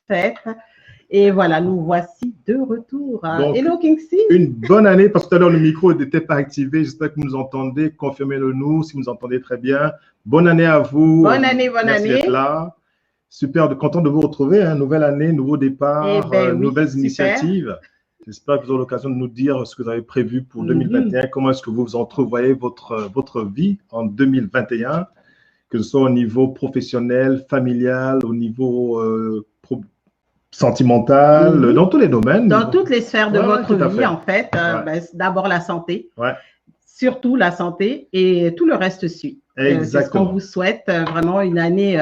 fêtes. Et voilà, nous voici de retour. Donc, Hello Kingsley. Une bonne année, parce que tout à l'heure le micro n'était pas activé. J'espère que vous nous entendez. Confirmez-le nous si vous nous entendez très bien. Bonne année à vous. Bonne année, bonne Merci année. d'être là. Super, content de vous retrouver. Hein. Nouvelle année, nouveau départ, Eh ben oui, nouvelles super. initiatives. J'espère que vous aurez l'occasion de nous dire ce que vous avez prévu pour 2021. Comment est-ce que vous entrevoyez votre vie en 2021, que ce soit au niveau professionnel, familial, au niveau sentimental, dans tous les domaines. Dans toutes les sphères de votre vie, en fait. Ouais. D'abord la santé. Ouais. Surtout la santé et tout le reste suit. C'est ce qu'on vous souhaite. Vraiment une année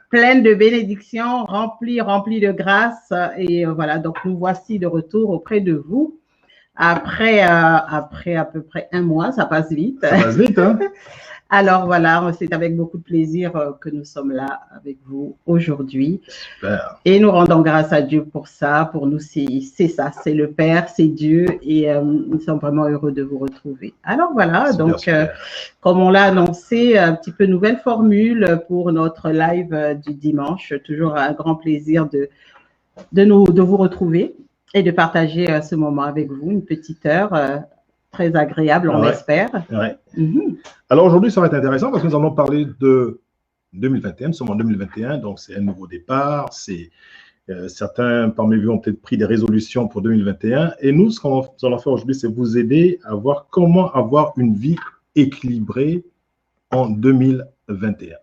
pleine de bénédictions, remplie de grâce. Et voilà, donc nous voici de retour auprès de vous. Après à peu près un mois, ça passe vite. Ça passe vite, hein? Alors voilà, c'est avec beaucoup de plaisir que nous sommes là avec vous aujourd'hui. Super. Et nous rendons grâce à Dieu pour ça. Pour nous, c'est ça, c'est le Père, c'est Dieu. Et nous sommes vraiment heureux de vous retrouver. Alors voilà, super, donc comme on l'a annoncé, un petit peu nouvelle formule pour notre live du dimanche. Toujours un grand plaisir de vous retrouver et de partager ce moment avec vous, une petite heure très agréable, on espère. Ouais. Alors aujourd'hui, ça va être intéressant parce que nous allons parler de 2021, nous sommes en 2021, donc c'est un nouveau départ. Certains parmi vous ont peut-être pris des résolutions pour 2021. Et nous, ce qu'on allons faire aujourd'hui, c'est vous aider à voir comment avoir une vie équilibrée en 2021.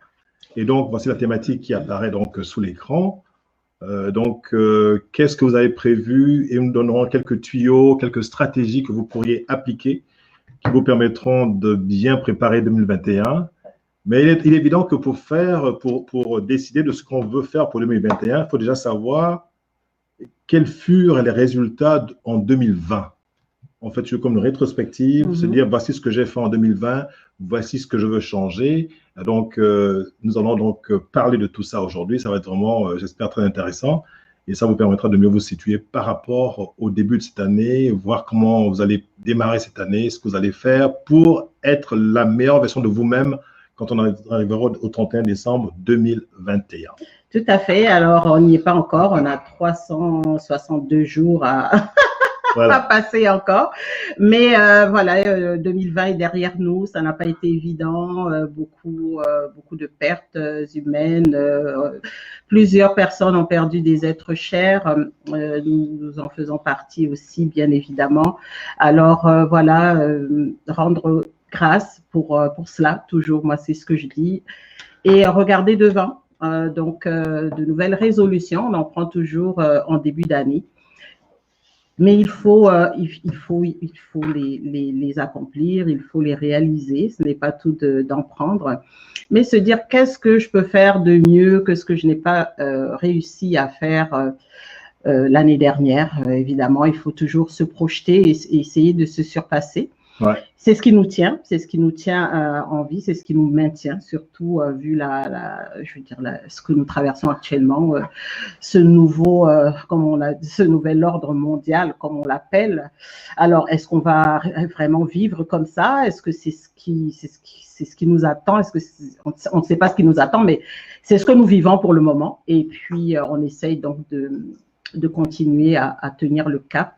Et donc, voici la thématique qui apparaît donc sous l'écran. Qu'est-ce que vous avez prévu? Et nous donnerons quelques tuyaux, quelques stratégies que vous pourriez appliquer qui vous permettront de bien préparer 2021. Mais il est évident que pour décider de ce qu'on veut faire pour 2021, il faut déjà savoir quels furent les résultats en 2020. En fait, je veux comme une rétrospective, se dire voici ce que j'ai fait en 2020, voici ce que je veux changer. Donc, nous allons donc parler de tout ça aujourd'hui. Ça va être vraiment, j'espère, très intéressant. Et ça vous permettra de mieux vous situer par rapport au début de cette année, voir comment vous allez démarrer cette année, ce que vous allez faire pour être la meilleure version de vous-même quand on arrivera au 31 décembre 2021. Tout à fait. Alors, on n'y est pas encore. On a 362 jours à passer encore. Mais voilà, 2020 est derrière nous. Ça n'a pas été évident. Beaucoup de pertes humaines. Plusieurs personnes ont perdu des êtres chers. Nous en faisons partie aussi, bien évidemment. Alors, voilà, rendre grâce pour cela, toujours, moi, c'est ce que je dis. Et regarder devant. De nouvelles résolutions, on en prend toujours en début d'année. Mais il faut les accomplir, il faut les réaliser. Ce n'est pas tout d'en prendre, mais se dire qu'est-ce que je peux faire de mieux que ce que je n'ai pas réussi à faire l'année dernière. Évidemment, il faut toujours se projeter et essayer de se surpasser. Ouais. C'est ce qui nous tient, en vie, c'est ce qui nous maintient, surtout vu ce que nous traversons actuellement, ce nouvel ordre mondial, comme on l'appelle. Alors, est-ce qu'on va vraiment vivre comme ça? Est-ce que c'est ce qui nous attend? On ne sait pas ce qui nous attend, mais c'est ce que nous vivons pour le moment. Et puis, on essaye donc de continuer à tenir le cap.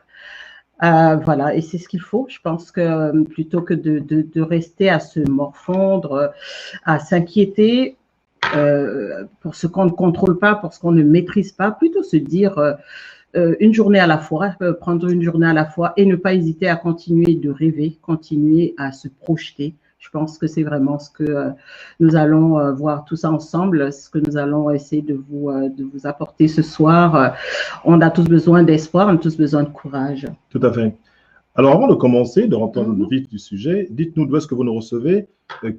Voilà, et c'est ce qu'il faut. Je pense que plutôt que de rester à se morfondre, à s'inquiéter pour ce qu'on ne contrôle pas, pour ce qu'on ne maîtrise pas, plutôt se dire une journée à la fois, prendre une journée à la fois et ne pas hésiter à continuer de rêver, continuer à se projeter. Je pense que c'est vraiment ce que nous allons voir tout ça ensemble, ce que nous allons essayer de vous apporter ce soir. On a tous besoin d'espoir, on a tous besoin de courage. Tout à fait. Alors, avant de commencer, de rentrer dans le vif du sujet, dites-nous d'où est-ce que vous nous recevez,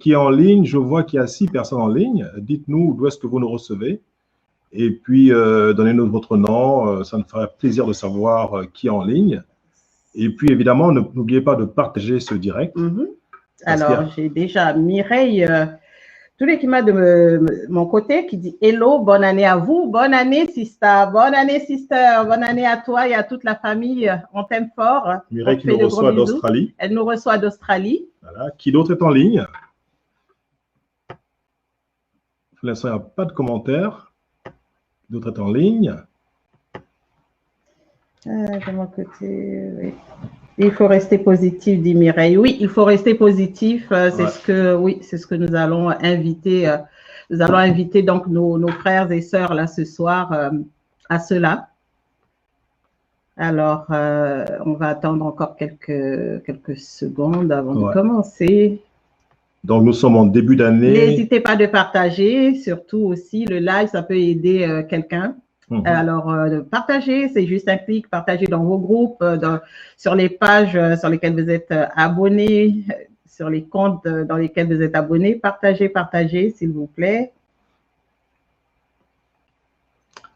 qui est en ligne. Je vois qu'il y a 6 personnes en ligne. Dites-nous d'où est-ce que vous nous recevez. Et puis, donnez-nous votre nom. Ça nous fera plaisir de savoir qui est en ligne. Et puis, évidemment, n'oubliez pas de partager ce direct. Alors, j'ai déjà Mireille Toulekima de mon côté qui dit « Hello, bonne année à vous, bonne année sister, bonne année à toi et à toute la famille, on t'aime fort. » Mireille qui nous reçoit d'Australie. Elle nous reçoit d'Australie. Voilà. Qui d'autre est en ligne? Pour l'instant, il n'y a pas de commentaires. D'autres est en ligne. De mon côté, oui. Il faut rester positif, dit Mireille. Oui, il faut rester positif. C'est ce que, oui, c'est ce que nous allons inviter. Nous allons inviter donc nos frères et sœurs là ce soir à cela. Alors, on va attendre encore quelques secondes avant de commencer. Donc, nous sommes en début d'année. N'hésitez pas de partager, surtout aussi le live, ça peut aider quelqu'un. Alors, partagez, c'est juste un clic, partagez dans vos groupes, sur les pages sur lesquelles vous êtes abonnés, sur les comptes dans lesquels vous êtes abonnés. Partagez, s'il vous plaît.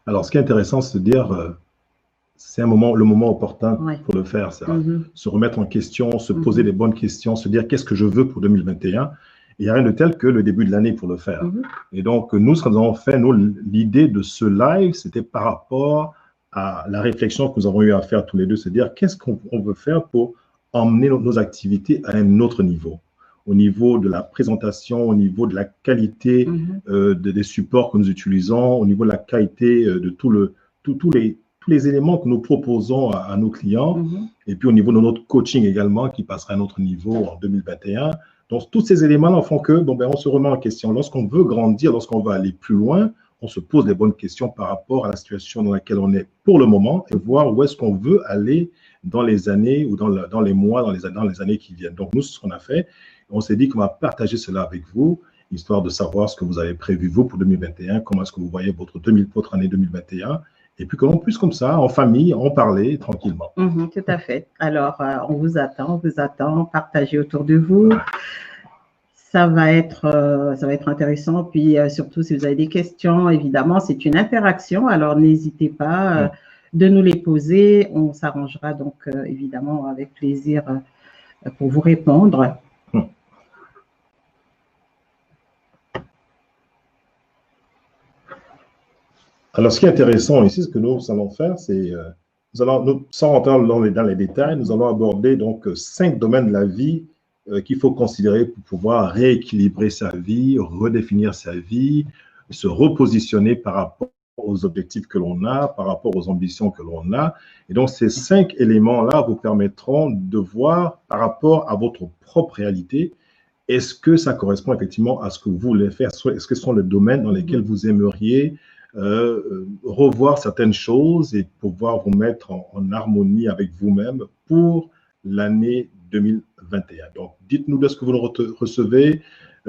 Alors, ce qui est intéressant, c'est de dire, c'est le moment opportun pour le faire. C'est se remettre en question, se poser les bonnes questions, se dire qu'est-ce que je veux pour 2021. Il n'y a rien de tel que le début de l'année pour le faire. Et donc, nous, ce que nous avons fait, l'idée de ce live, c'était par rapport à la réflexion que nous avons eu à faire tous les deux, c'est dire qu'est-ce qu'on veut faire pour emmener nos activités à un autre niveau, au niveau de la présentation, au niveau de la qualité des supports que nous utilisons, au niveau de la qualité de tous les éléments que nous proposons à nos clients, et puis au niveau de notre coaching également, qui passera à un autre niveau en 2021. Donc, tous ces éléments-là font que, on se remet en question. Lorsqu'on veut grandir, lorsqu'on veut aller plus loin, on se pose les bonnes questions par rapport à la situation dans laquelle on est pour le moment et voir où est-ce qu'on veut aller dans les années ou dans les mois, dans les années qui viennent. Donc, nous, c'est ce qu'on a fait. On s'est dit qu'on va partager cela avec vous, histoire de savoir ce que vous avez prévu, vous, pour 2021, comment est-ce que vous voyez votre année 2021. Et puis qu'on puisse comme ça, en famille, en parler tranquillement. Tout à fait. Alors, on vous attend, partagez autour de vous. Ça va être intéressant. Puis, surtout, si vous avez des questions, évidemment, c'est une interaction. Alors, n'hésitez pas de nous les poser. On s'arrangera donc, évidemment, avec plaisir pour vous répondre. Alors, ce qui est intéressant ici, ce que nous allons faire, c'est, sans rentrer dans les détails, nous allons aborder donc 5 domaines de la vie qu'il faut considérer pour pouvoir rééquilibrer sa vie, redéfinir sa vie, se repositionner par rapport aux objectifs que l'on a, par rapport aux ambitions que l'on a. Et donc, ces 5 éléments-là vous permettront de voir par rapport à votre propre réalité, est-ce que ça correspond effectivement à ce que vous voulez faire? Est-ce que ce sont les domaines dans lesquels vous aimeriez revoir certaines choses et pouvoir vous mettre en harmonie avec vous-même pour l'année 2021. Donc, dites-nous de ce que vous recevez.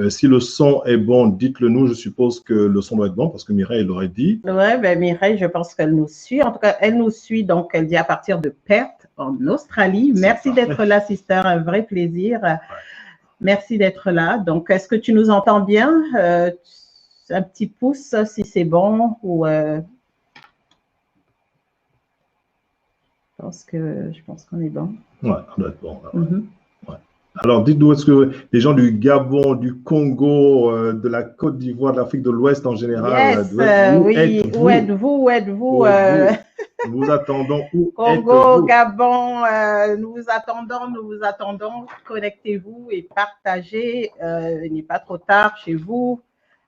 Si le son est bon, dites-le nous. Je suppose que le son doit être bon parce que Mireille l'aurait dit. Oui, Mireille, je pense qu'elle nous suit. En tout cas, elle nous suit. Donc, elle dit à partir de Perth, en Australie. Merci d'être là, sister. Un vrai plaisir. Merci d'être là. Donc, est-ce que tu nous entends bien? Un petit pouce si c'est bon ou je pense qu'on est bon. Ouais, on doit être bon. Ouais. Alors, dites-nous, est-ce que les gens du Gabon, du Congo, de la Côte d'Ivoire, de l'Afrique de l'Ouest en général, où êtes-vous? Nous vous attendons. Congo, Gabon, nous vous attendons. Connectez-vous et partagez. Il n'est pas trop tard chez vous.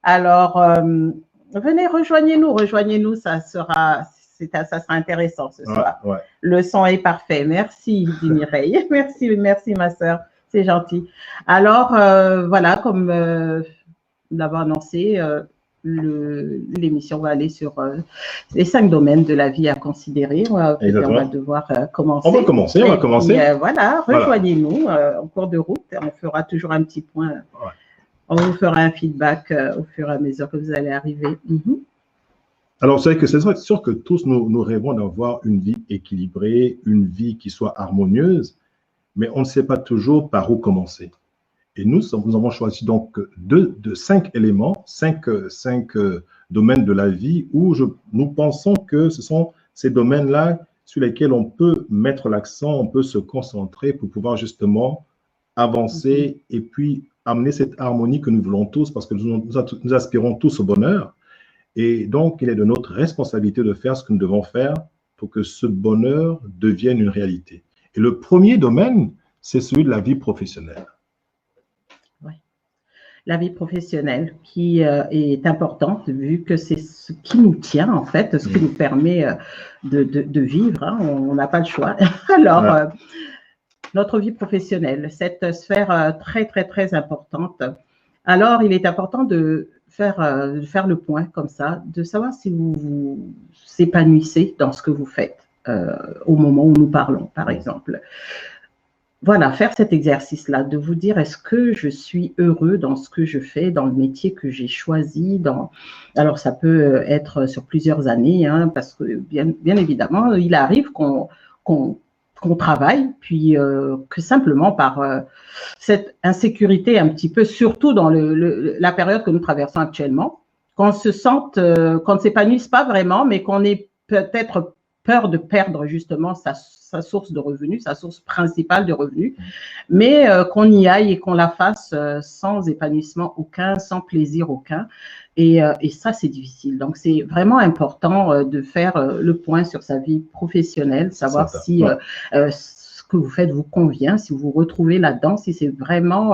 Alors, venez, rejoignez-nous, ça sera intéressant ce soir. Ouais. Le son est parfait. Merci, dit Mireille. Merci, ma sœur. C'est gentil. Alors, voilà, comme nous l'avons annoncé, l'émission va aller sur les 5 domaines de la vie à considérer. On va devoir commencer. On va commencer. Puis, voilà, rejoignez-nous en cours de route. On fera toujours un petit point. Ouais. On vous fera un feedback au fur et à mesure que vous allez arriver. Alors, c'est sûr que tous nous rêvons d'avoir une vie équilibrée, une vie qui soit harmonieuse, mais on ne sait pas toujours par où commencer. Et nous avons choisi donc 5 éléments, 5 domaines de la vie où nous pensons que ce sont ces domaines-là sur lesquels on peut mettre l'accent, on peut se concentrer pour pouvoir justement avancer et puis amener cette harmonie que nous voulons tous parce que nous aspirons tous au bonheur. Et donc, il est de notre responsabilité de faire ce que nous devons faire pour que ce bonheur devienne une réalité. Et le premier domaine, c'est celui de la vie professionnelle. Oui. la vie professionnelle qui est importante vu que c'est ce qui nous tient en fait, ce qui nous permet de vivre. Hein, on n'a pas le choix. Alors, notre vie professionnelle, cette sphère très, très, très importante. Alors, il est important de faire le point comme ça, de savoir si vous vous épanouissez dans ce que vous faites au moment où nous parlons, par exemple. Voilà, faire cet exercice-là, de vous dire est-ce que je suis heureux dans ce que je fais, dans le métier que j'ai choisi. Alors, ça peut être sur plusieurs années, hein, parce que bien évidemment, il arrive qu'on travaille, puis que simplement par cette insécurité un petit peu, surtout dans la période que nous traversons actuellement, qu'on se sente, qu'on ne s'épanouisse pas vraiment, mais qu'on ait peut-être peur de perdre justement sa source de revenus, sa source principale de revenus, mais qu'on y aille et qu'on la fasse sans épanouissement aucun, sans plaisir aucun. Et ça, c'est difficile. Donc, c'est vraiment important de faire le point sur sa vie professionnelle, savoir si ce que vous faites vous convient, si vous vous retrouvez là-dedans, si c'est vraiment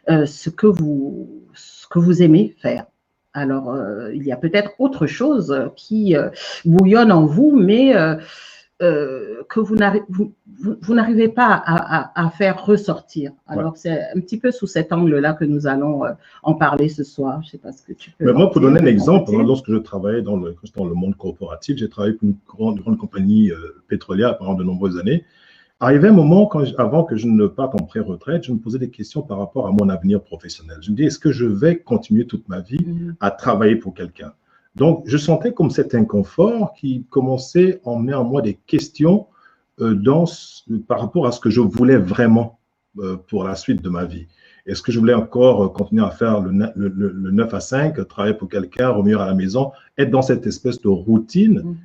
ce que vous aimez faire. Alors, il y a peut-être autre chose qui bouillonne en vous, mais que vous n'arrivez pas à faire ressortir. Alors, c'est un petit peu sous cet angle-là que nous allons en parler ce soir. Je ne sais pas ce que tu peux dire. Moi, pour donner un exemple, lorsque je travaillais dans le monde corporatif, j'ai travaillé pour une grande compagnie pétrolière pendant de nombreuses années. Arrivé un moment, avant que je ne parte en pré-retraite, je me posais des questions par rapport à mon avenir professionnel. Je me dis, est-ce que je vais continuer toute ma vie à travailler pour quelqu'un? Donc, je sentais comme cet inconfort qui commençait à emmener en moi des questions par rapport à ce que je voulais vraiment pour la suite de ma vie. Est-ce que je voulais encore continuer à faire le 9 à 5, travailler pour quelqu'un, revenir à la maison, être dans cette espèce de routine?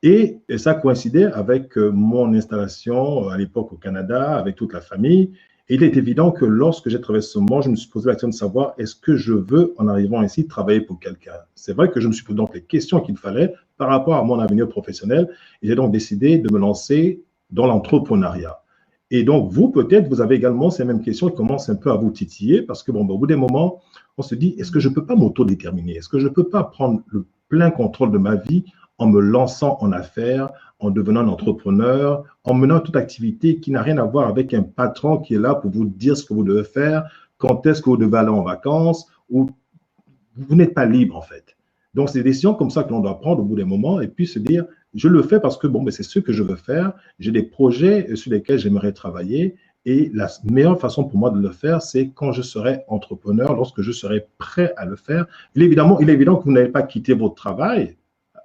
Et ça coïncidait avec mon installation à l'époque au Canada, avec toute la famille. Et il est évident que lorsque j'ai traversé ce moment, je me suis posé la question de savoir est-ce que je veux, en arrivant ici, travailler pour quelqu'un? C'est vrai que je me suis posé donc les questions qu'il fallait par rapport à mon avenir professionnel. Et j'ai donc décidé de me lancer dans l'entrepreneuriat. Et donc, vous, peut-être, vous avez également ces mêmes questions qui commencent un peu à vous titiller parce que, bon, au bout d'un moment, on se dit est-ce que je ne peux pas m'autodéterminer? Est-ce que je ne peux pas prendre le plein contrôle de ma vie en me lançant en affaires, en devenant un entrepreneur, en menant toute activité qui n'a rien à voir avec un patron qui est là pour vous dire ce que vous devez faire, quand est-ce que vous devez aller en vacances, ou vous n'êtes pas libre en fait. Donc, c'est des décisions comme ça que l'on doit prendre au bout d'un moment et puis se dire, je le fais parce que bon, c'est ce que je veux faire, j'ai des projets sur lesquels j'aimerais travailler et la meilleure façon pour moi de le faire, c'est quand je serai entrepreneur, lorsque je serai prêt à le faire. Il est évident que vous n'allez pas quitter votre travail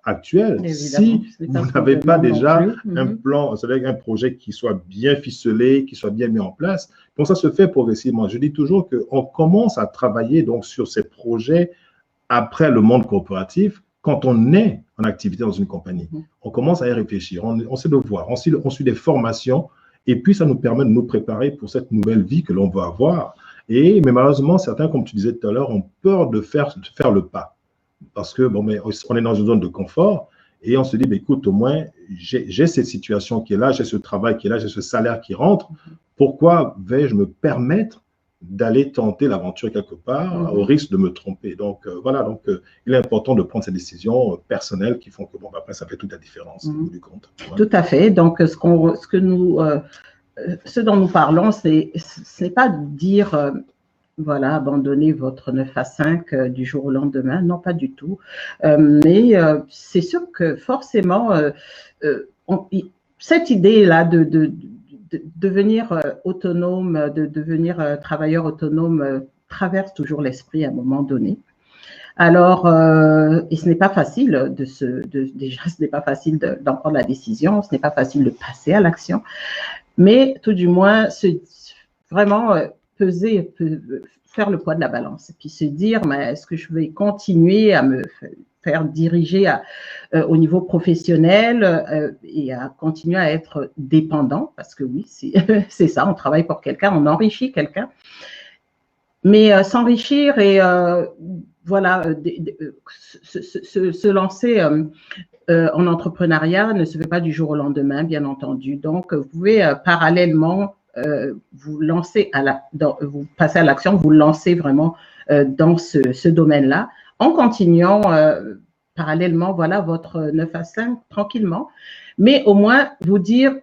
actuel si vous n'avez pas déjà un plan, c'est-à-dire un projet qui soit bien ficelé, qui soit bien mis en place. Donc, ça se fait progressivement. Je dis toujours qu'on commence à travailler donc sur ces projets après le monde corporatif quand on est en activité dans une compagnie. On commence à y réfléchir, on sait le voir, on suit des formations et puis ça nous permet de nous préparer pour cette nouvelle vie que l'on va avoir. Mais malheureusement, certains, comme tu disais tout à l'heure, ont peur de faire le pas. Parce que bon, mais on est dans une zone de confort et on se dit, écoute, au moins, j'ai cette situation qui est là, j'ai ce travail qui est là, j'ai ce salaire qui rentre. Pourquoi vais-je me permettre d'aller tenter l'aventure quelque part au risque de me tromper? Donc, voilà, donc il est important de prendre ces décisions personnelles qui font que, bon, après, ça fait toute la différence au bout du compte. Ouais. Tout à fait. Donc, ce dont nous parlons, ce n'est pas de dire... voilà, abandonner votre 9 à 5 du jour au lendemain. Non, pas du tout. Mais c'est sûr que forcément, cette idée-là de devenir autonome, de devenir travailleur autonome, traverse toujours l'esprit à un moment donné. Alors, et ce n'est pas facile déjà, ce n'est pas facile d'en prendre la décision, ce n'est pas facile de passer à l'action, mais tout du moins, vraiment faire le poids de la balance et puis se dire, mais est-ce que je vais continuer à me faire diriger au niveau professionnel et à continuer à être dépendant, parce que oui, c'est ça, on travaille pour quelqu'un, on enrichit quelqu'un, mais s'enrichir et voilà, se lancer en entrepreneuriat ne se fait pas du jour au lendemain, bien entendu. Donc, vous pouvez parallèlement vous lancer vous passez à l'action, vous lancez vraiment dans ce domaine-là, en continuant parallèlement, voilà, votre 9 à 5 tranquillement, mais au moins vous dire,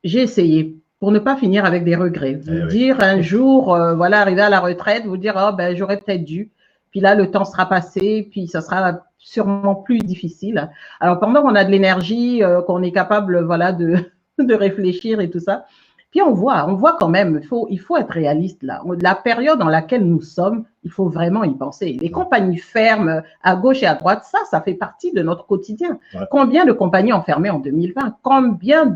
j'ai essayé, pour ne pas finir avec des regrets. Vous dire un jour, voilà, arriver à la retraite, vous dire, oh, ben, j'aurais peut-être dû. Puis là, le temps sera passé, puis ça sera sûrement plus difficile. Alors, pendant qu'on a de l'énergie, qu'on est capable, voilà, de réfléchir et tout ça, puis on voit quand même, il faut être réaliste là. La période dans laquelle nous sommes, il faut vraiment y penser. Les compagnies ferment à gauche et à droite, ça fait partie de notre quotidien. Ouais. Combien de compagnies ont fermé en 2020? Combien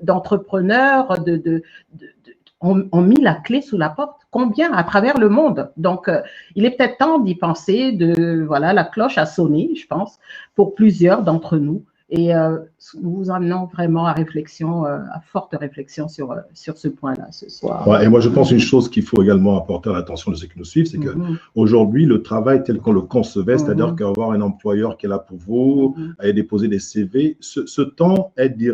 d'entrepreneurs ont mis la clé sous la porte? Combien à travers le monde? Donc, il est peut-être temps d'y penser, voilà, la cloche a sonné, je pense, pour plusieurs d'entre nous. Et nous vous amenons vraiment à réflexion, à forte réflexion sur ce point-là ce soir. Ouais, et moi, je pense une chose qu'il faut également apporter à l'attention de ceux qui nous suivent, c'est qu'aujourd'hui, le travail tel qu'on le concevait, c'est-à-dire qu'avoir un employeur qui est là pour vous, aller déposer des CV, ce temps est, je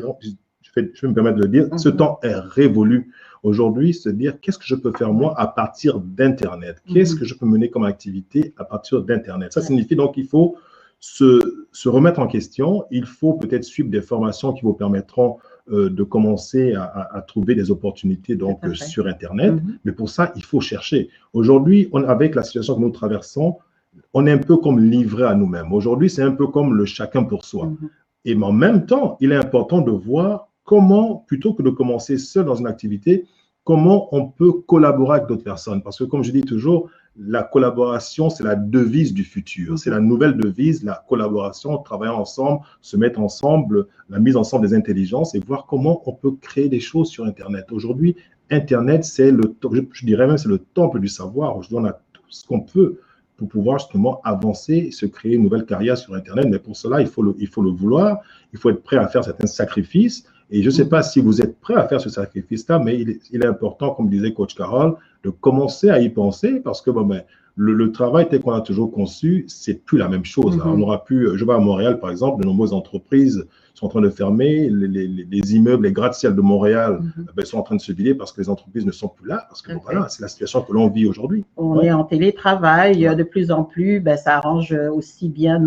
vais me permettre de le dire, ce temps est révolu. Aujourd'hui, se dire qu'est-ce que je peux faire moi à partir d'Internet? Qu'est-ce que je peux mener comme activité à partir d'Internet? Ça signifie donc qu'il faut se remettre en question. Il faut peut-être suivre des formations qui vous permettront de commencer à trouver des opportunités donc, sur Internet. Mais pour ça, il faut chercher. Aujourd'hui, avec la situation que nous traversons, on est un peu comme livré à nous-mêmes. Aujourd'hui, c'est un peu comme le chacun pour soi. Et en même temps, il est important de voir comment, plutôt que de commencer seul dans une activité, comment on peut collaborer avec d'autres personnes. Parce que, comme je dis toujours, la collaboration, c'est la devise du futur. C'est la nouvelle devise, la collaboration, travailler ensemble, se mettre ensemble, la mise ensemble des intelligences et voir comment on peut créer des choses sur Internet. Aujourd'hui, Internet, c'est je dirais même, c'est le temple du savoir. Aujourd'hui, on a tout ce qu'on peut pour pouvoir justement avancer, se créer une nouvelle carrière sur Internet. Mais pour cela, il faut le vouloir, il faut être prêt à faire certains sacrifices. Et je ne sais pas si vous êtes prêt à faire ce sacrifice-là, mais il est important, comme disait Coach Carole, de commencer à y penser parce que bon, le travail tel qu'on l'a toujours conçu, c'est plus la même chose. On aura pu, je vois à Montréal, par exemple, de nombreuses entreprises sont en train de fermer, les immeubles, les gratte-ciel de Montréal sont en train de se vider parce que les entreprises ne sont plus là, parce que bon, voilà, c'est la situation que l'on vit aujourd'hui. On est en télétravail de plus en plus, ça arrange aussi bien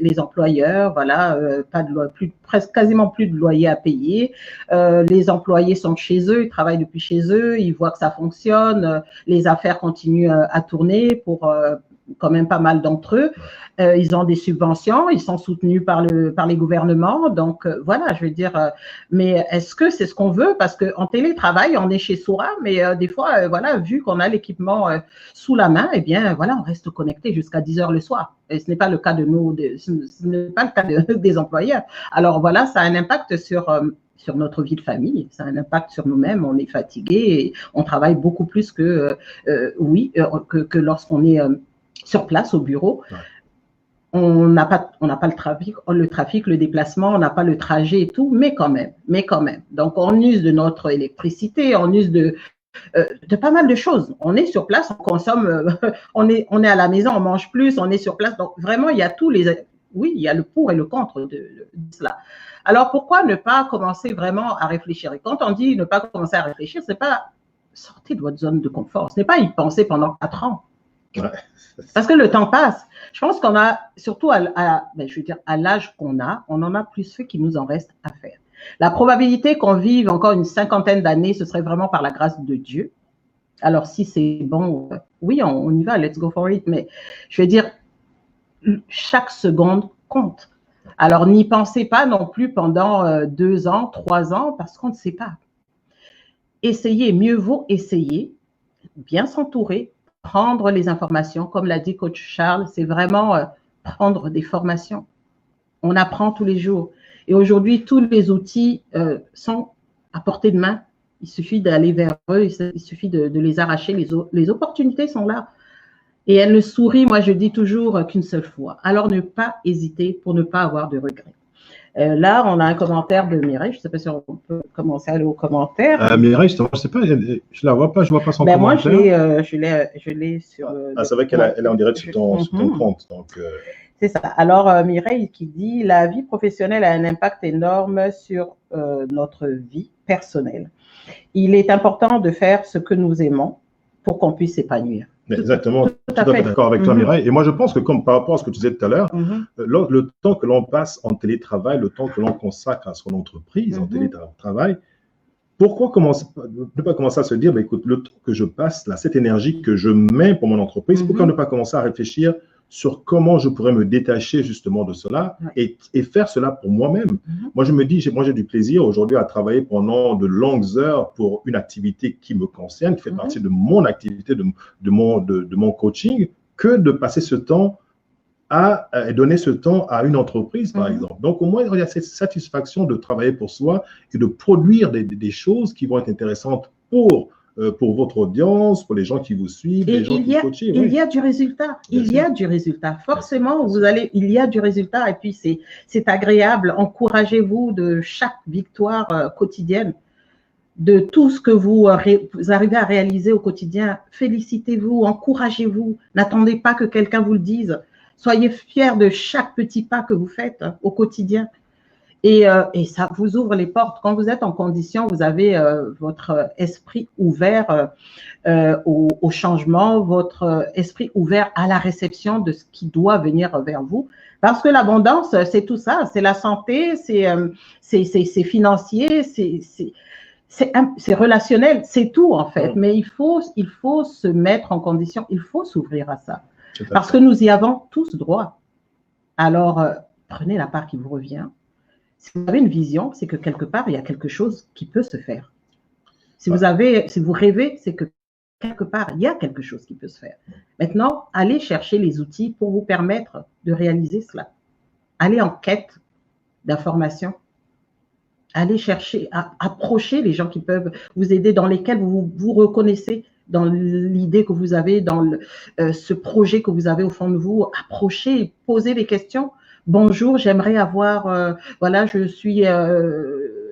les employeurs, voilà, presque quasiment plus de loyer à payer. Les employés sont chez eux, ils travaillent depuis chez eux, ils voient que ça fonctionne, les affaires continuent à tourner pour quand même pas mal d'entre eux. Ils ont des subventions, ils sont soutenus par les gouvernements. Donc, voilà, je veux dire, mais est-ce que c'est ce qu'on veut? Parce qu'en télétravail, on est chez soi, mais des fois, voilà, vu qu'on a l'équipement sous la main, eh bien, voilà, on reste connecté jusqu'à 10 heures le soir. Et ce n'est pas le cas ce n'est pas le cas des employeurs. Alors, voilà, ça a un impact sur notre vie de famille, ça a un impact sur nous-mêmes, on est fatigué et on travaille beaucoup plus que lorsqu'on est sur place au bureau. On n'a pas le trafic, le déplacement, on n'a pas le trajet et tout, mais quand même. Donc, on use de notre électricité, on use de pas mal de choses. On est sur place, on consomme, on est à la maison, on mange plus, on est sur place. Donc, vraiment, il y a il y a le pour et le contre de cela. Alors, pourquoi ne pas commencer vraiment à réfléchir? Et quand on dit ne pas commencer à réfléchir, c'est pas sortir de votre zone de confort. Ce n'est pas y penser pendant 4 ans. Parce que le temps passe. Je pense qu'on a, surtout à l'âge qu'on a, on en a plus fait qu'il nous en reste à faire. La probabilité qu'on vive encore une 50aine d'années, ce serait vraiment par la grâce de Dieu. Alors, si c'est bon, oui, on y va, let's go for it. Mais je veux dire, chaque seconde compte. Alors, n'y pensez pas non plus pendant 2 ans, 3 ans, parce qu'on ne sait pas. Essayez, mieux vaut essayer, bien s'entourer, prendre les informations. Comme l'a dit Coach Charles, c'est vraiment prendre des formations. On apprend tous les jours. Et aujourd'hui, tous les outils sont à portée de main. Il suffit d'aller vers eux, il suffit de les arracher. Les opportunités sont là. Et elles ne sourient, moi je dis toujours, qu'une seule fois. Alors ne pas hésiter pour ne pas avoir de regrets. Là, on a un commentaire de Mireille. Je ne sais pas si on peut commencer à aller aux commentaires. Mireille, je ne sais pas, je la vois pas, je vois pas son commentaire. Moi, je l'ai sur. C'est vrai qu'elle est en direct sur ton compte. Donc, c'est ça. Alors, Mireille qui dit, la vie professionnelle a un impact énorme sur notre vie personnelle. Il est important de faire ce que nous aimons pour qu'on puisse s'épanouir. Exactement, tout à à fait fait. d'accord avec toi, Mireille. Et moi, je pense que, comme par rapport à ce que tu disais tout à l'heure, le temps que l'on passe en télétravail, le temps que l'on consacre à son entreprise en télétravail, pourquoi ne pas commencer à se dire, bah, écoute, le temps que je passe, là, cette énergie que je mets pour mon entreprise, pourquoi ne pas commencer à réfléchir sur comment je pourrais me détacher justement de cela et faire cela pour moi-même. Moi, je me dis, moi, j'ai du plaisir aujourd'hui à travailler pendant de longues heures pour une activité qui me concerne, qui fait partie de mon activité, de mon coaching, que de passer ce temps à donner ce temps à une entreprise, par exemple. Donc, au moins, il y a cette satisfaction de travailler pour soi et de produire des choses qui vont être intéressantes pour votre audience, pour les gens qui vous suivent, les gens qui coachent. Il y a du résultat. Il y a du résultat. Forcément, il y a du résultat. Et puis, c'est agréable. Encouragez-vous de chaque victoire quotidienne, de tout ce que vous arrivez à réaliser au quotidien. Félicitez-vous, encouragez-vous. N'attendez pas que quelqu'un vous le dise. Soyez fiers de chaque petit pas que vous faites au quotidien. Et ça vous ouvre les portes. Quand vous êtes en condition, vous avez votre esprit ouvert au changement, votre esprit ouvert à la réception de ce qui doit venir vers vous. Parce que l'abondance, c'est tout ça. C'est la santé, c'est financier, c'est relationnel, c'est tout en fait. Mais il faut se mettre en condition, il faut s'ouvrir à ça. Parce que nous y avons tous droit. Alors, prenez la part qui vous revient. Si vous avez une vision, c'est que quelque part, il y a quelque chose qui peut se faire. Si vous rêvez, c'est que quelque part, il y a quelque chose qui peut se faire. Maintenant, allez chercher les outils pour vous permettre de réaliser cela. Allez en quête d'informations. Allez chercher, approcher les gens qui peuvent vous aider, dans lesquels vous vous reconnaissez, dans l'idée que vous avez, dans ce projet que vous avez au fond de vous. Approchez, posez des questions. Bonjour, j'aimerais avoir, voilà, je suis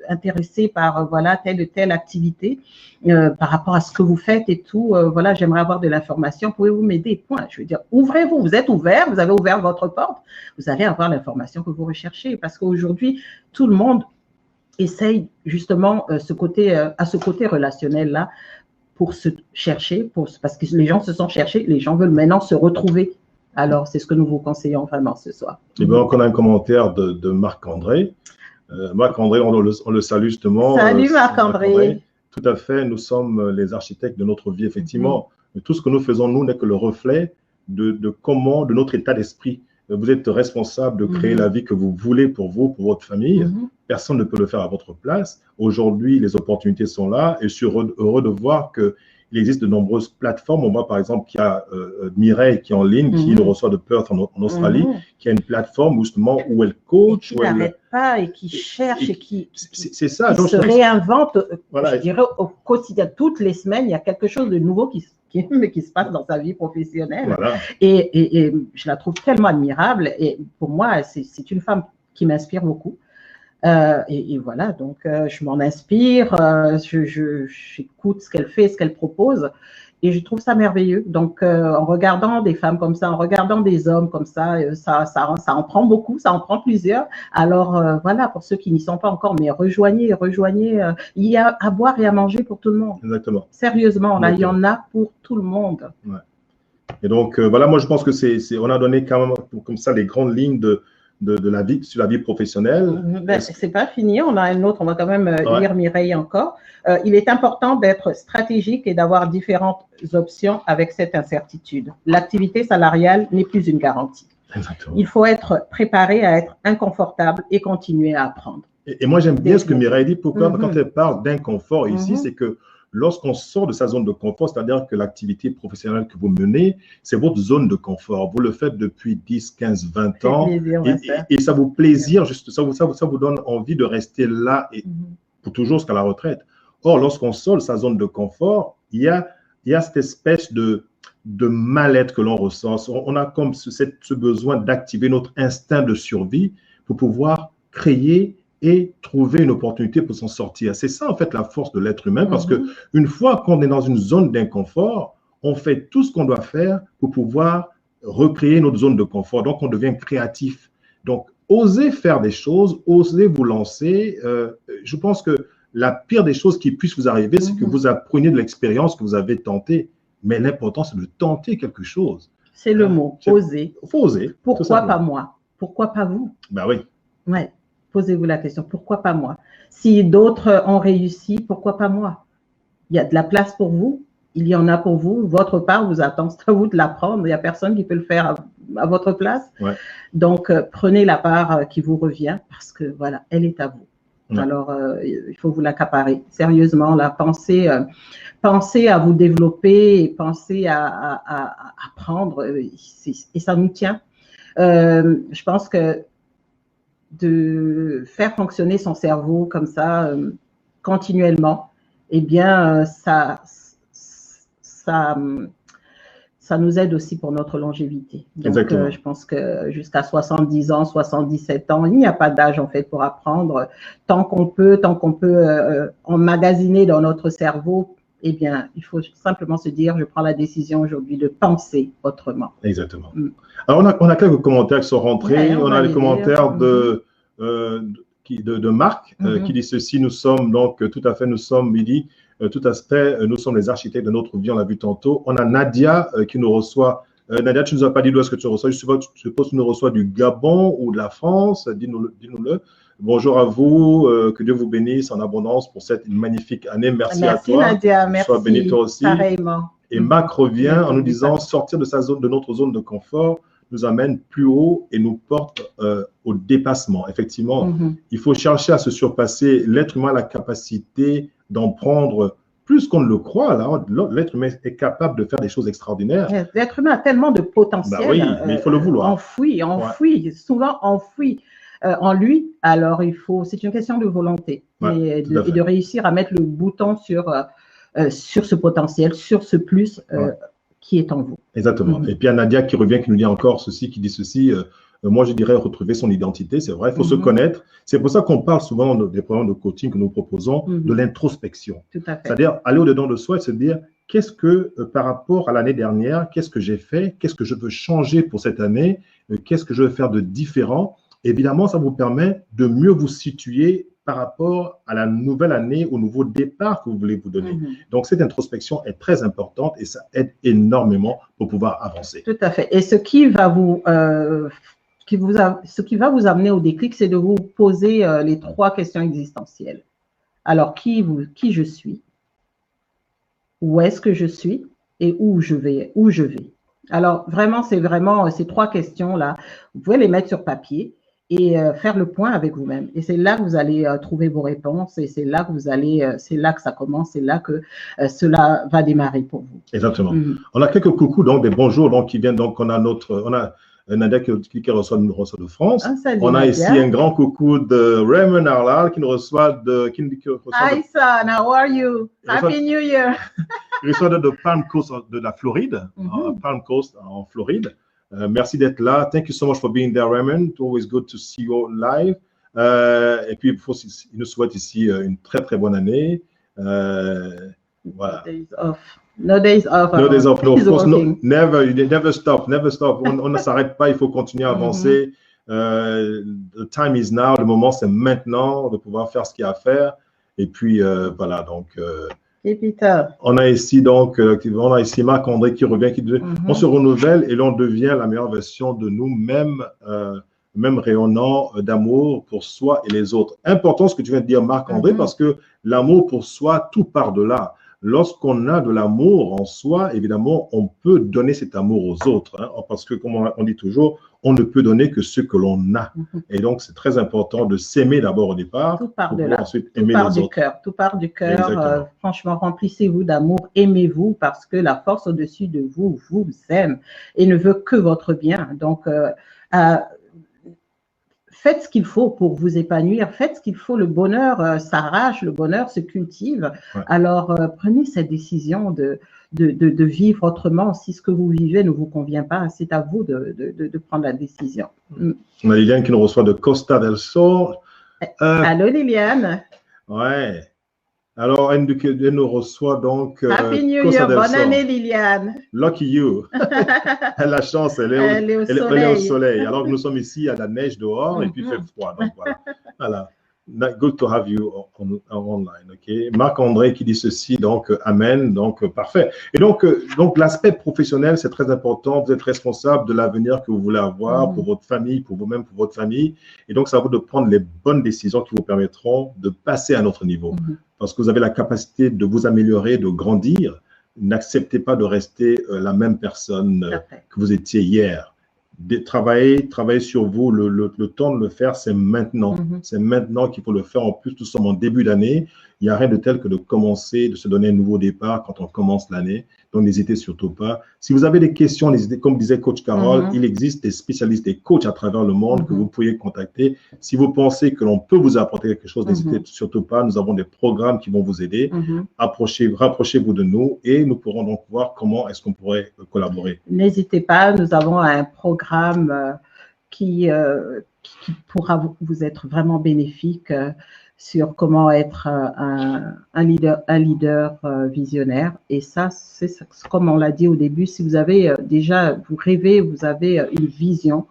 intéressée par telle activité par rapport à ce que vous faites et tout. Voilà, j'aimerais avoir de l'information. Pouvez-vous m'aider? Point. Je veux dire, ouvrez-vous. Vous êtes ouvert, vous avez ouvert votre porte. Vous allez avoir l'information que vous recherchez. Parce qu'aujourd'hui, tout le monde essaye justement à ce côté relationnel-là pour se chercher, parce que les gens se sont cherchés, les gens veulent maintenant se retrouver. Alors, c'est ce que nous vous conseillons vraiment ce soir. Et bien, on a un commentaire de Marc-André. Marc-André, on le salue justement. Salut Marc-André. Tout à fait, nous sommes les architectes de notre vie, effectivement. Tout ce que nous faisons, nous, n'est que le reflet de notre état d'esprit. Vous êtes responsable de créer la vie que vous voulez pour vous, pour votre famille. Personne ne peut le faire à votre place. Aujourd'hui, les opportunités sont là et je suis heureux de voir qu'il existe de nombreuses plateformes. On voit par exemple qu'il y a Mireille qui est en ligne, qui nous reçoit de Perth en Australie, qui a une plateforme justement où elle coach. Et qui n'arrête pas et qui cherche et qui se réinvente, je dirais, au quotidien. Toutes les semaines, il y a quelque chose de nouveau qui se passe dans sa vie professionnelle. Voilà. Et je la trouve tellement admirable. Et pour moi, c'est une femme qui m'inspire beaucoup. Et voilà, donc je m'en inspire, j'écoute ce qu'elle fait, ce qu'elle propose, et je trouve ça merveilleux. Donc, en regardant des femmes comme ça, en regardant des hommes comme ça en prend beaucoup, ça en prend plusieurs. Alors, voilà, pour ceux qui n'y sont pas encore, mais rejoignez. Il y a à boire et à manger pour tout le monde. Exactement. Sérieusement, là, il y en a pour tout le monde. Ouais. Et donc, voilà, moi, je pense que on a donné quand même comme ça les grandes lignes de la vie, sur la vie professionnelle. C'est pas fini, on a un autre, on va quand même lire Mireille encore. Il est important d'être stratégique et d'avoir différentes options avec cette incertitude. L'activité salariale n'est plus une garantie. Exactement. Il faut être préparé à être inconfortable et continuer à apprendre. Et moi, j'aime bien ce que Mireille dit. Pourquoi? Quand elle parle d'inconfort ici, c'est que lorsqu'on sort de sa zone de confort, c'est-à-dire que l'activité professionnelle que vous menez, c'est votre zone de confort. Vous le faites depuis 10, 15, 20 ans. Et ça vous plaisir, juste, ça vous donne envie de rester là et pour toujours jusqu'à la retraite. Or, lorsqu'on sort de sa zone de confort, il y a cette espèce de mal-être que l'on ressent. On a comme ce besoin d'activer notre instinct de survie pour pouvoir créer et trouver une opportunité pour s'en sortir. C'est ça, en fait, la force de l'être humain, parce qu'une fois qu'on est dans une zone d'inconfort, on fait tout ce qu'on doit faire pour pouvoir recréer notre zone de confort. Donc, on devient créatif. Donc, osez faire des choses, osez vous lancer. Je pense que la pire des choses qui puissent vous arriver, c'est que vous appreniez de l'expérience que vous avez tentée. Mais l'important, c'est de tenter quelque chose. C'est le mot, oser. Il faut oser. Pourquoi pas moi? Pourquoi pas vous? Ben oui. Ouais. Posez-vous la question, pourquoi pas moi? Si d'autres ont réussi, pourquoi pas moi? Il y a de la place pour vous, il y en a pour vous, votre part vous attend, c'est à vous de la prendre, il n'y a personne qui peut le faire à votre place. Ouais. Donc, prenez la part qui vous revient parce que voilà, elle est à vous. Ouais. Alors, il faut vous l'accaparer. Sérieusement, là, pensez à vous développer et pensez à apprendre et ça nous tient. Je pense que de faire fonctionner son cerveau comme ça continuellement, eh bien, ça nous aide aussi pour notre longévité. Donc, je pense que jusqu'à 70 ans, 77 ans, il n'y a pas d'âge en fait pour apprendre. Tant qu'on peut emmagasiner dans notre cerveau, eh bien, il faut simplement se dire, je prends la décision aujourd'hui de penser autrement. Exactement. Alors, on a quelques commentaires qui sont rentrés. Ouais, on a les commentaires de Marc qui dit ceci, nous sommes donc tout à fait, nous sommes, il dit, tout à fait, nous sommes les architectes de notre vie, on l'a vu tantôt. On a Nadia qui nous reçoit. Nadia, tu ne nous as pas dit d'où est-ce que tu reçois. Je suppose que tu nous reçois du Gabon ou de la France. Dis-nous-le. Bonjour à vous, que Dieu vous bénisse en abondance pour cette magnifique année. Merci à toi. Merci Nadia, merci. Sois béni toi aussi. Pareillement. Et Marc revient en nous disant sortir de notre zone de confort nous amène plus haut et nous porte au dépassement. Effectivement, il faut chercher à se surpasser. L'être humain a la capacité d'en prendre plus qu'on ne le croit. L'être humain est capable de faire des choses extraordinaires. L'être humain a tellement de potentiel. Bah oui, mais il faut le vouloir. Enfoui, souvent enfoui en lui. Alors, c'est une question de volonté et de réussir à mettre le bouton sur ce potentiel, sur ce plus qui est en vous. Exactement. Et puis, il y a Nadia qui revient, qui nous dit encore ceci, qui dit ceci. Moi, je dirais retrouver son identité. C'est vrai, il faut se connaître. C'est pour ça qu'on parle souvent des programmes de coaching que nous proposons, de l'introspection. Tout à fait. C'est-à-dire aller au-dedans de soi et se dire qu'est-ce que, par rapport à l'année dernière, qu'est-ce que j'ai fait, qu'est-ce que je veux changer pour cette année, qu'est-ce que je veux faire de différent. Évidemment, ça vous permet de mieux vous situer par rapport à la nouvelle année, au nouveau départ que vous voulez vous donner. Donc, cette introspection est très importante et ça aide énormément pour pouvoir avancer. Tout à fait. Et ce qui va vous amener au déclic, c'est de vous poser les 3 questions existentielles. Alors, qui je suis? Où est-ce que je suis? Et où je vais? Alors, vraiment, c'est vraiment ces 3 questions-là. Vous pouvez les mettre sur papier et faire le point avec vous-même. Et c'est là que vous allez trouver vos réponses et c'est là que c'est là que ça commence, c'est là que cela va démarrer pour vous. Exactement. On a quelques coucous, donc des bonjours donc, qui viennent. Donc, on a Nadia qui reçoit de France. Salut, on a Nadia. Ici un grand coucou de Raymond Arlal qui nous reçoit de... Hi, son, how are you? Happy New Year. Il reçoit de Palm Coast de la Floride, Palm Coast en Floride. Merci d'être là. Thank you so much for being there, Raymond. It's always good to see you live. Et puis, il nous souhaite ici une très, très bonne année. Voilà. No days off. No days off. No, of course, never stop. On ne s'arrête pas. Il faut continuer à avancer. The time is now. Le moment, c'est maintenant de pouvoir faire ce qu'il y a à faire. Et puis, voilà. Donc, on a ici Marc-André qui revient, qui dit on se renouvelle et l'on devient la meilleure version de nous-mêmes, même rayonnant d'amour pour soi et les autres. Important ce que tu viens de dire, Marc-André, parce que l'amour pour soi, tout part de là. Lorsqu'on a de l'amour en soi, évidemment, on peut donner cet amour aux autres, parce que, comme on dit toujours, on ne peut donner que ce que l'on a. Et donc, c'est très important de s'aimer d'abord au départ. Tout part de là. Tout part du cœur. Franchement, remplissez-vous d'amour, aimez-vous, parce que la force au-dessus de vous vous aime et ne veut que votre bien. Donc, faites ce qu'il faut pour vous épanouir, faites ce qu'il faut, le bonheur s'arrache, le bonheur se cultive. Alors, prenez cette décision de vivre autrement. Si ce que vous vivez ne vous convient pas, c'est à vous de prendre la décision. On a Liliane qui nous reçoit de Costa del Sol. Allô Liliane. Ouais. Alors, elle nous reçoit donc Happy New Year, bonne année Liliane. Lucky you. Elle a la chance, elle est au soleil. Alors que nous sommes ici à la neige dehors et puis il fait froid. Donc voilà. Good to have you online. Okay. Marc-André qui dit ceci, donc amen, donc parfait. Et donc l'aspect professionnel, c'est très important. Vous êtes responsable de l'avenir que vous voulez avoir pour votre famille, pour vous-même, pour votre famille. Et donc, c'est à vous de prendre les bonnes décisions qui vous permettront de passer à un autre niveau. Parce que vous avez la capacité de vous améliorer, de grandir. N'acceptez pas de rester la même personne que vous étiez hier. Travailler sur vous, le temps de le faire, c'est maintenant. C'est maintenant qu'il faut le faire. En plus, nous sommes en début d'année. Il n'y a rien de tel que de commencer, de se donner un nouveau départ quand on commence l'année. Donc, n'hésitez surtout pas. Si vous avez des questions, n'hésitez, comme disait Coach Carole, il existe des spécialistes, des coachs à travers le monde que vous pourriez contacter. Si vous pensez que l'on peut vous apporter quelque chose, n'hésitez surtout pas. Nous avons des programmes qui vont vous aider. Rapprochez-vous de nous et nous pourrons donc voir comment est-ce qu'on pourrait collaborer. N'hésitez pas, nous avons un programme qui pourra vous être vraiment bénéfique sur comment être un leader visionnaire. Et ça, c'est comme on l'a dit au début, si vous avez déjà, vous rêvez, vous avez une vision,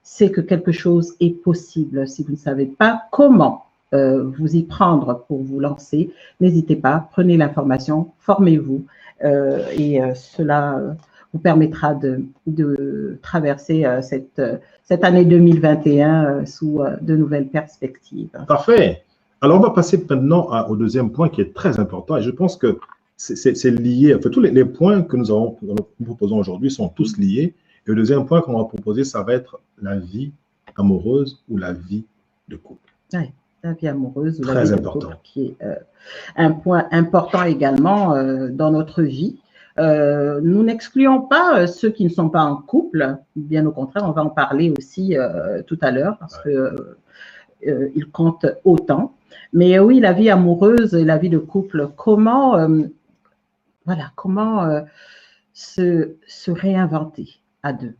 c'est que quelque chose est possible. Si vous ne savez pas comment vous y prendre pour vous lancer, n'hésitez pas, prenez l'information, formez-vous et cela vous permettra de traverser cette année 2021 sous de nouvelles perspectives. Parfait. Alors, on va passer maintenant au deuxième point qui est très important et je pense que c'est lié. En fait, tous les points que nous proposons aujourd'hui sont tous liés. Et le deuxième point qu'on va proposer, ça va être la vie amoureuse ou la vie de couple. Oui, la vie amoureuse ou très la vie important. de couple, qui est un point important également dans notre vie. Nous n'excluons pas ceux qui ne sont pas en couple, bien au contraire, on va en parler aussi tout à l'heure parce que ils comptent autant. Mais oui, la vie amoureuse et la vie de couple, comment se réinventer à deux?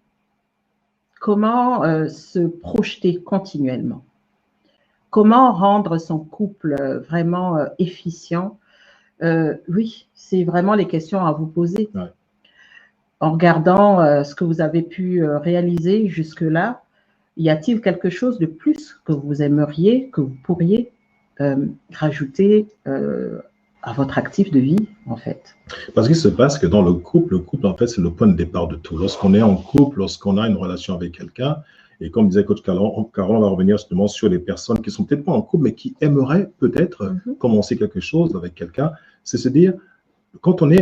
Comment se projeter continuellement? Comment rendre son couple vraiment efficient? Oui, c'est vraiment les questions à vous poser. Ouais. En regardant ce que vous avez pu réaliser jusque-là, y a-t-il quelque chose de plus que vous aimeriez, que vous pourriez rajouter à votre actif de vie, en fait? Parce qu'il se passe que dans le couple, en fait, c'est le point de départ de tout. Lorsqu'on est en couple, lorsqu'on a une relation avec quelqu'un, et comme disait Coach Carole, on va revenir justement sur les personnes qui sont peut-être pas en couple, mais qui aimeraient peut-être commencer quelque chose avec quelqu'un, c'est se dire, quand il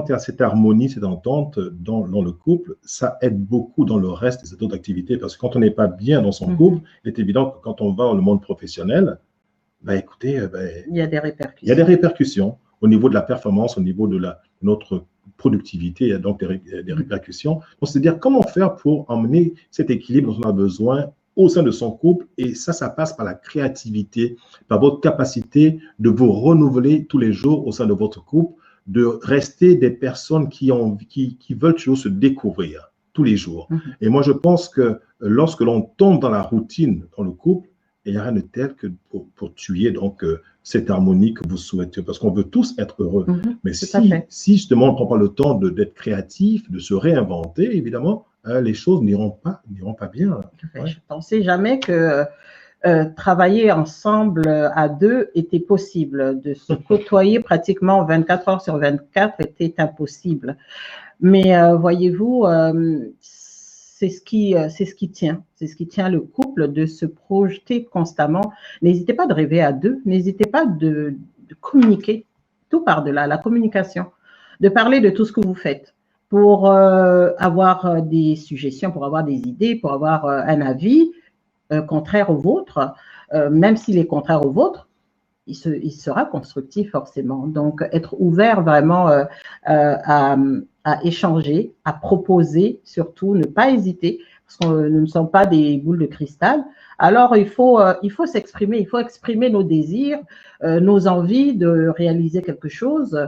y a cette harmonie, cette entente dans le couple, ça aide beaucoup dans le reste des autres activités. Parce que quand on n'est pas bien dans son couple, il est évident que quand on va dans le monde professionnel, écoutez, il y a des répercussions. Il y a des répercussions au niveau de la performance, au niveau de notre productivité, il y a donc des répercussions. Donc, c'est-à-dire comment faire pour emmener cet équilibre dont on a besoin au sein de son couple, et ça passe par la créativité, par votre capacité de vous renouveler tous les jours au sein de votre couple, de rester des personnes qui veulent toujours se découvrir tous les jours. Et moi, je pense que lorsque l'on tombe dans la routine dans le couple, il n'y a rien de tel que pour tuer donc cette harmonie que vous souhaitez, parce qu'on veut tous être heureux. Mais si justement on ne prend pas le temps d'être créatif, de se réinventer, évidemment, les choses n'iront pas bien. Ouais. Je ne pensais jamais que travailler ensemble à deux était possible. De se côtoyer pratiquement 24 heures sur 24 était impossible. Mais voyez-vous, c'est ce qui tient le couple, de se projeter constamment. N'hésitez pas de rêver à deux, n'hésitez pas de communiquer, tout par-delà, la communication, de parler de tout ce que vous faites pour avoir des suggestions, pour avoir des idées, pour avoir un avis contraire au vôtre, même s'il est contraire au vôtre, il sera constructif forcément. Donc, être ouvert vraiment à échanger, à proposer, surtout ne pas hésiter, parce que nous ne sommes pas des boules de cristal. Alors, il faut s'exprimer, il faut exprimer nos désirs, nos envies de réaliser quelque chose.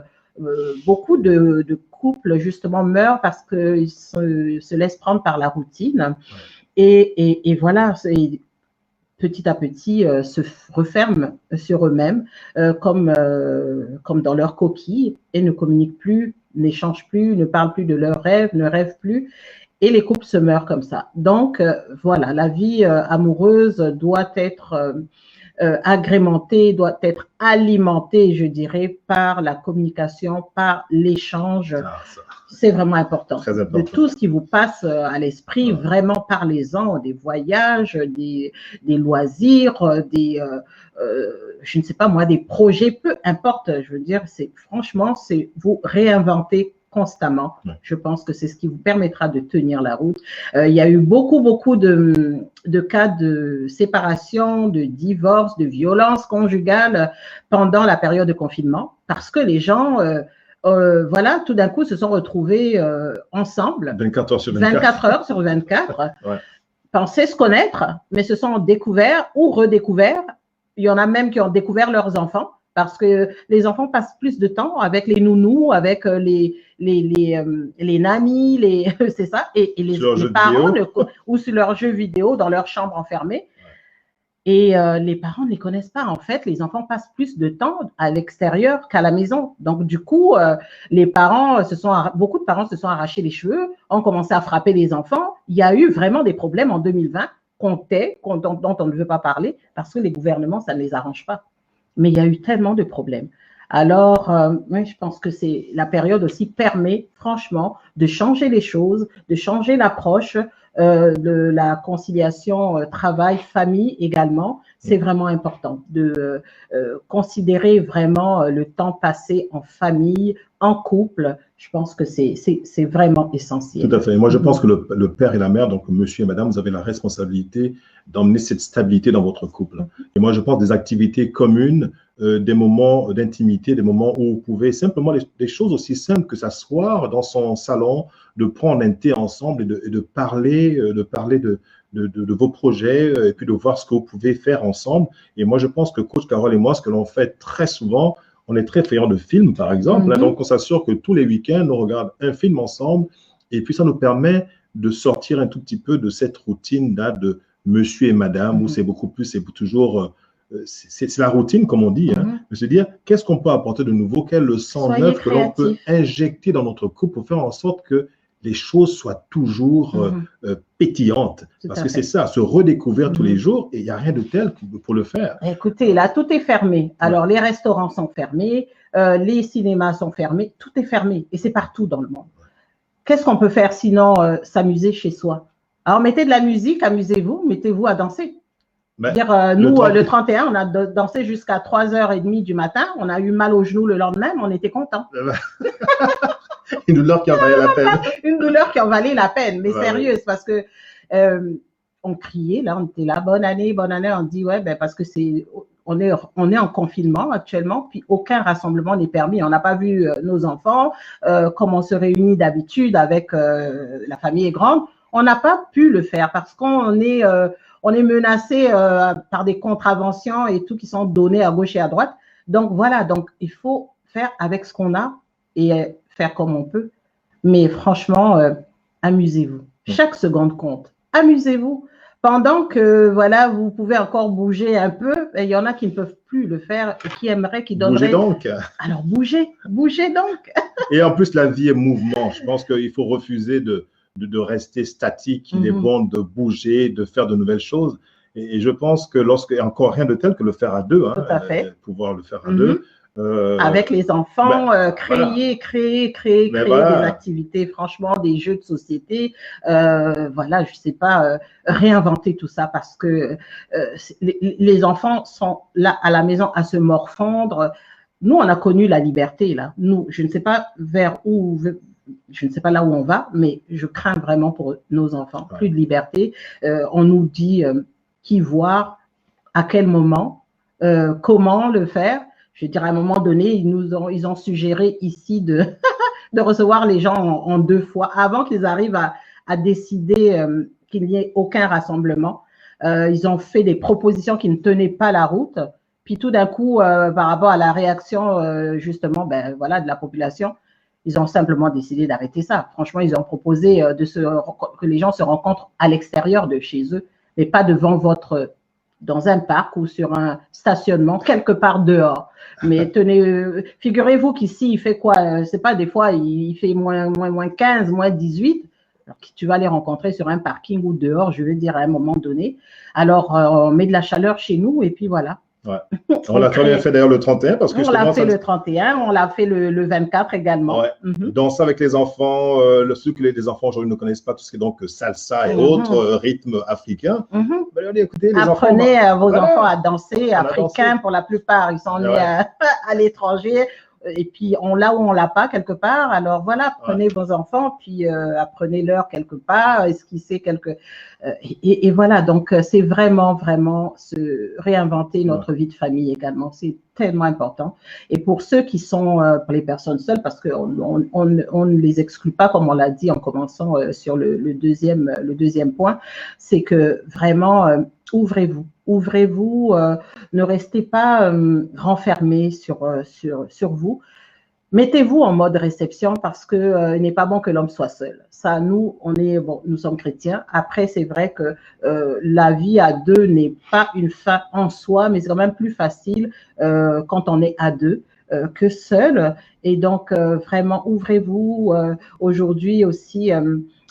Beaucoup de couples, justement, meurent parce qu'ils se laissent prendre par la routine. Et voilà, petit à petit, se referment sur eux-mêmes comme dans leur coquille et ne communiquent plus, n'échangent plus, ne parlent plus de leurs rêves, ne rêvent plus. et les couples se meurent comme ça. Donc, voilà, la vie amoureuse doit être agrémentée, doit être alimentée, je dirais, par la communication, par l'échange. Ah, C'est vraiment important. Très important. De tout ce qui vous passe à l'esprit, vraiment parlez-en, des voyages, des loisirs, je ne sais pas moi, des projets, peu importe. Je veux dire, franchement, c'est vous réinventer constamment. Je pense que c'est ce qui vous permettra de tenir la route. Il y a eu beaucoup de cas de séparation, de divorce, de violence conjugale pendant la période de confinement parce que les gens, voilà, tout d'un coup se sont retrouvés ensemble. 24 heures sur 24. 24 heures sur 24. Ouais. Pensaient se connaître, mais se sont découverts ou redécouverts. Il y en a même qui ont découvert leurs enfants parce que les enfants passent plus de temps avec les nounous, avec les nannies, c'est ça, et les parents, ou sur leurs jeux vidéo dans leur chambre enfermée. Et les parents ne les connaissent pas. En fait, les enfants passent plus de temps à l'extérieur qu'à la maison. Donc, du coup, beaucoup de parents se sont arrachés les cheveux, ont commencé à frapper les enfants. Il y a eu vraiment des problèmes en 2020 dont on ne veut pas parler parce que les gouvernements, ça ne les arrange pas. Mais il y a eu tellement de problèmes. Alors, je pense que la période aussi permet, franchement, de changer les choses, de changer l'approche de la conciliation travail-famille également. C'est vraiment important de considérer vraiment le temps passé en famille, en couple. Je pense que c'est vraiment essentiel. Tout à fait. Moi, je pense que le père et la mère, donc monsieur et madame, vous avez la responsabilité d'emmener cette stabilité dans votre couple. Et moi, je pense des activités communes, des moments d'intimité, des moments où vous pouvez simplement, des choses aussi simples que s'asseoir dans son salon, de prendre un thé ensemble et de parler de vos projets et puis de voir ce que vous pouvez faire ensemble. Et moi, je pense que Coach Carole et moi, ce que l'on fait très souvent, on est très friands de films, par exemple. Donc, on s'assure que tous les week-ends, on regarde un film ensemble. Et puis, ça nous permet de sortir un tout petit peu de cette routine-là de monsieur et madame, où c'est beaucoup plus, c'est toujours... c'est la routine, comme on dit. De se dire, qu'est-ce qu'on peut apporter de nouveau? Quelle leçon neuve que l'on peut injecter dans notre couple pour faire en sorte que les choses soient toujours pétillantes. Parce que c'est ça, se redécouvrir tous les jours, et il n'y a rien de tel pour le faire. Écoutez, là, tout est fermé. Alors, les restaurants sont fermés, les cinémas sont fermés, tout est fermé, et c'est partout dans le monde. Qu'est-ce qu'on peut faire sinon s'amuser chez soi? Alors, mettez de la musique, amusez-vous, mettez-vous à danser. Nous, le 31, on a dansé jusqu'à 3h30 du matin, on a eu mal aux genoux le lendemain, mais on était contents. Une douleur qui en valait la peine. Une douleur qui en valait la peine, mais sérieuse, parce que on criait, là, on était là, bonne année, on dit, ouais, parce que on est en confinement actuellement, puis aucun rassemblement n'est permis. On n'a pas vu nos enfants, comme on se réunit d'habitude avec la famille est grande, on n'a pas pu le faire parce qu'on est menacé par des contraventions et tout qui sont données à gauche et à droite. Donc voilà, donc il faut faire avec ce qu'on a et faire comme on peut. Mais franchement, amusez-vous. Chaque seconde compte. Amusez-vous. Pendant que voilà, vous pouvez encore bouger un peu, il y en a qui ne peuvent plus le faire et qui aimeraient, qui donneraient. Bougez donc. Alors bougez donc. Et en plus, la vie est mouvement. Je pense qu'il faut refuser de rester statique. Il est bon de bouger, de faire de nouvelles choses. Et je pense que lorsqu'il n'y a encore rien de tel que le faire à deux, tout à fait. Pouvoir le faire à deux. Avec les enfants, créer des activités, franchement, des jeux de société, voilà, je sais pas, réinventer tout ça parce que les enfants sont là à la maison à se morfondre. Nous, on a connu la liberté, là. Nous, je ne sais pas je ne sais pas là où on va, mais je crains vraiment pour nos enfants. Plus de liberté. On nous dit qui voir, à quel moment, comment le faire. Je dirais à un moment donné, ils ont suggéré ici de recevoir les gens en 2 fois avant qu'ils arrivent à décider qu'il n'y ait aucun rassemblement. Ils ont fait des propositions qui ne tenaient pas la route. Puis tout d'un coup, par rapport à la réaction justement, voilà, de la population, ils ont simplement décidé d'arrêter ça. Franchement, ils ont proposé que les gens se rencontrent à l'extérieur de chez eux, mais pas dans un parc ou sur un stationnement, quelque part dehors. Mais tenez, figurez-vous qu'ici, il fait quoi? C'est pas des fois, il fait moins 15, moins 18. Alors, tu vas les rencontrer sur un parking ou dehors, je veux dire, à un moment donné. Alors, on met de la chaleur chez nous et puis voilà. Ouais. On l'a très bien fait d'ailleurs le 31 parce que on l'a fait ça... le 31, on l'a fait le 24 également. Ouais. Danser avec les enfants, ceux que les enfants aujourd'hui ne connaissent pas, tout ce qui est donc salsa et autres rythmes africains. Ben, écoutez, les apprenez à vos enfants à danser, africains pour la plupart, ils sont nés à l'étranger. Et puis, là où on l'a pas quelque part, alors voilà, prenez vos enfants, puis apprenez-leur quelque part, esquissez quelques... et voilà, donc c'est vraiment, vraiment se réinventer notre vie de famille également. C'est tellement important. Et pour ceux qui sont, pour les personnes seules, parce qu'on ne les exclut pas, comme on l'a dit en commençant sur le deuxième point, c'est que vraiment, ouvrez-vous. Ouvrez-vous, ne restez pas renfermés sur vous. Mettez-vous en mode réception parce que il n'est pas bon que l'homme soit seul. Ça, nous sommes chrétiens. Après, c'est vrai que la vie à deux n'est pas une fin en soi, mais c'est quand même plus facile quand on est à deux que seul. Et donc, vraiment, ouvrez-vous. Aujourd'hui aussi,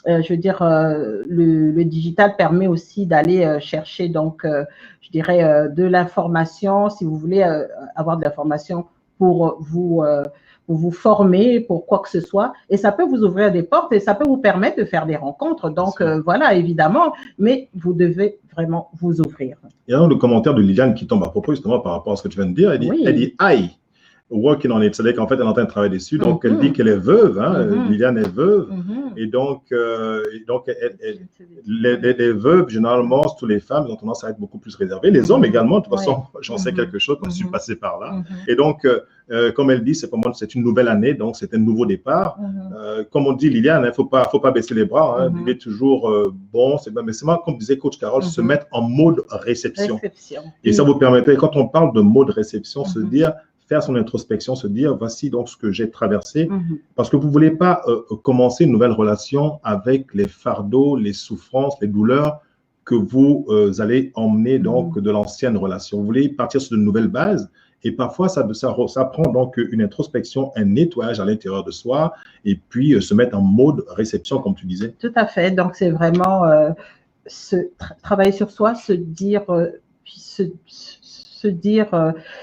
je veux dire, le digital permet aussi d'aller chercher, donc, je dirais, de l'information, si vous voulez avoir de l'information pour vous former, pour quoi que ce soit. Et ça peut vous ouvrir des portes et ça peut vous permettre de faire des rencontres. Donc, voilà, évidemment, mais vous devez vraiment vous ouvrir. Il y a un commentaire de Liliane qui tombe à propos, justement, par rapport à ce que tu viens de dire. Elle dit aïe. Working on it, c'est-à-dire qu'en fait, elle est en train de travailler dessus. Donc, elle dit qu'elle est veuve. Liliane est veuve. Et donc, les veuves, généralement, toutes les femmes, ont tendance à être beaucoup plus réservées. Les hommes également, de toute façon, j'en sais quelque chose, parce que je suis passé par là. Et donc, comme elle dit, c'est une nouvelle année, donc c'est un nouveau départ. Comme on dit, Liliane, il ne faut pas baisser les bras. Il est toujours bon. Mais c'est comme disait Coach Carole, se mettre en mode réception. Et ça vous permettait, quand on parle de mode réception, se dire, faire son introspection, se dire, voici donc ce que j'ai traversé, parce que vous ne voulez pas commencer une nouvelle relation avec les fardeaux, les souffrances, les douleurs que vous allez emmener donc de l'ancienne relation. Vous voulez partir sur de nouvelles bases, et parfois ça prend donc une introspection, un nettoyage à l'intérieur de soi, et puis se mettre en mode réception, comme tu disais. Tout à fait, donc c'est vraiment travailler sur soi, se dire,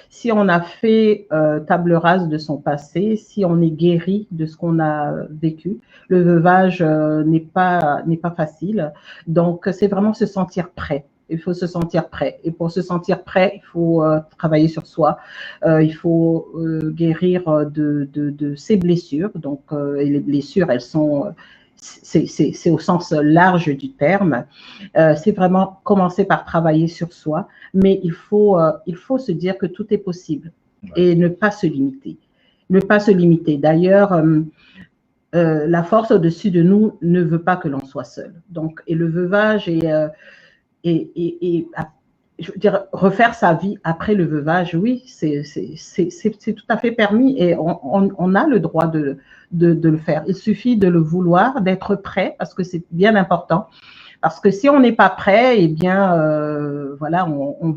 si on a fait table rase de son passé, si on est guéri de ce qu'on a vécu, le veuvage n'est pas facile. Donc, c'est vraiment se sentir prêt. Il faut se sentir prêt. Et pour se sentir prêt, il faut travailler sur soi. Il faut guérir de ses blessures. Donc, et les blessures, elles sont... c'est au sens large du terme. C'est vraiment commencer par travailler sur soi, mais il faut se dire que tout est possible et ne pas se limiter. Ne pas se limiter. D'ailleurs, la force au-dessus de nous ne veut pas que l'on soit seul. Donc, et le veuvage je veux dire, refaire sa vie après le veuvage, oui, c'est tout à fait permis et on a le droit de le faire. Il suffit de le vouloir, d'être prêt, parce que c'est bien important. Parce que si on n'est pas prêt, eh bien, voilà, on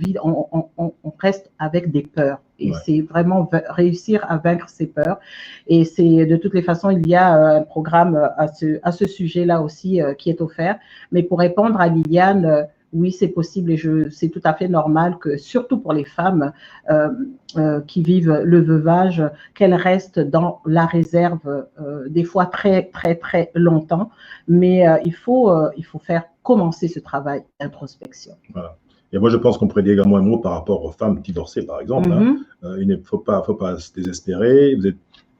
reste avec des peurs. Et c'est vraiment réussir à vaincre ces peurs. Et c'est de toutes les façons, il y a un programme à ce sujet-là aussi qui est offert. Mais pour répondre à Liliane, oui, c'est possible et c'est tout à fait normal que, surtout pour les femmes qui vivent le veuvage, qu'elles restent dans la réserve des fois très, très, très longtemps. Mais il faut commencer ce travail d'introspection. Voilà. Et moi, je pense qu'on pourrait dire également un mot par rapport aux femmes divorcées, par exemple. Il ne faut pas se désespérer. Vous êtes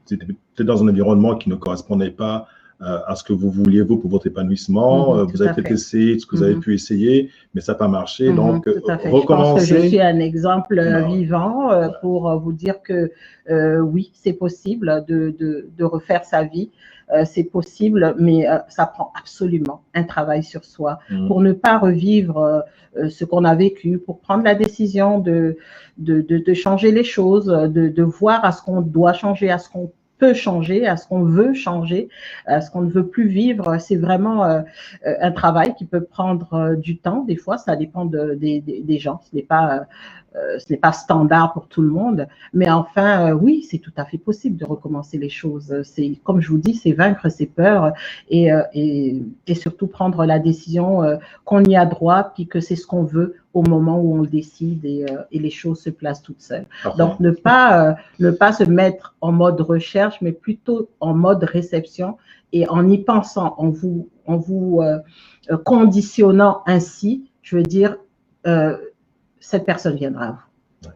peut-être dans un environnement qui ne correspondait pas à ce que vous vouliez, vous, pour votre épanouissement. Vous avez peut-être essayé ce que vous avez pu essayer, mais ça n'a pas marché. Donc, recommencer. Je pense que je suis un exemple vivant pour vous dire que oui, c'est possible de refaire sa vie. C'est possible, mais ça prend absolument un travail sur soi pour ne pas revivre ce qu'on a vécu, pour prendre la décision de changer les choses, de voir à ce qu'on doit changer, à ce qu'on peut changer, à ce qu'on veut changer, à ce qu'on ne veut plus vivre. C'est vraiment un travail qui peut prendre du temps. Des fois, ça dépend des gens. Ce n'est pas ce n'est pas standard pour tout le monde, mais enfin, oui, c'est tout à fait possible de recommencer les choses. C'est, comme je vous dis, c'est vaincre ses peurs et surtout prendre la décision qu'on y a droit, puis que c'est ce qu'on veut au moment où on le décide et les choses se placent toutes seules. Parfait. Donc, ne pas se mettre en mode recherche, mais plutôt en mode réception et en y pensant, en vous conditionnant ainsi, je veux dire, cette personne viendra à vous.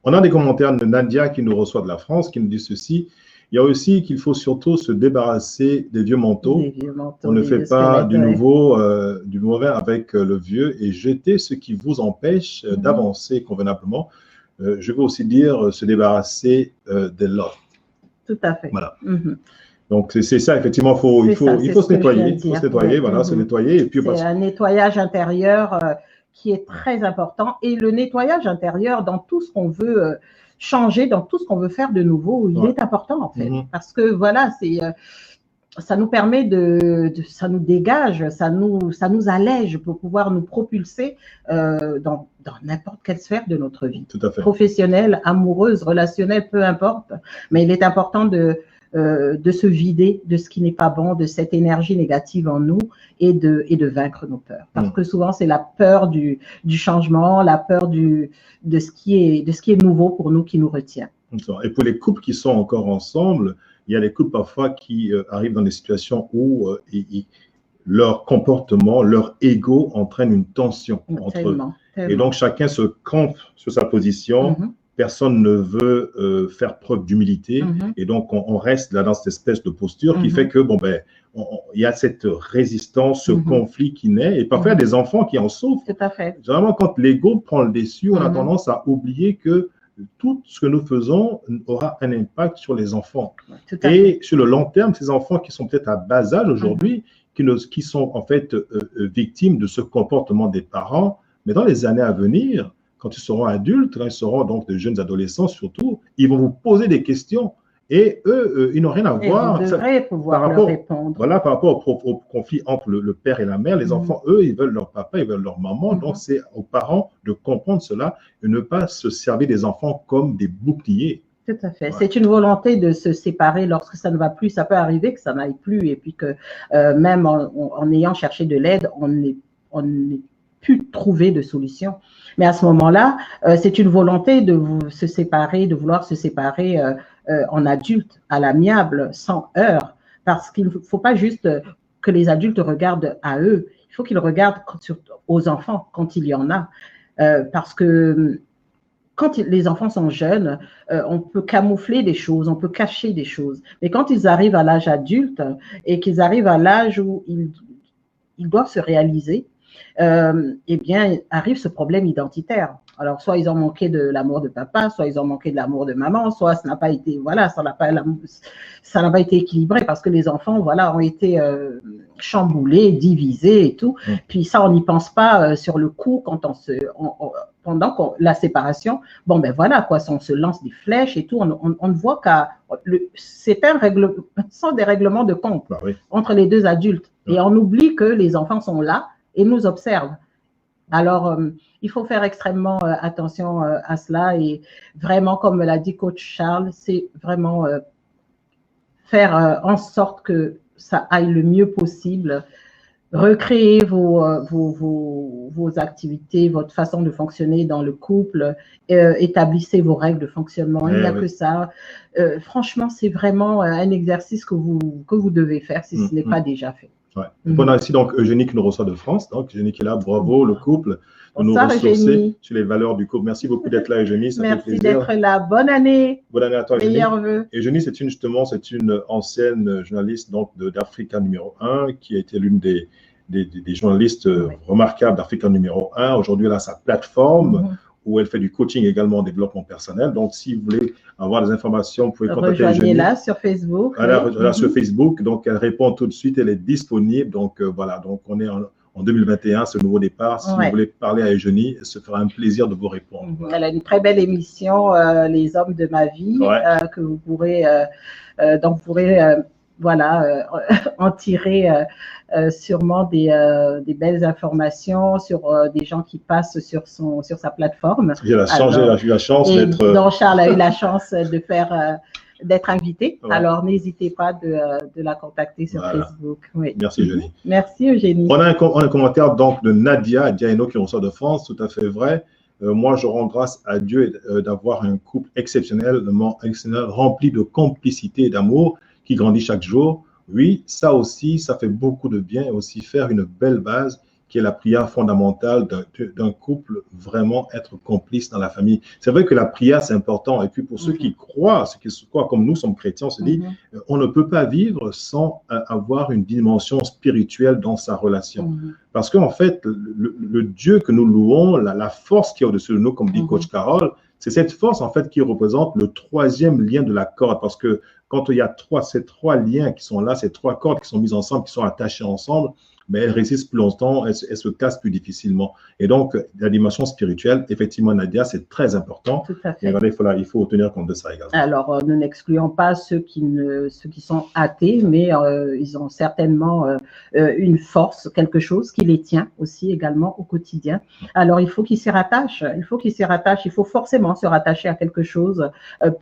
On a des commentaires de Nadia qui nous reçoit de la France, qui nous dit ceci. Il y a aussi qu'il faut surtout se débarrasser des vieux manteaux. On ne fait pas du nouveau, du mauvais avec le vieux et jeter ce qui vous empêche d'avancer convenablement. Je veux aussi dire se débarrasser de l'autre. Tout à fait. Voilà. Donc, c'est ça, effectivement, il faut se nettoyer. Il faut se nettoyer, voilà, se nettoyer. Et puis, c'est un nettoyage intérieur qui est très important. Et le nettoyage intérieur dans tout ce qu'on veut changer, dans tout ce qu'on veut faire de nouveau, il est important, en fait. Parce que, voilà, ça nous permet ça nous dégage, ça nous allège pour pouvoir nous propulser dans n'importe quelle sphère de notre vie. Tout à fait. Professionnelle, amoureuse, relationnelle, peu importe. Mais il est important de se vider de ce qui n'est pas bon, de cette énergie négative en nous et de vaincre nos peurs. Parce que souvent, c'est la peur du changement, la peur de ce qui est nouveau pour nous qui nous retient. Et pour les couples qui sont encore ensemble, il y a des couples parfois qui arrivent dans des situations où leur comportement, leur ego entraîne une tension entre eux. Et donc, chacun se campe sur sa position. Personne ne veut faire preuve d'humilité. Et donc, on reste là dans cette espèce de posture qui fait que, bon, ben, il y a cette résistance, ce conflit qui naît. Et parfois, il y a des enfants qui en souffrent. Tout à fait. Généralement, quand l'ego prend le dessus, on a tendance à oublier que tout ce que nous faisons aura un impact sur les enfants. Et sur le long terme, ces enfants qui sont peut-être à bas âge aujourd'hui, qui sont en fait victimes de ce comportement des parents, mais dans les années à venir, quand ils seront adultes, quand ils seront donc de jeunes adolescents surtout, ils vont vous poser des questions et eux, ils n'ont rien à voir. Vous devrez pouvoir leur répondre. Voilà, par rapport au conflit entre le père et la mère, les enfants, eux, ils veulent leur papa, ils veulent leur maman. Donc, c'est aux parents de comprendre cela et ne pas se servir des enfants comme des boucliers. Tout à fait. Ouais. C'est une volonté de se séparer lorsque ça ne va plus. Ça peut arriver que ça n'aille plus et puis que même en ayant cherché de l'aide, on n'est pu trouver de solution. Mais à ce moment-là, c'est une volonté de se séparer, de vouloir se séparer en adulte, à l'amiable, sans heurts, parce qu'il ne faut pas juste que les adultes regardent à eux, il faut qu'ils regardent aux enfants quand il y en a, parce que quand les enfants sont jeunes, on peut camoufler des choses, on peut cacher des choses, mais quand ils arrivent à l'âge adulte et qu'ils arrivent à l'âge où ils doivent se réaliser, eh bien, arrive ce problème identitaire. Alors, soit ils ont manqué de l'amour de papa, soit ils ont manqué de l'amour de maman, soit ça n'a pas été, voilà, ça n'a pas été équilibré parce que les enfants, voilà, ont été chamboulés, divisés et tout. Puis ça, on n'y pense pas sur le coup quand pendant la séparation. Bon, ben voilà, quoi, on se lance des flèches et tout. On ne voit ce sont des règlements de compte entre les deux adultes. Et on oublie que les enfants sont là et nous observent. Alors, il faut faire extrêmement attention à cela et vraiment, comme l'a dit coach Charles, c'est vraiment faire en sorte que ça aille le mieux possible, recréer vos activités, votre façon de fonctionner dans le couple, établissez vos règles de fonctionnement, il n'y a que ça. Franchement, c'est vraiment un exercice que vous devez faire si ce n'est pas déjà fait. Ouais. On a ici donc Eugénie qui nous reçoit de France. Donc Eugénie qui est là, bravo le couple, de nous ressourcer sur les valeurs du couple. Merci beaucoup d'être là Eugénie, ça Merci fait plaisir. D'être là, bonne année. Bonne année à toi Eugénie. Meilleurs vœux. Eugénie, c'est une ancienne journaliste donc d'Africa numéro 1 qui a été l'une des journalistes remarquables d'Africa numéro 1. Aujourd'hui elle a sa plateforme où elle fait du coaching également en développement personnel. Donc, si vous voulez avoir des informations, vous pouvez contacter Eugénie. Rejoignez-la sur Facebook. Voilà, sur Facebook. Donc, elle répond tout de suite. Elle est disponible. Donc, voilà. Donc, on est en 2021, ce nouveau départ. Si vous voulez parler à Eugénie, ce fera un plaisir de vous répondre. Voilà. Elle a une très belle émission, Les hommes de ma vie, que vous pourrez voilà, en tirer sûrement des belles informations sur des gens qui passent sur sa plateforme. J'ai eu la chance d'être. Donc Charles a eu la chance d'être invité. Ouais. Alors, n'hésitez pas de la contacter sur Facebook. Oui. Merci, Eugénie. Merci, Eugénie. On a un commentaire donc de Nadia Diaino qui reçoit de France, tout à fait vrai. Moi, je rends grâce à Dieu d'avoir un couple exceptionnel, rempli de complicité et d'amour qui grandit chaque jour. Oui, ça aussi, ça fait beaucoup de bien et aussi faire une belle base qui est la prière fondamentale d'un couple, vraiment être complice dans la famille. C'est vrai que la prière, c'est important. Et puis pour ceux qui croient, comme nous sommes chrétiens, on se dit, on ne peut pas vivre sans avoir une dimension spirituelle dans sa relation. Parce qu'en fait, le Dieu que nous louons, la force qui est au-dessus de nous, comme dit Coach Carole, c'est cette force en fait qui représente le troisième lien de la corde. Parce que quand il y a ces trois liens qui sont là, ces trois cordes qui sont mises ensemble, qui sont attachées ensemble, mais elles résistent plus longtemps, elles se cassent plus difficilement. Et donc, la dimension spirituelle, effectivement, Nadia, c'est très important. Tout à fait. Et il faut tenir compte de ça également. Alors, nous n'excluons pas ceux qui sont athées, mais ils ont certainement une force, quelque chose qui les tient aussi également au quotidien. Alors, il faut qu'ils s'y rattachent. Il faut forcément se rattacher à quelque chose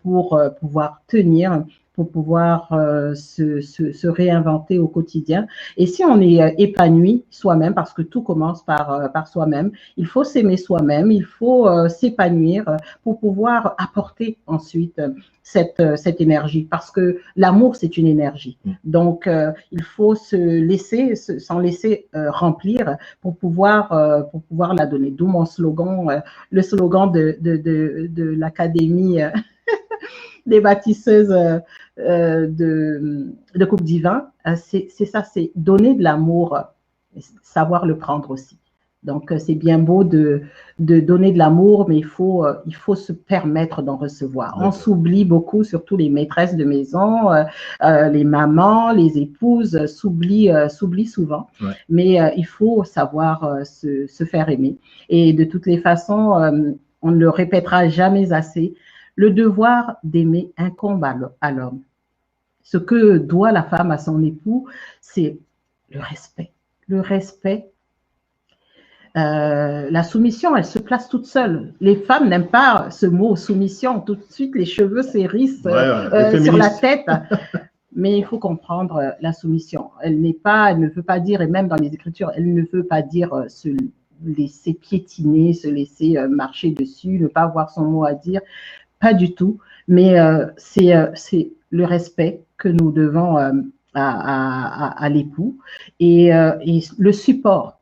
pour pouvoir tenir, pour pouvoir se réinventer au quotidien. Et si on est épanoui soi-même, parce que tout commence par soi-même, il faut s'aimer soi-même, il faut s'épanouir pour pouvoir apporter ensuite cette énergie, parce que l'amour, c'est une énergie. Donc, il faut s'en laisser remplir pour pouvoir la donner. D'où mon slogan, le slogan de l'Académie des bâtisseuses de couple divin, c'est ça, c'est donner de l'amour, savoir le prendre aussi. Donc, c'est bien beau de donner de l'amour, mais il faut se permettre d'en recevoir. On s'oublie beaucoup, surtout les maîtresses de maison, les mamans, les épouses s'oublient souvent. Ouais. Mais il faut savoir se faire aimer. Et de toutes les façons, on ne le répétera jamais assez, le devoir d'aimer incombe à l'homme. Ce que doit la femme à son époux, c'est le respect. Le respect. La soumission, elle se place toute seule. Les femmes n'aiment pas ce mot soumission. Tout de suite, les cheveux s'hérissent sur la tête. Mais il faut comprendre la soumission. Elle ne veut pas dire, et même dans les Écritures, elle ne veut pas dire se laisser piétiner, se laisser marcher dessus, ne pas avoir son mot à dire. Pas du tout. Mais c'est le respect que nous devons à l'époux et le support.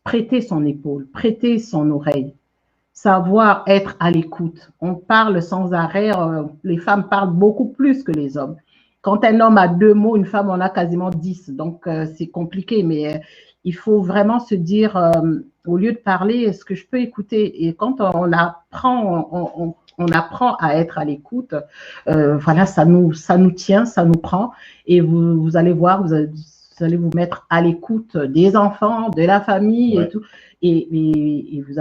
Prêter son épaule, prêter son oreille, savoir être à l'écoute. On parle sans arrêt, les femmes parlent beaucoup plus que les hommes. Quand un homme a 2 mots, une femme en a quasiment 10. Donc, c'est compliqué, mais il faut vraiment se dire, au lieu de parler, est-ce que je peux écouter? Et quand on apprend à être à l'écoute, voilà, ça nous tient, ça nous prend. Et vous allez voir, vous allez vous mettre à l'écoute des enfants, de la famille et tout. Et vous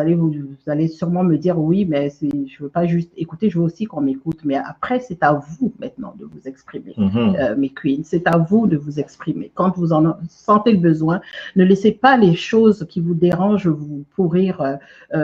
allez sûrement me dire, oui, mais je veux pas juste écouter, je veux aussi qu'on m'écoute. Mais après, c'est à vous maintenant de vous exprimer, mes queens. C'est à vous de vous exprimer. Quand vous en sentez le besoin, ne laissez pas les choses qui vous dérangent vous pourrir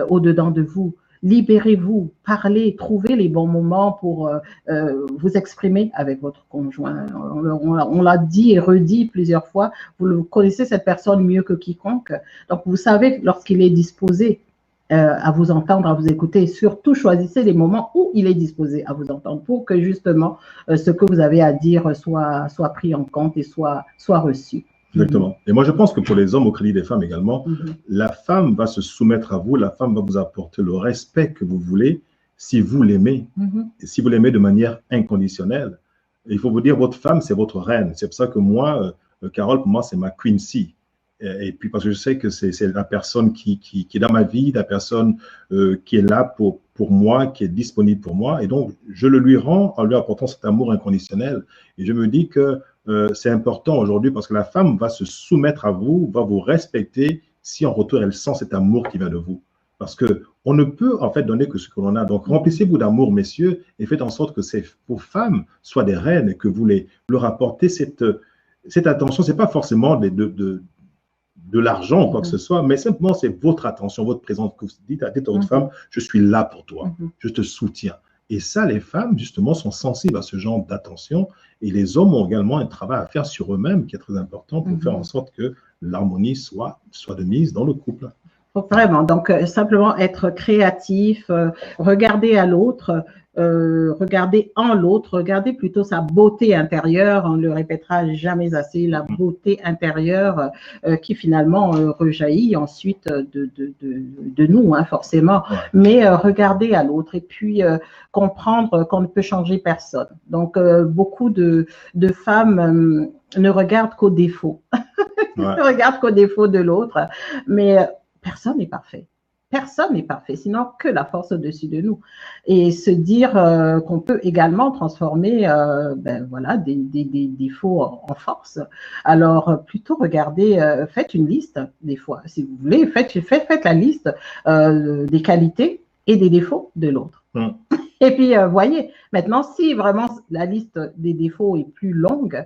au-dedans de vous. Libérez-vous, parlez, trouvez les bons moments pour vous exprimer avec votre conjoint. On l'a dit et redit plusieurs fois, vous connaissez cette personne mieux que quiconque. Donc, vous savez lorsqu'il est disposé à vous entendre, à vous écouter. Et surtout, choisissez les moments où il est disposé à vous entendre pour que justement ce que vous avez à dire soit pris en compte et soit reçu. Exactement. Et moi, je pense que pour les hommes, au crédit des femmes également, la femme va se soumettre à vous, la femme va vous apporter le respect que vous voulez si vous l'aimez, et si vous l'aimez de manière inconditionnelle. Et il faut vous dire, votre femme, c'est votre reine. C'est pour ça que moi, Carole, pour moi, c'est ma queency. Et puis parce que je sais que c'est la personne qui est dans ma vie, la personne qui est là pour moi, qui est disponible pour moi. Et donc, je le lui rends en lui apportant cet amour inconditionnel. Et je me dis que c'est important aujourd'hui parce que la femme va se soumettre à vous, va vous respecter si en retour elle sent cet amour qui vient de vous. Parce qu'on ne peut en fait donner que ce que l'on a. Donc remplissez-vous d'amour, messieurs, et faites en sorte que vos femmes soient des reines et que vous leur apportez cette attention. Ce n'est pas forcément de l'argent ou quoi que ce soit, mais simplement c'est votre attention, votre présence. Que vous dites à votre femme, je suis là pour toi, je te soutiens. Et ça, les femmes, justement, sont sensibles à ce genre d'attention. Et les hommes ont également un travail à faire sur eux-mêmes qui est très important pour faire en sorte que l'harmonie soit de mise dans le couple. Vraiment, donc simplement être créatif, regarder à l'autre, regarder en l'autre, regarder plutôt sa beauté intérieure, on ne le répétera jamais assez, la beauté intérieure qui finalement rejaillit ensuite de nous, hein, forcément, mais regarder à l'autre et puis comprendre qu'on ne peut changer personne. Donc beaucoup de femmes ne regardent qu'aux défauts, ne regardent qu'aux défauts de l'autre, mais personne n'est parfait. Personne n'est parfait, sinon que la force au-dessus de nous. Et se dire qu'on peut également transformer voilà, des défauts en force. Alors, plutôt regardez, faites une liste des fois. Si vous voulez, faites la liste des qualités et des défauts de l'autre. Et puis, voyez, maintenant, si vraiment la liste des défauts est plus longue,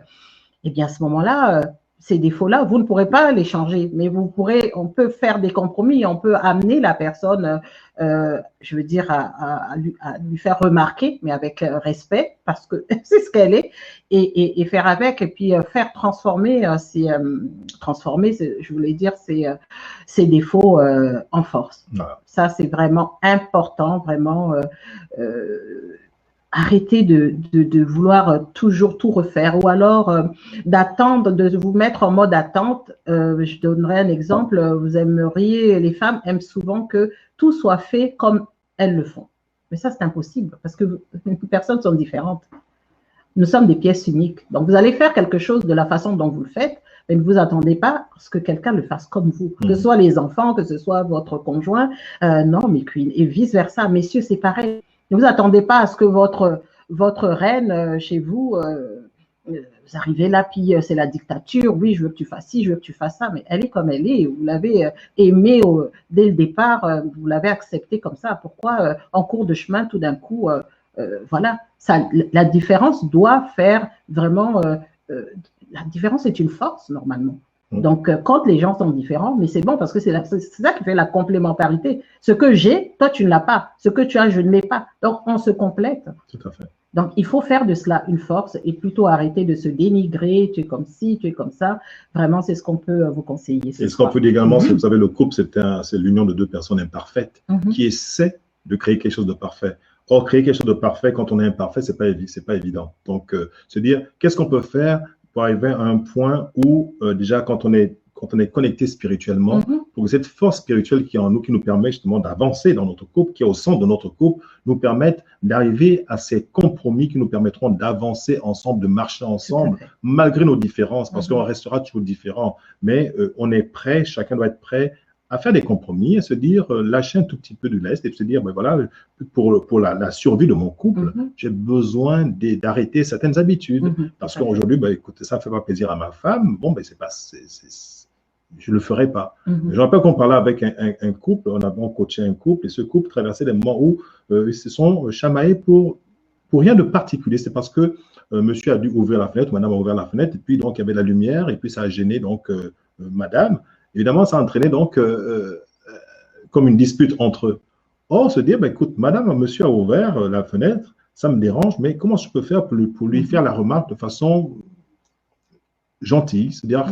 eh bien, à ce moment-là, ces défauts-là, vous ne pourrez pas les changer, mais on peut faire des compromis, on peut amener la personne, je veux dire, à lui faire remarquer, mais avec respect, parce que c'est ce qu'elle est, et faire avec, et puis faire transformer, je voulais dire, ces défauts en force. Ça, c'est vraiment important, vraiment. Arrêtez de vouloir toujours tout refaire ou alors d'attendre, de vous mettre en mode attente. Je donnerai un exemple. Les femmes aiment souvent que tout soit fait comme elles le font. Mais ça, c'est impossible parce que les personnes sont différentes. Nous sommes des pièces uniques. Donc, vous allez faire quelque chose de la façon dont vous le faites, mais ne vous attendez pas à ce que quelqu'un le fasse comme vous. Que ce soit les enfants, que ce soit votre conjoint. Non, mes queens. Et vice-versa. Messieurs, c'est pareil. Ne vous attendez pas à ce que votre reine chez vous, vous arrivez là, puis c'est la dictature. Oui, je veux que tu fasses ci, je veux que tu fasses ça, mais elle est comme elle est. Vous l'avez aimée dès le départ, vous l'avez acceptée comme ça. Pourquoi en cours de chemin, tout d'un coup, voilà, la différence doit faire vraiment. La différence est une force normalement. Donc, quand les gens sont différents, mais c'est bon parce que c'est ça qui fait la complémentarité. Ce que j'ai, toi, tu ne l'as pas. Ce que tu as, je ne l'ai pas. Donc, on se complète. Tout à fait. Donc, il faut faire de cela une force et plutôt arrêter de se dénigrer. Tu es comme ci, tu es comme ça. Vraiment, c'est ce qu'on peut vous conseiller. Et ce qu'on peut dire également, c'est que vous savez, le couple, c'est l'union de deux personnes imparfaites qui essaient de créer quelque chose de parfait. Or, créer quelque chose de parfait quand on est imparfait, c'est pas évident. Donc, se dire, qu'est-ce qu'on peut faire pour arriver à un point où, déjà, quand on est connecté spirituellement, pour que cette force spirituelle qui est en nous, qui nous permet justement d'avancer dans notre couple, qui est au centre de notre couple, nous permette d'arriver à ces compromis qui nous permettront d'avancer ensemble, de marcher ensemble, malgré nos différences, parce qu'on restera toujours différents. Mais on est prêt, chacun doit être prêt à faire des compromis, à se dire, lâcher un tout petit peu du lest et se dire, ben voilà, pour la survie de mon couple, j'ai besoin d'arrêter certaines habitudes. Parce qu'aujourd'hui, ben, écoutez, ça ne fait pas plaisir à ma femme, bon, ben, je ne le ferai pas. Je me rappelle qu'on parlait avec un couple, on a coaché un couple, et ce couple traversait des moments où ils se sont chamaillés pour rien de particulier. C'est parce que monsieur a dû ouvrir la fenêtre, madame a ouvert la fenêtre, et puis donc il y avait la lumière, et puis ça a gêné donc madame. Évidemment, ça a entraîné donc comme une dispute entre eux. Or, se dire, ben, écoute, madame, monsieur a ouvert la fenêtre, ça me dérange, mais comment je peux faire pour lui faire la remarque de façon gentille, c'est-à-dire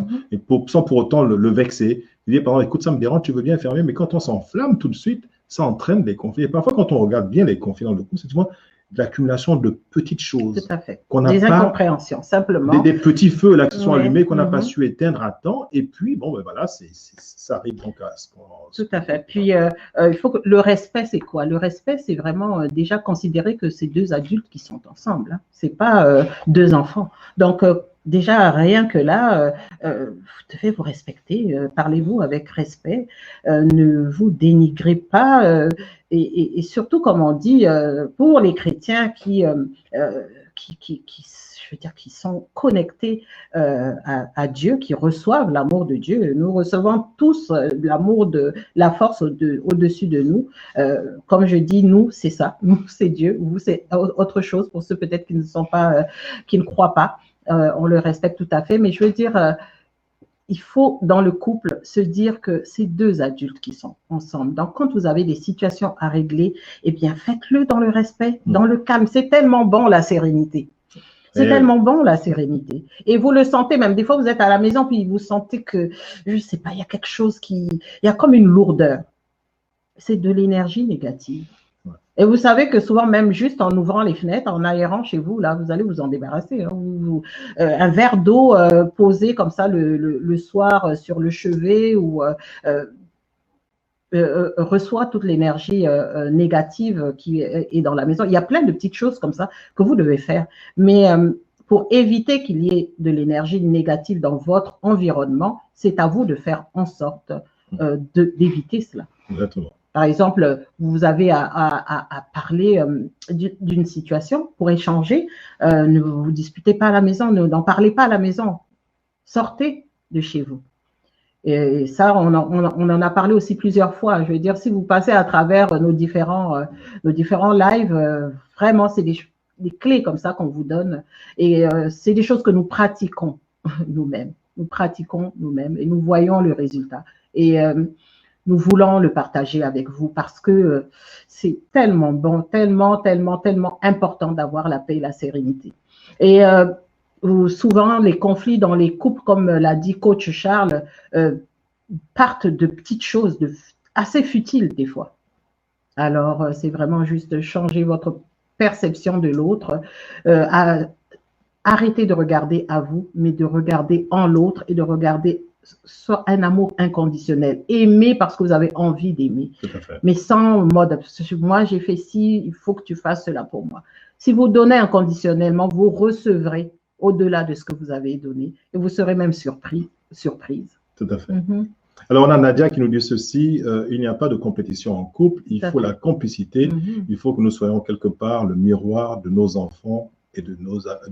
sans pour autant le vexer. Il dit, par exemple, écoute, ça me dérange, tu veux bien fermer, mais quand on s'enflamme tout de suite, ça entraîne des conflits. Et parfois, quand on regarde bien les conflits dans le couple, c'est souvent de l'accumulation de petites choses. Tout à fait. Des incompréhensions, simplement. Des petits feux là, qui sont allumés, qu'on n'a pas su éteindre à temps. Et puis, bon, ben voilà, ça arrive donc à ce moment. Tout à fait. Puis, il faut que le respect, c'est quoi? Le respect, c'est vraiment déjà considérer que c'est deux adultes qui sont ensemble. Hein. Ce n'est pas deux enfants. Donc, déjà, rien que là, vous devez vous respecter. Parlez-vous avec respect. Ne vous dénigrez pas. Et surtout, comme on dit, pour les chrétiens qui je veux dire, qui sont connectés à Dieu, qui reçoivent l'amour de Dieu. Nous recevons tous l'amour de la force au-dessus de nous. Comme je dis, nous, c'est ça. Nous, c'est Dieu. Vous, c'est autre chose pour ceux peut-être qui ne sont pas, qui ne croient pas. On le respecte tout à fait. Mais je veux dire, il faut, dans le couple, se dire que c'est deux adultes qui sont ensemble. Donc, quand vous avez des situations à régler, eh bien, faites-le dans le respect, dans le calme. C'est tellement bon, la sérénité. C'est tellement bon, la sérénité. Et vous le sentez, même des fois, vous êtes à la maison, puis vous sentez que, je ne sais pas, il y a quelque chose il y a comme une lourdeur. C'est de l'énergie négative. Et vous savez que souvent, même juste en ouvrant les fenêtres, en aérant chez vous, là, vous allez vous en débarrasser. Hein. Un verre d'eau posé comme ça le soir sur le chevet ou reçoit toute l'énergie négative qui est dans la maison. Il y a plein de petites choses comme ça que vous devez faire. Mais pour éviter qu'il y ait de l'énergie négative dans votre environnement, c'est à vous de faire en sorte d'éviter cela. Exactement. Par exemple, vous avez à parler d'une situation pour échanger. Ne vous disputez pas à la maison, n'en parlez pas à la maison. Sortez de chez vous. Et ça, on en a parlé aussi plusieurs fois. Je veux dire, si vous passez à travers nos différents lives, vraiment, c'est des clés comme ça qu'on vous donne. Et c'est des choses que nous pratiquons nous-mêmes. Nous pratiquons nous-mêmes et nous voyons le résultat. Et nous voulons le partager avec vous parce que c'est tellement bon, tellement important d'avoir la paix et la sérénité. Et souvent, les conflits dans les couples, comme l'a dit coach Charles, partent de petites choses assez futiles des fois. Alors, c'est vraiment juste changer votre perception de l'autre, arrêter de regarder à vous, mais de regarder en l'autre et de regarder soit un amour inconditionnel. Aimer parce que vous avez envie d'aimer. Mais sans mode, moi j'ai fait ci, il faut que tu fasses cela pour moi. Si vous donnez inconditionnellement, vous recevrez au-delà de ce que vous avez donné et vous serez même surprise. Tout à fait. Alors, on a Nadia qui nous dit ceci, il n'y a pas de compétition en couple, il faut la complicité, il faut que nous soyons quelque part le miroir de nos enfants et de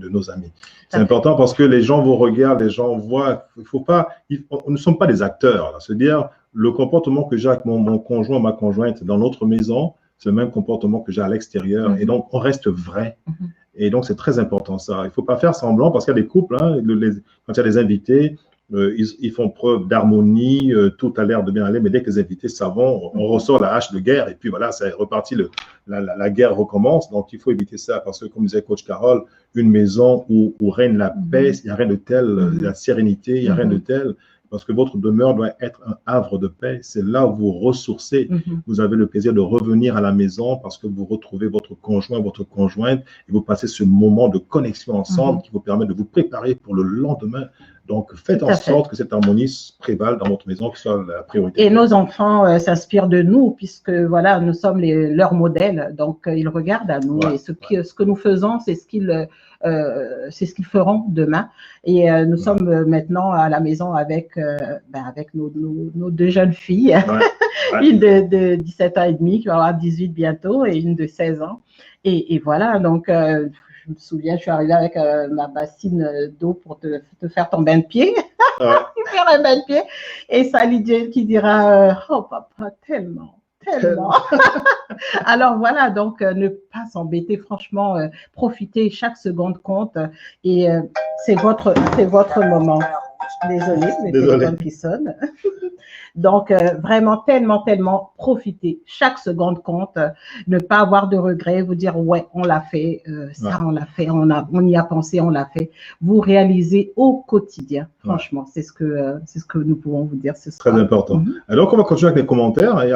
nos amis. C'est important parce que les gens vous regardent, les gens voient, nous ne sommes pas des acteurs. C'est-à-dire, le comportement que j'ai avec mon conjoint, ma conjointe dans notre maison, c'est le même comportement que j'ai à l'extérieur. Et donc, on reste vrai. Et donc, c'est très important ça. Il ne faut pas faire semblant parce qu'il y a des couples, hein, quand il y a des invités, ils font preuve d'harmonie, tout a l'air de bien aller, mais dès que les invités s'en vont, on ressort la hache de guerre et puis voilà, c'est reparti, la guerre recommence. Donc, il faut éviter ça parce que, comme disait coach Carole, une maison où règne la paix, il n'y a rien de tel, la sérénité, il n'y a rien de tel. Parce que votre demeure doit être un havre de paix. C'est là où vous ressourcez. Vous avez le plaisir de revenir à la maison parce que vous retrouvez votre conjoint, votre conjointe et vous passez ce moment de connexion ensemble qui vous permet de vous préparer pour le lendemain. Donc, faites en sorte que cette harmonie prévale dans votre maison, que ce soit la priorité. Et nos enfants s'inspirent de nous puisque voilà, nous sommes leurs modèles. Donc, ils regardent à nous et ce que nous faisons, c'est ce qu'ils feront demain. Et nous sommes maintenant à la maison avec nos deux jeunes filles, une de 17 ans et demi qui va avoir 18 bientôt et une de 16 ans. Et voilà, donc je me souviens, je suis arrivée avec ma bassine d'eau pour te faire ton bain de pied. Faire un bain de pied. Et Sally Jane qui dira oh papa, tellement. Alors voilà, donc ne pas s'embêter, franchement, profitez, chaque seconde compte et c'est votre moment. Désolée, le téléphone qui sonne. Donc, vraiment, tellement profiter. Chaque seconde compte. Ne pas avoir de regrets. Vous dire, ouais, on l'a fait. On l'a fait. On y a pensé, on l'a fait. Vous réalisez au quotidien. Franchement, c'est ce que nous pouvons vous dire ce soir. Très important. Alors, on va continuer avec les commentaires. Il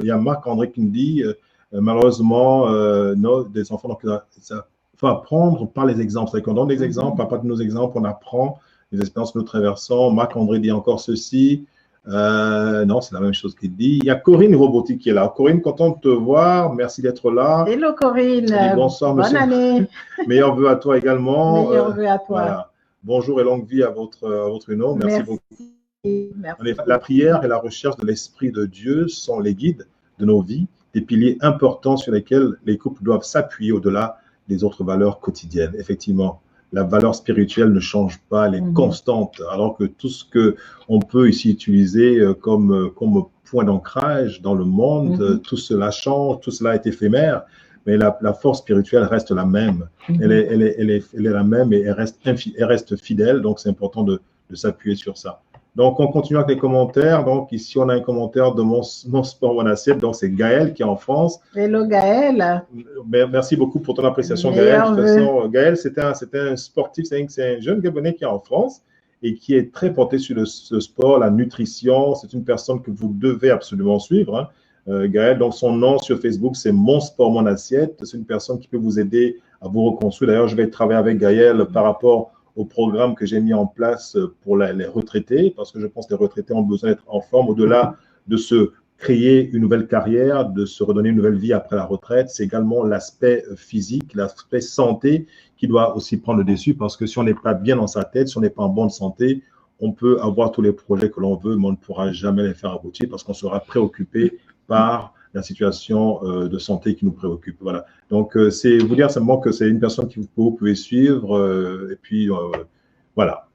y a Marc-André qui nous dit, malheureusement, des enfants, donc, ça faut apprendre par les exemples. C'est-à-dire qu'on donne des exemples, à partir de nos exemples, on apprend les expériences que nous traversons. Marc-André dit encore ceci. Non, c'est la même chose qu'il dit. Il y a Corinne Robotique qui est là. Corinne, content de te voir. Merci d'être là. Hello Corinne. Bonsoir, bonne année. Meilleurs vœux à toi également. Meilleurs vœux à toi. Voilà. Bonjour et longue vie à votre nom. Merci beaucoup. Merci. La prière et la recherche de l'Esprit de Dieu sont les guides de nos vies, des piliers importants sur lesquels les couples doivent s'appuyer au-delà les autres valeurs quotidiennes. Effectivement, la valeur spirituelle ne change pas, elle est constante, alors que tout ce qu'on peut ici utiliser comme point d'ancrage dans le monde, tout cela change, tout cela est éphémère, mais la force spirituelle reste la même. Elle est la même et elle reste fidèle, donc c'est important de s'appuyer sur ça. Donc, on continue avec les commentaires. Donc, ici, on a un commentaire de mon sport, mon assiette. Donc, c'est Gaël qui est en France. Hello, Gaël. Merci beaucoup pour ton appréciation, Gaël. De toute façon, Gaël, c'était un sportif, c'est un jeune Gabonais qui est en France et qui est très porté sur ce sport, la nutrition. C'est une personne que vous devez absolument suivre, hein. Gaël, donc son nom sur Facebook, c'est Mon Sport, Mon Assiette. C'est une personne qui peut vous aider à vous reconstruire. D'ailleurs, je vais travailler avec Gaël par rapport au programme que j'ai mis en place pour les retraités, parce que je pense que les retraités ont besoin d'être en forme au-delà de se créer une nouvelle carrière, de se redonner une nouvelle vie après la retraite. C'est également l'aspect physique, l'aspect santé qui doit aussi prendre le dessus, parce que si on n'est pas bien dans sa tête, si on n'est pas en bonne santé, on peut avoir tous les projets que l'on veut, mais on ne pourra jamais les faire aboutir parce qu'on sera préoccupé par la situation de santé qui nous préoccupe. Voilà. Donc, c'est vous dire simplement que c'est une personne que vous pouvez suivre. Et puis, voilà.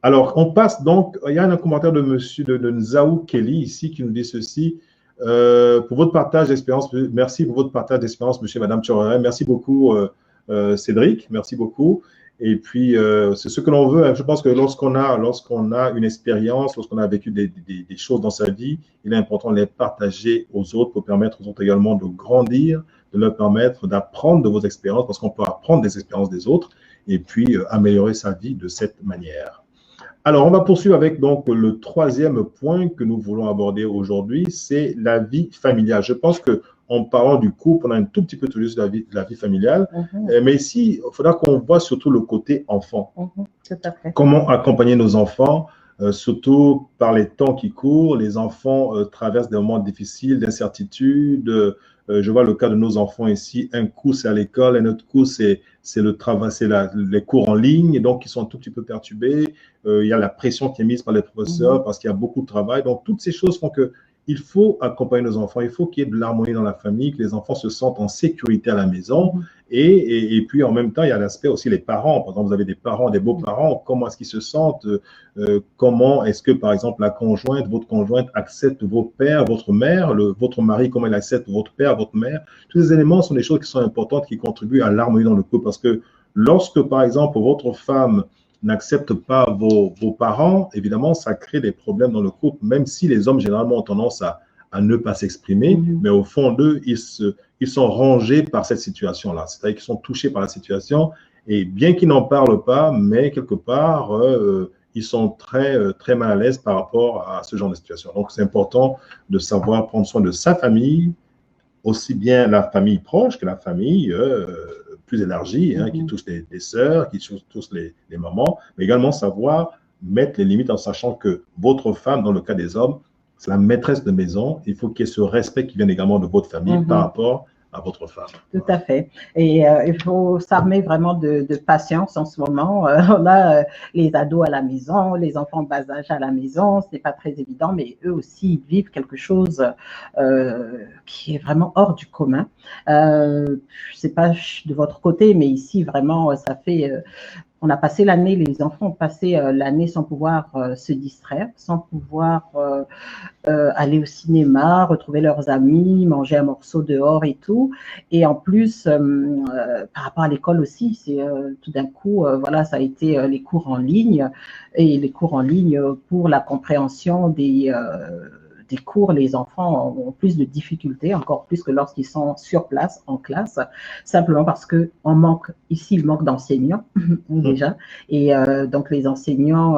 Alors, on passe donc, il y a un commentaire de monsieur de Nzaou Kelly ici qui nous dit ceci. Pour votre partage d'expérience, merci pour votre partage d'expérience, monsieur et madame Tchorere. Merci beaucoup, Cédric. Merci beaucoup. Et puis, c'est ce que l'on veut. Je pense que lorsqu'on a une expérience, lorsqu'on a vécu des choses dans sa vie, il est important de les partager aux autres pour permettre aux autres également de grandir, de leur permettre d'apprendre de vos expériences, parce qu'on peut apprendre des expériences des autres et puis améliorer sa vie de cette manière. Alors, on va poursuivre avec donc le troisième point que nous voulons aborder aujourd'hui, c'est la vie familiale. Je pense que en parlant du couple, on a un tout petit peu touché sur la vie familiale, mais ici, il faudra qu'on voit surtout le côté enfant. Tout à fait. Comment accompagner nos enfants, surtout par les temps qui courent. Les enfants traversent des moments difficiles, d'incertitude. Je vois le cas de nos enfants ici. Un coup, c'est à l'école, un autre coup, c'est le travail, c'est les cours en ligne, donc ils sont un tout petit peu perturbés. Il y a la pression qui est mise par les professeurs parce qu'il y a beaucoup de travail. Donc, toutes ces choses font que il faut accompagner nos enfants, il faut qu'il y ait de l'harmonie dans la famille, que les enfants se sentent en sécurité à la maison. Et puis, en même temps, il y a l'aspect aussi les parents. Par exemple, vous avez des parents, des beaux-parents, comment est-ce qu'ils se sentent? Comment est-ce que, par exemple, votre conjointe accepte votre père, votre mère, votre mari, comment il accepte votre père, votre mère? Tous ces éléments sont des choses qui sont importantes, qui contribuent à l'harmonie dans le couple. Parce que lorsque, par exemple, votre femme n'accepte pas vos parents, évidemment, ça crée des problèmes dans le couple, même si les hommes, généralement, ont tendance à ne pas s'exprimer, mais au fond d'eux, ils sont rongés par cette situation-là. C'est-à-dire qu'ils sont touchés par la situation, et bien qu'ils n'en parlent pas, mais quelque part, ils sont très mal à l'aise par rapport à ce genre de situation. Donc, c'est important de savoir prendre soin de sa famille, aussi bien la famille proche que la famille plus élargie, qui touche les sœurs, qui touche les mamans, mais également savoir mettre les limites en sachant que votre femme, dans le cas des hommes, c'est la maîtresse de maison. Il faut qu'il y ait ce respect qui vienne également de votre famille par rapport à votre femme. Tout à fait. Et il faut s'armer vraiment de patience en ce moment. On a les ados à la maison, les enfants de bas âge à la maison. Ce n'est pas très évident, mais eux aussi ils vivent quelque chose qui est vraiment hors du commun. Je ne sais pas de votre côté, mais ici, vraiment, ça fait... on a passé l'année, les enfants ont passé l'année sans pouvoir se distraire, sans pouvoir aller au cinéma, retrouver leurs amis, manger un morceau dehors et tout. Et en plus, par rapport à l'école aussi, c'est tout d'un coup, voilà, ça a été les cours en ligne. Et les cours en ligne pour la compréhension des cours, les enfants ont plus de difficultés, encore plus que lorsqu'ils sont sur place, en classe, simplement parce qu'on manque, ici, il manque d'enseignants déjà, et donc les enseignants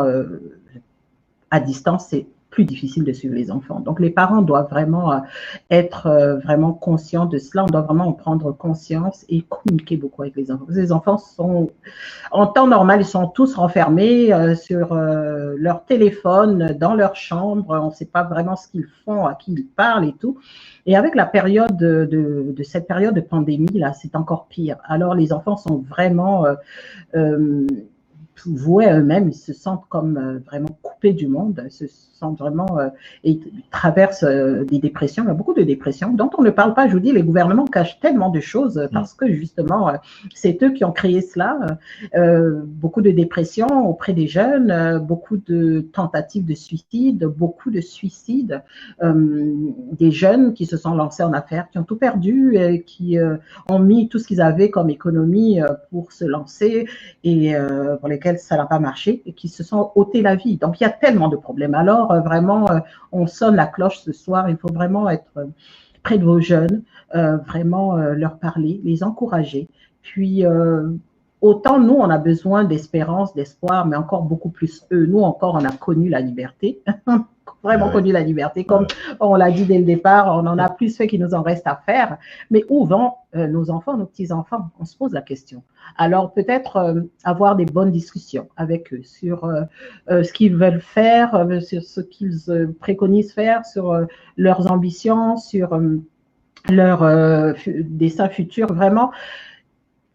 à distance, c'est plus difficile de suivre les enfants. Donc, les parents doivent vraiment être vraiment conscients de cela. On doit vraiment en prendre conscience et communiquer beaucoup avec les enfants. Les enfants sont, en temps normal, ils sont tous renfermés sur leur téléphone, dans leur chambre. On ne sait pas vraiment ce qu'ils font, à qui ils parlent et tout. Et avec la période de cette période de pandémie, là, c'est encore pire. Alors, les enfants sont vraiment voués à eux-mêmes, ils se sentent comme vraiment coupés du monde, ils se sentent vraiment, et ils traversent des dépressions, il y a beaucoup de dépressions dont on ne parle pas. Je vous dis, les gouvernements cachent tellement de choses parce que justement, c'est eux qui ont créé cela. Beaucoup de dépressions auprès des jeunes, beaucoup de tentatives de suicide, beaucoup de suicides, des jeunes qui se sont lancés en affaires, qui ont tout perdu, qui ont mis tout ce qu'ils avaient comme économie pour se lancer et pour lesquels ça n'a pas marché et qui se sont ôtés la vie. Donc, il y a tellement de problèmes. Alors, vraiment, on sonne la cloche ce soir. Il faut vraiment être près de vos jeunes, vraiment leur parler, les encourager. Puis, autant nous, on a besoin d'espérance, d'espoir, mais encore beaucoup plus eux. Nous, encore, on a connu la liberté. Vraiment connu la liberté. Comme on l'a dit dès le départ, on en a plus fait qu'il nous en reste à faire. Mais où vont nos enfants, nos petits-enfants? On se pose la question. Alors, peut-être avoir des bonnes discussions avec eux sur ce qu'ils veulent faire, sur ce qu'ils préconisent faire, sur leurs ambitions, sur leur destin futur. Vraiment,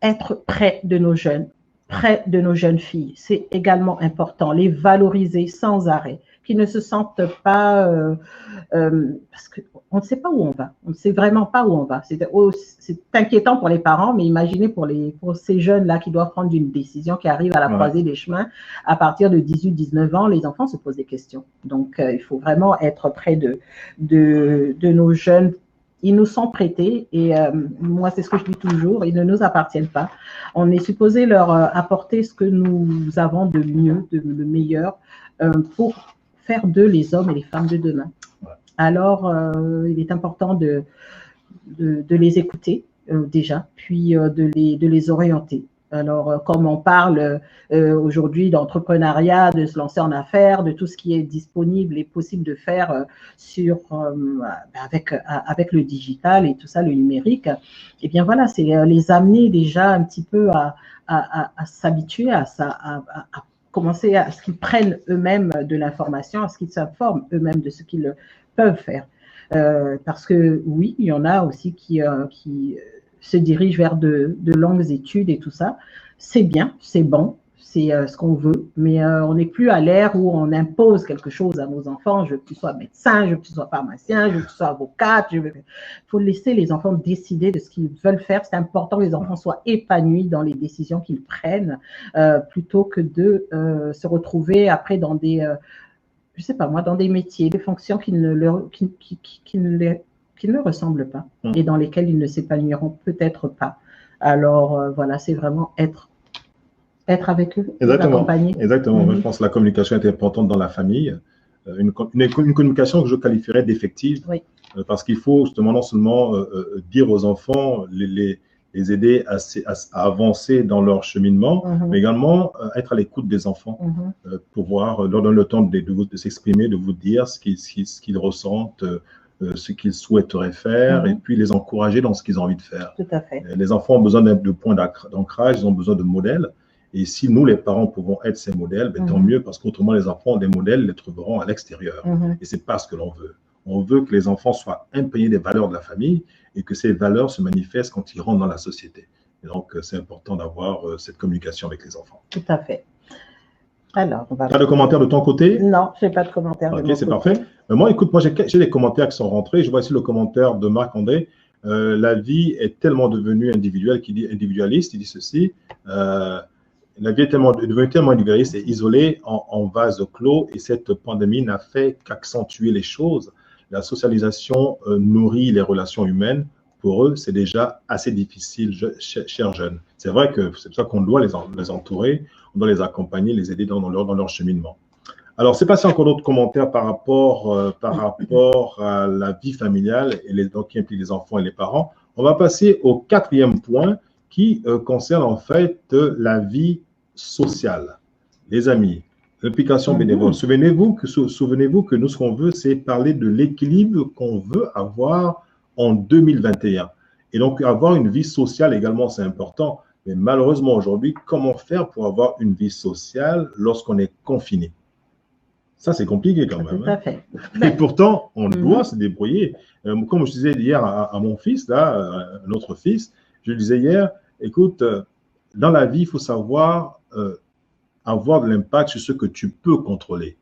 être près de nos jeunes, près de nos jeunes filles. C'est également important. Les valoriser sans arrêt, qu'ils ne se sentent pas, parce qu'on ne sait pas où on va. On ne sait vraiment pas où on va. C'est inquiétant pour les parents, mais imaginez pour ces jeunes-là qui doivent prendre une décision, qui arrivent à la croisée des chemins. À partir de 18-19 ans, les enfants se posent des questions. Donc, il faut vraiment être près de nos jeunes. Ils nous sont prêtés et moi, c'est ce que je dis toujours, ils ne nous appartiennent pas. On est supposé leur apporter ce que nous avons de mieux, de meilleur pour faire d'eux les hommes et les femmes de demain. Alors, il est important de les écouter déjà, puis de les orienter. Alors, comme on parle aujourd'hui d'entrepreneuriat, de se lancer en affaires, de tout ce qui est disponible et possible de faire avec le digital et tout ça, le numérique, eh bien voilà, c'est les amener déjà un petit peu à s'habituer à commencer à ce qu'ils prennent eux-mêmes de l'information, à ce qu'ils s'informent eux-mêmes de ce qu'ils peuvent faire. Parce que oui, il y en a aussi qui se dirigent vers de longues études et tout ça. C'est bien, c'est bon, c'est ce qu'on veut, mais on n'est plus à l'ère où on impose quelque chose à nos enfants. Je veux que tu sois médecin, je veux que tu sois pharmacien, je veux que tu sois avocate. Il faut laisser les enfants décider de ce qu'ils veulent faire. C'est important que les enfants soient épanouis dans les décisions qu'ils prennent, plutôt que de se retrouver après dans des, je sais pas moi, dans des métiers, des fonctions qui ne leur ressemblent pas et dans lesquels ils ne s'épanouiront peut-être pas. Alors voilà, c'est vraiment être avec eux, les accompagner. Exactement. Je pense que la communication est importante dans la famille. Une communication que je qualifierais d'effective, parce qu'il faut justement non seulement dire aux enfants, les aider à avancer dans leur cheminement, mais également être à l'écoute des enfants, pouvoir leur donner le temps de s'exprimer, de vous dire ce qu'ils ressentent, ce qu'ils souhaiteraient faire, et puis les encourager dans ce qu'ils ont envie de faire. Tout à fait. Les enfants ont besoin de points d'ancrage, ils ont besoin de modèles. Et si nous, les parents, pouvons être ces modèles, tant mieux, parce qu'autrement, les enfants, des modèles, les trouveront à l'extérieur. Et ce n'est pas ce que l'on veut. On veut que les enfants soient imprégnés des valeurs de la famille et que ces valeurs se manifestent quand ils rentrent dans la société. Et donc, c'est important d'avoir cette communication avec les enfants. Tout à fait. Alors, on va... Pas de commentaires de ton côté? Non, je n'ai pas de commentaires. Ok, c'est parfait. Mais moi, écoute, j'ai des commentaires qui sont rentrés. Je vois ici le commentaire de Marc-André. La vie est tellement devenue individuelle, qui dit individualiste, il dit ceci. La vie est devenue tellement individualiste et isolée en vase clos, et cette pandémie n'a fait qu'accentuer les choses. La socialisation nourrit les relations humaines. Pour eux, c'est déjà assez difficile, chers jeunes. C'est vrai que c'est pour ça qu'on doit les entourer, on doit les accompagner, les aider dans leur cheminement. Alors, c'est passé encore d'autres commentaires par rapport à la vie familiale et donc qui implique les enfants et les parents. On va passer au 4e point qui concerne en fait la vie sociale, les amis, l'implication bénévole. Souvenez-vous que nous, ce qu'on veut, c'est parler de l'équilibre qu'on veut avoir en 2021. Et donc, avoir une vie sociale également, c'est important. Mais malheureusement, aujourd'hui, comment faire pour avoir une vie sociale lorsqu'on est confiné? Ça, c'est compliqué quand même. Tout à fait. Et pourtant, on doit se débrouiller. Comme je disais hier à mon fils, là, notre fils, je lui disais hier, écoute, dans la vie, il faut savoir avoir de l'impact sur ce que tu peux contrôler.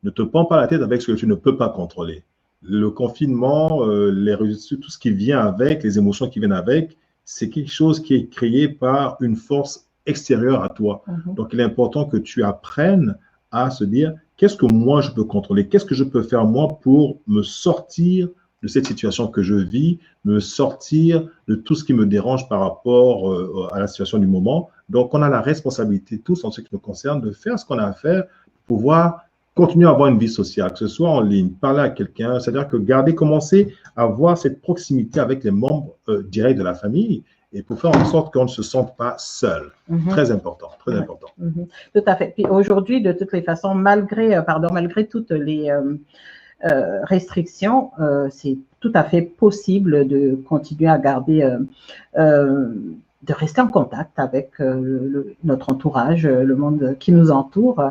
Ne te prends pas la tête avec ce que tu ne peux pas contrôler. Le confinement, les réseaux sociaux, tout ce qui vient avec, les émotions qui viennent avec, c'est quelque chose qui est créé par une force extérieure à toi. Donc, il est important que tu apprennes à se dire, qu'est-ce que moi je peux contrôler? Qu'est-ce que je peux faire moi pour me sortir de cette situation que je vis, me sortir de tout ce qui me dérange par rapport à la situation du moment. Donc, on a la responsabilité, tous en ce qui nous concerne, de faire ce qu'on a à faire pour pouvoir continuer à avoir une vie sociale, que ce soit en ligne, parler à quelqu'un, c'est-à-dire que commencer à avoir cette proximité avec les membres directs de la famille et pour faire en sorte qu'on ne se sente pas seul. Très important, très important. Tout à fait. Puis aujourd'hui, de toutes les façons, malgré toutes les restrictions, c'est tout à fait possible de continuer à garder, de rester en contact avec notre entourage, le monde qui nous entoure,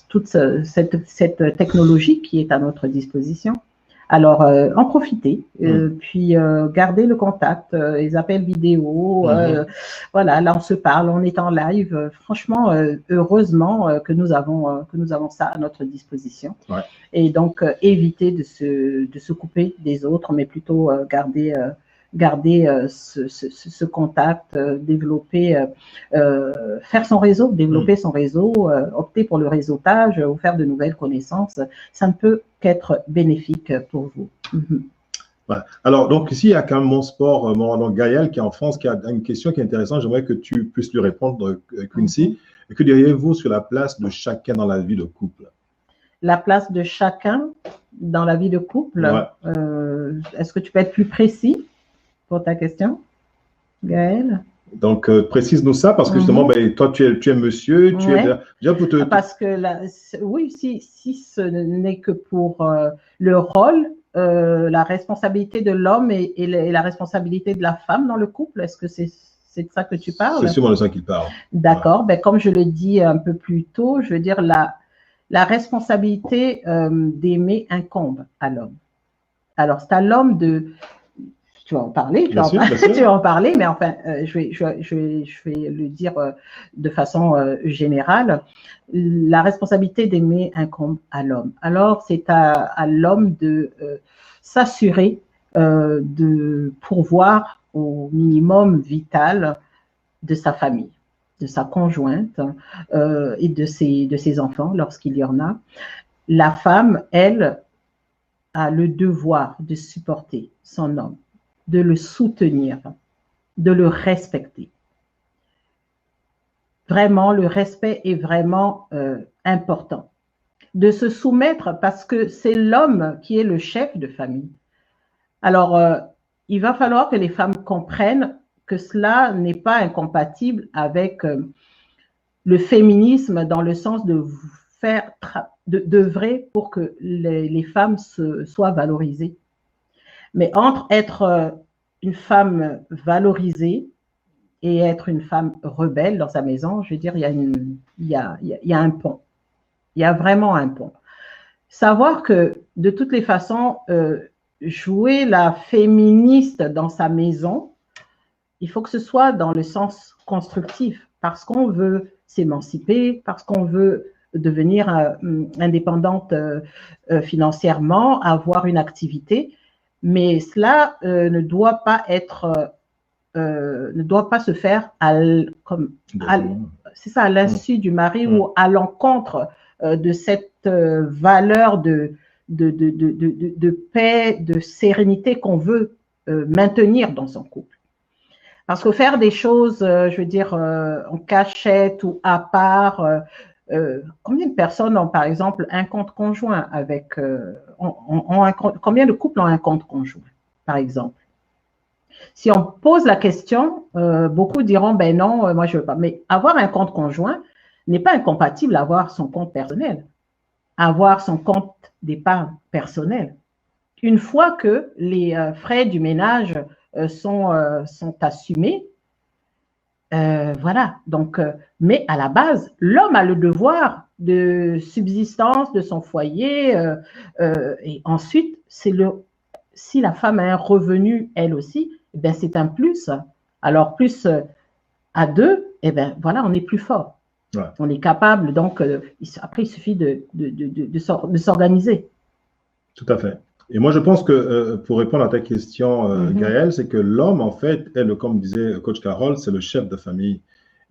toute cette technologie qui est à notre disposition. Alors, en profiter, puis garder le contact, les appels vidéo, voilà, là on se parle, on est en live. Franchement, heureusement que nous avons ça à notre disposition. Ouais. Et donc, éviter de se couper des autres, mais plutôt garder ce contact, développer, faire son réseau, développer son réseau, opter pour le réseautage ou faire de nouvelles connaissances, ça ne peut qu'être bénéfique pour vous. Voilà. Alors, donc ici, il y a quand même mon sport, donc Gaël, qui est en France, qui a une question qui est intéressante. J'aimerais que tu puisses lui répondre, Quincy. Que diriez-vous sur la place de chacun dans la vie de couple? La place de chacun dans la vie de couple, est-ce que tu peux être plus précis pour ta question, Gaël? Donc, précise-nous ça, parce que justement, toi, tu es monsieur, tu es déjà pour te… Parce que, oui, si ce n'est que pour le rôle, la responsabilité de l'homme et la responsabilité de la femme dans le couple, est-ce que c'est de ça que tu parles? C'est sûrement de ça qu'il parle. D'accord. Ben, comme je le dis un peu plus tôt, je veux dire, la responsabilité d'aimer incombe à l'homme. Alors, c'est à l'homme de… Tu vas en parler, tu vas en parler, mais enfin, je vais le dire de façon générale. La responsabilité d'aimer incombe à l'homme. Alors, c'est à l'homme de s'assurer de pourvoir au minimum vital de sa famille, de sa conjointe et de ses enfants, lorsqu'il y en a. La femme, elle, a le devoir de supporter son homme, de le soutenir, de le respecter. Vraiment, le respect est vraiment important. De se soumettre parce que c'est l'homme qui est le chef de famille. Alors, il va falloir que les femmes comprennent que cela n'est pas incompatible avec le féminisme dans le sens de faire d'œuvrer pour que les femmes soient valorisées. Mais entre être une femme valorisée et être une femme rebelle dans sa maison, je veux dire, il y a un pont. Il y a vraiment un pont. Savoir que, de toutes les façons, jouer la féministe dans sa maison, il faut que ce soit dans le sens constructif, parce qu'on veut s'émanciper, parce qu'on veut devenir indépendante financièrement, avoir une activité. Mais cela ne doit pas se faire à l'insu du mari ou à l'encontre de cette valeur de paix, de sérénité qu'on veut maintenir dans son couple. Parce que faire des choses, je veux dire, en cachette ou à part, combien de personnes ont, par exemple, un compte conjoint avec… combien de couples ont un compte conjoint, par exemple? Si on pose la question, beaucoup diront, ben non, moi je ne veux pas. Mais avoir un compte conjoint n'est pas incompatible à avoir son compte personnel, avoir son compte d'épargne personnel. Une fois que les frais du ménage sont assumés, voilà, donc, mais à la base, l'homme a le devoir de subsistance de son foyer et ensuite, si la femme a un revenu, elle aussi, eh bien, c'est un plus. Alors, plus à deux, eh bien, voilà, on est plus fort. Ouais. On est capable, donc après, il suffit de s'organiser. Tout à fait. Et moi, je pense que pour répondre à ta question, Gaël, c'est que l'homme, en fait, comme disait coach Carole, c'est le chef de famille.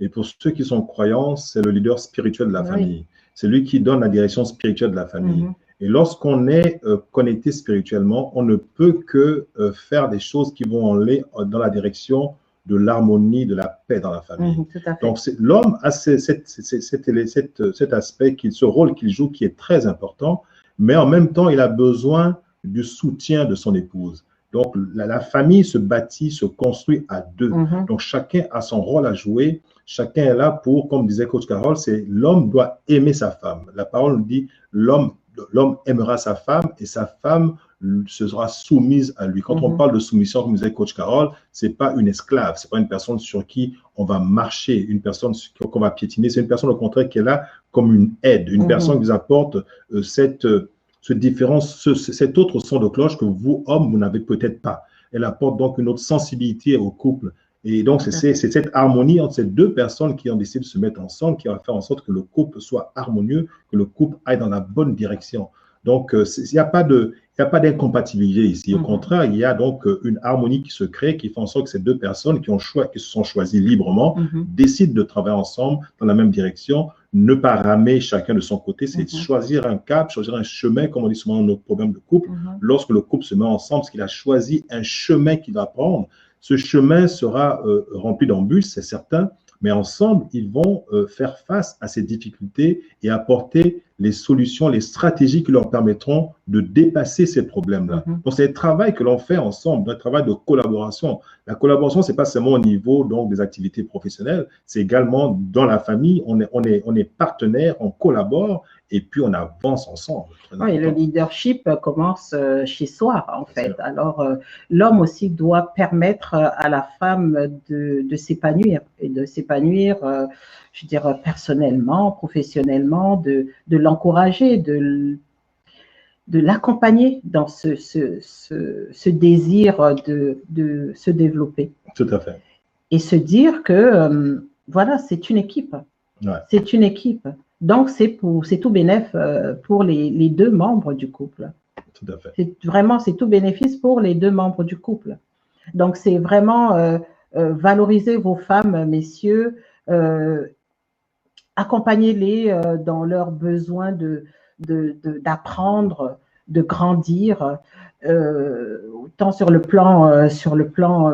Et pour ceux qui sont croyants, c'est le leader spirituel de la famille. C'est lui qui donne la direction spirituelle de la famille. Et lorsqu'on est connecté spirituellement, on ne peut que faire des choses qui vont aller dans la direction de l'harmonie, de la paix dans la famille. Donc, l'homme a cet aspect, ce rôle qu'il joue qui est très important, mais en même temps, il a besoin du soutien de son épouse. Donc, la famille se bâtit, se construit à deux. Donc, chacun a son rôle à jouer. Chacun est là pour, comme disait coach Carole, c'est l'homme doit aimer sa femme. La parole nous dit l'homme aimera sa femme et sa femme sera soumise à lui. Quand on parle de soumission, comme disait coach Carole, c'est pas une esclave, c'est pas une personne sur qui on va marcher, une personne qu'on va piétiner, c'est une personne au contraire qui est là comme une aide, une personne qui vous apporte cette différence, cet autre son de cloche que vous, hommes, vous n'avez peut-être pas. Elle apporte donc une autre sensibilité au couple. Et donc, c'est cette harmonie entre ces deux personnes qui ont décidé de se mettre ensemble qui va faire en sorte que le couple soit harmonieux, que le couple aille dans la bonne direction. Donc, il n'y a pas d'incompatibilité ici. Au contraire, il y a donc une harmonie qui se crée, qui fait en sorte que ces deux personnes qui se sont choisies librement décident de travailler ensemble dans la même direction, ne pas ramer chacun de son côté, c'est choisir un cap, choisir un chemin, comme on dit souvent dans nos problèmes de couple. Lorsque le couple se met ensemble, parce qu'il a choisi un chemin qu'il va prendre, ce chemin sera rempli d'embûches, c'est certain, mais ensemble, ils vont faire face à ces difficultés et apporter les solutions, les stratégies qui leur permettront de dépasser ces problèmes-là. Donc, c'est le travail que l'on fait ensemble, un travail de collaboration. La collaboration, ce n'est pas seulement au niveau donc, des activités professionnelles, c'est également dans la famille, on est partenaires, on collabore et puis on avance ensemble. Oui, le leadership commence chez soi, en fait. Alors, l'homme aussi doit permettre à la femme de s'épanouir et de s'épanouir, je dirais, personnellement, professionnellement, de l'encourager, de l'accompagner dans ce désir de se développer. Tout à fait. Et se dire que, voilà, c'est une équipe. Ouais. C'est une équipe. Donc, c'est tout bénéf pour les deux membres du couple. Tout à fait. C'est tout bénéfice pour les deux membres du couple. Donc, c'est vraiment valoriser vos femmes, messieurs, accompagnez-les dans leurs besoins d'apprendre, de grandir, tant sur le plan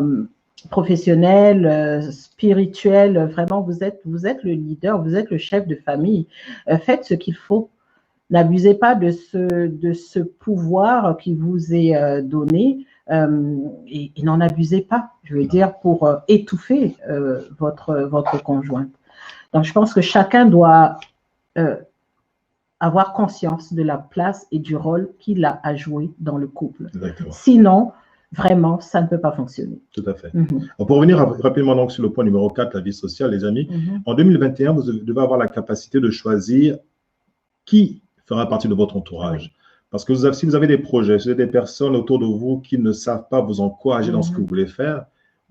professionnel, spirituel. Vraiment, vous êtes le leader, vous êtes le chef de famille. Faites ce qu'il faut. N'abusez pas de ce pouvoir qui vous est donné et n'en abusez pas, je veux dire, pour étouffer votre conjointe. Donc, je pense que chacun doit avoir conscience de la place et du rôle qu'il a à jouer dans le couple. Exactement. Sinon, vraiment, ça ne peut pas fonctionner. Tout à fait. Pour revenir rapidement donc sur le point numéro 4, la vie sociale, les amis, en 2021, vous devez avoir la capacité de choisir qui fera partie de votre entourage. Parce que si vous avez des projets, si vous avez des personnes autour de vous qui ne savent pas vous encourager dans ce que vous voulez faire,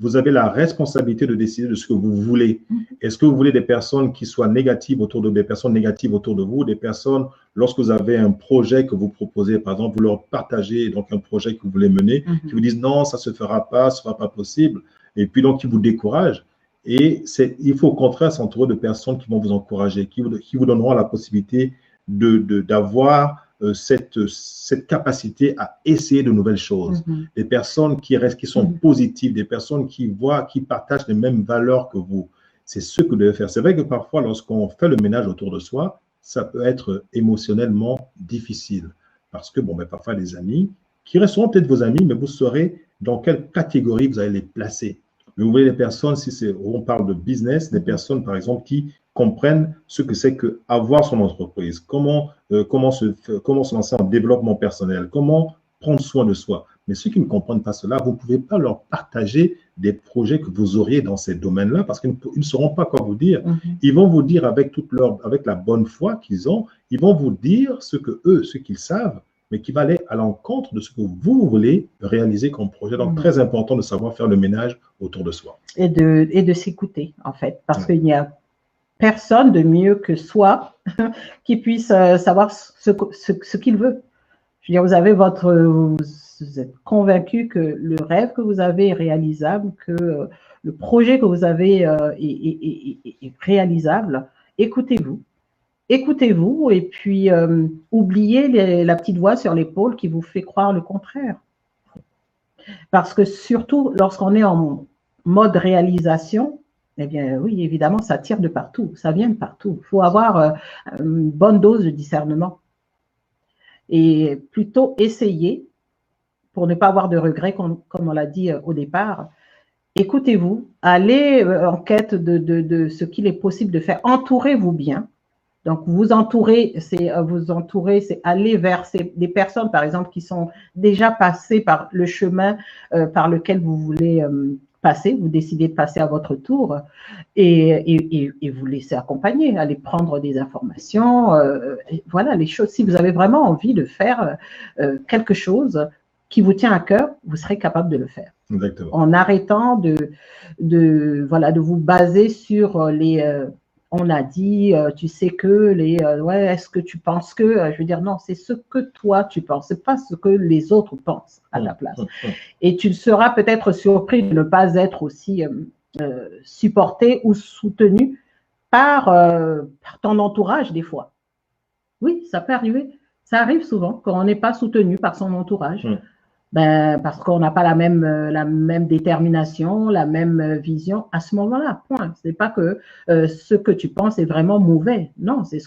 vous avez la responsabilité de décider de ce que vous voulez. Est-ce que vous voulez des personnes qui soient négatives autour de vous, des personnes négatives autour de vous, des personnes, lorsque vous avez un projet que vous proposez, par exemple, vous leur partagez donc un projet que vous voulez mener, qui vous disent non, ça ne se fera pas, ce ne sera pas possible, et puis donc qui vous découragent. Et il faut au contraire s'entourer de personnes qui vont vous encourager, qui vous donneront la possibilité d'avoir cette capacité à essayer de nouvelles choses. Des personnes qui sont positives, des personnes qui partagent les mêmes valeurs que vous. C'est ce que vous devez faire. C'est vrai que parfois, lorsqu'on fait le ménage autour de soi, ça peut être émotionnellement difficile. Parce que, parfois, des amis qui resteront peut-être vos amis, mais vous saurez dans quelle catégorie vous allez les placer. Mais vous voyez les personnes, on parle de business, des personnes, par exemple, qui comprennent ce que c'est qu'avoir son entreprise, comment se lancer en développement personnel, comment prendre soin de soi. Mais ceux qui ne comprennent pas cela, vous ne pouvez pas leur partager des projets que vous auriez dans ces domaines-là parce qu'ils ne sauront pas quoi vous dire. Ils vont vous dire avec la bonne foi qu'ils ont, ils vont vous dire ce qu'ils savent, mais qui va aller à l'encontre de ce que vous voulez réaliser comme projet. Donc, très important de savoir faire le ménage autour de soi. Et de s'écouter, en fait, parce qu'il y a personne de mieux que soi qui puisse savoir ce qu'il veut. Je veux dire, vous êtes convaincu que le rêve que vous avez est réalisable, que le projet que vous avez est réalisable. Écoutez-vous. Écoutez-vous et puis oubliez la petite voix sur l'épaule qui vous fait croire le contraire. Parce que surtout, lorsqu'on est en mode réalisation, eh bien oui, évidemment, ça tire de partout, ça vient de partout. Il faut avoir une bonne dose de discernement et plutôt essayer, pour ne pas avoir de regrets, comme on l'a dit au départ, écoutez-vous, allez en quête de ce qu'il est possible de faire, entourez-vous bien. Donc, vous entourer, c'est aller vers des personnes, par exemple, qui sont déjà passées par le chemin par lequel vous voulez passer. Vous décidez de passer à votre tour et vous laissez accompagner, aller prendre des informations. Voilà, les choses. Si vous avez vraiment envie de faire quelque chose qui vous tient à cœur, vous serez capable de le faire. Exactement. En arrêtant de vous baser sur les... on a dit, tu sais que, ouais, est-ce que tu penses que, je veux dire, non, c'est ce que toi tu penses, c'est pas ce que les autres pensent à ta place. Et tu seras peut-être surpris de ne pas être aussi supporté ou soutenu par ton entourage des fois. Oui, ça peut arriver. Ça arrive souvent quand on n'est pas soutenu par son entourage. Parce qu'on n'a pas la même détermination, la même vision à ce moment-là, point. Ce n'est pas que ce que tu penses est vraiment mauvais. Non, c'est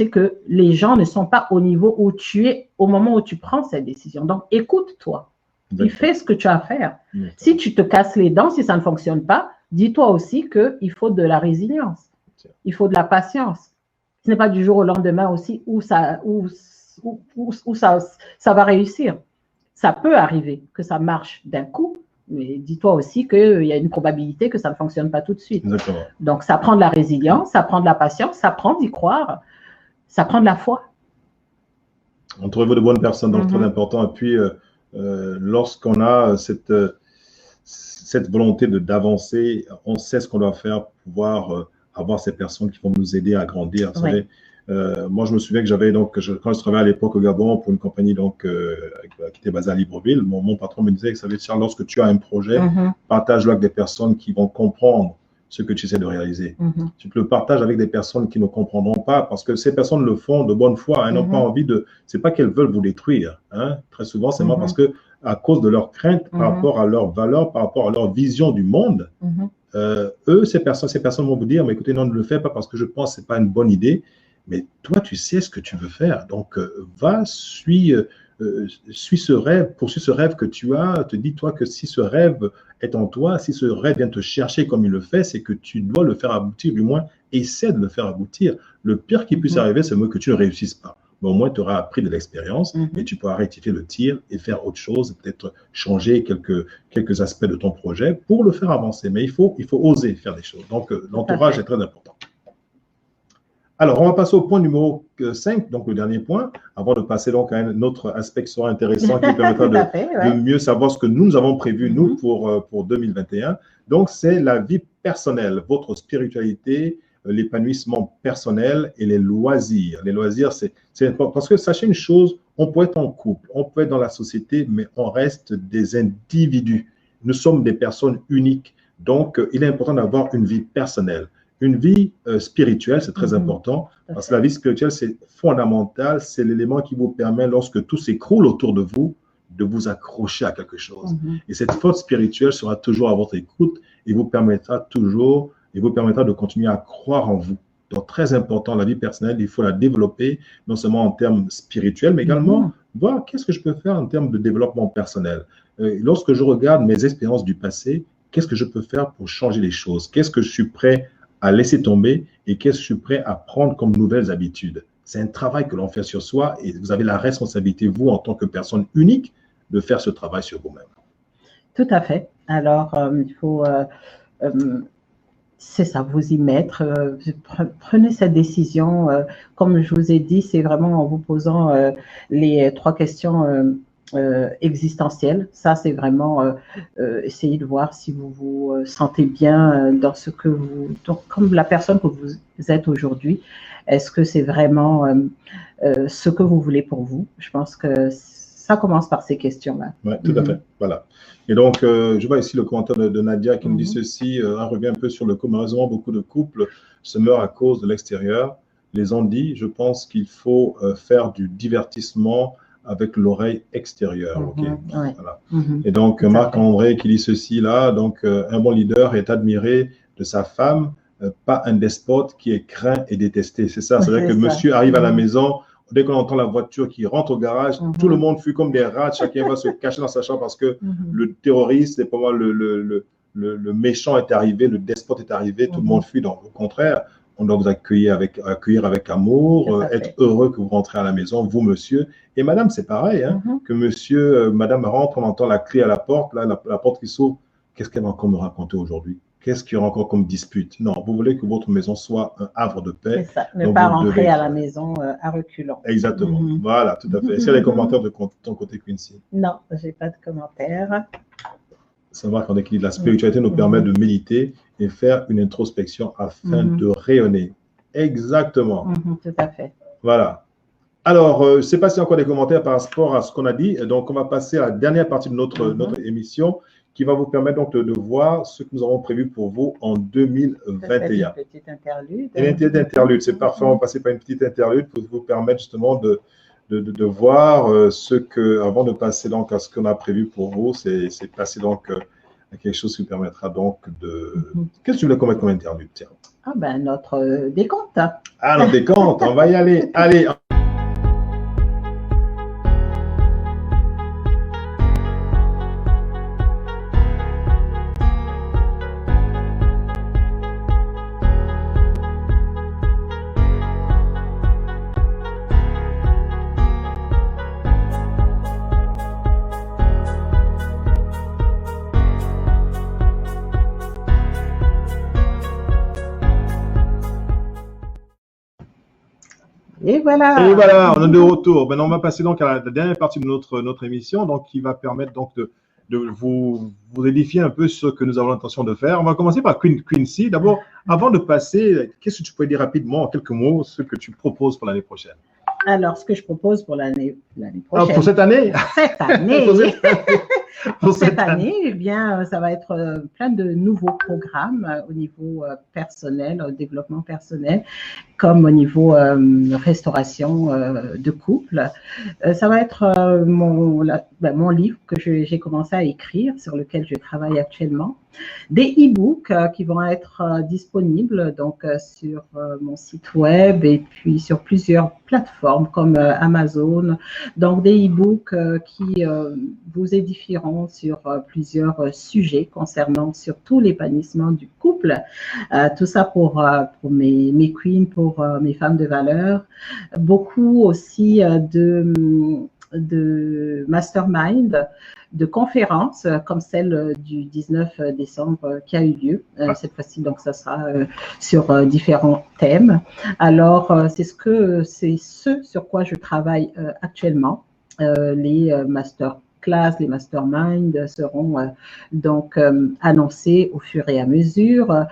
que les gens ne sont pas au niveau où tu es au moment où tu prends cette décision. Donc, écoute-toi. Tu fais ce que tu as à faire. Si tu te casses les dents, si ça ne fonctionne pas, dis-toi aussi qu'il faut de la résilience. Il faut de la patience. Ce n'est pas du jour au lendemain aussi où ça va réussir. Ça peut arriver que ça marche d'un coup, mais dis-toi aussi qu'il y a une probabilité que ça ne fonctionne pas tout de suite. Exactement. Donc, ça prend de la résilience, ça prend de la patience, ça prend d'y croire, ça prend de la foi. Entourez-vous de bonnes personnes, donc très important. Et puis, lorsqu'on a cette volonté d'avancer, on sait ce qu'on doit faire pour pouvoir avoir ces personnes qui vont nous aider à grandir. Vous savez, moi, je me souviens que j'avais quand je travaillais à l'époque au Gabon pour une compagnie qui était basée à Libreville, mon patron me disait que ça veut dire lorsque tu as un projet, partage-le avec des personnes qui vont comprendre ce que tu essaies de réaliser. Tu le partages avec des personnes qui ne comprendront pas parce que ces personnes le font de bonne foi. Elles n'ont pas envie c'est pas qu'elles veulent vous détruire. Très souvent, c'est parce que à cause de leurs craintes par rapport à leurs valeurs, par rapport à leur vision du monde, ces personnes vont vous dire, mais écoutez, non, ne le fais pas parce que je pense que ce n'est pas une bonne idée. Mais toi, tu sais ce que tu veux faire. Donc, suis ce rêve, poursuis ce rêve que tu as. Te dis-toi que si ce rêve est en toi, si ce rêve vient te chercher comme il le fait, c'est que tu dois le faire aboutir, du moins, essaie de le faire aboutir. Le pire qui puisse arriver, c'est que tu ne réussisses pas. Mais au moins, tu auras appris de l'expérience et tu pourras rectifier le tir et faire autre chose, peut-être changer quelques aspects de ton projet pour le faire avancer. Mais il faut oser faire des choses. Donc, l'entourage est très important. Alors, on va passer au point numéro 5, donc le dernier point, avant de passer donc à un autre aspect qui sera intéressant, qui permettra de mieux savoir ce que nous avons prévu, nous, pour 2021. Donc, c'est la vie personnelle, votre spiritualité, l'épanouissement personnel et les loisirs. Les loisirs, c'est important. Parce que sachez une chose, on peut être en couple, on peut être dans la société, mais on reste des individus. Nous sommes des personnes uniques. Donc, il est important d'avoir une vie personnelle. Une vie spirituelle, c'est très important, parce que la vie spirituelle, c'est fondamental, c'est l'élément qui vous permet, lorsque tout s'écroule autour de vous accrocher à quelque chose. Et cette force spirituelle sera toujours à votre écoute et vous permettra de continuer à croire en vous. Donc, très important, la vie personnelle, il faut la développer, non seulement en termes spirituels, mais également voir qu'est-ce que je peux faire en termes de développement personnel. Lorsque je regarde mes expériences du passé, qu'est-ce que je peux faire pour changer les choses? Qu'est-ce que je suis prêt à laisser tomber et qu'est-ce que je suis prêt à prendre comme nouvelles habitudes? C'est un travail que l'on fait sur soi et vous avez la responsabilité, vous, en tant que personne unique, de faire ce travail sur vous-même. Tout à fait. Alors, il faut, c'est ça, vous y mettre. Prenez cette décision. Comme je vous ai dit, c'est vraiment en vous posant les 3 questions existentielle. Ça, c'est vraiment essayer de voir si vous vous sentez bien dans ce que vous, donc, comme la personne que vous êtes aujourd'hui. Est-ce que c'est vraiment ce que vous voulez pour vous? Je pense que ça commence par ces questions-là. Oui, tout à fait. Voilà. Et donc, je vois ici le commentaire de Nadia qui nous dit ceci, on revient un peu sur le malheureusement, beaucoup de couples se meurent à cause de l'extérieur. Les ont dit, je pense qu'il faut faire du divertissement avec l'oreille extérieure. Ouais. Voilà. Et donc, Marc-André qui dit ceci là, donc un bon leader est admiré de sa femme, pas un despote qui est craint et détesté. C'est ça, c'est-à-dire que monsieur arrive à la maison, dès qu'on entend la voiture qui rentre au garage, tout le monde fuit comme des rats, chacun va se cacher dans sa chambre parce que le terroriste, pour moi, le méchant est arrivé, le despote est arrivé, tout le monde fuit. Donc, au contraire, on doit vous accueillir avec amour, être heureux que vous rentrez à la maison, vous, monsieur. Et madame, c'est pareil, hein, que monsieur, madame rentre, on entend la clé à la porte, là, la porte qui s'ouvre. Qu'est-ce qu'elle va encore me raconter aujourd'hui? Qu'est-ce qu'il y aura encore comme dispute? Non, vous voulez que votre maison soit un havre de paix. C'est ça, ne pas rentrer à la maison à reculons. Exactement, voilà, tout à fait. Est-ce qu'il y a des commentaires de ton côté, Quincy? Non, je n'ai pas de commentaires. Savoir qu'en équilibre, la spiritualité nous permet de méditer et faire une introspection afin de rayonner. Exactement. Tout à fait. Voilà. Alors, je ne sais pas s'il y a encore des commentaires par rapport à ce qu'on a dit. Donc, on va passer à la dernière partie de notre émission qui va vous permettre donc de voir ce que nous avons prévu pour vous en 2021. Une petite interlude. Une petite interlude, c'est parfait. On va passer par une petite interlude pour vous permettre justement de voir ce que, avant de passer donc à ce qu'on a prévu pour vous, c'est passer donc à quelque chose qui vous permettra donc de... Qu'est-ce que tu voulais qu'on mette comme interlude, tiens? Ah ben, notre décompte. Ah, notre décompte, on va y aller. Allez. Et voilà. Et voilà, on est de retour. Maintenant, on va passer donc à la dernière partie de notre émission, donc qui va permettre donc de vous édifier un peu sur ce que nous avons l'intention de faire. On va commencer par Quincy. D'abord, avant de passer, qu'est-ce que tu pourrais dire rapidement, en quelques mots, ce que tu proposes pour l'année prochaine? Alors, ce que je propose pour l'année prochaine. Ah, pour cette année? Cette année. Pour cette année, eh bien, ça va être plein de nouveaux programmes au niveau personnel, au développement personnel, comme au niveau restauration de couple. Ça va être mon livre que j'ai commencé à écrire, sur lequel je travaille actuellement. Des e-books qui vont être disponibles donc sur mon site web et puis sur plusieurs plateformes comme Amazon. Donc des e-books qui vous édifieront sur plusieurs sujets concernant surtout l'épanouissement du couple. Tout ça pour mes queens, pour mes femmes de valeur. Beaucoup aussi de mastermind, de conférences comme celle du 19 décembre qui a eu lieu cette fois-ci. Donc, ça sera sur différents thèmes. Alors, c'est ce sur quoi je travaille actuellement. Les masterclass, les masterminds seront donc annoncés au fur et à mesure.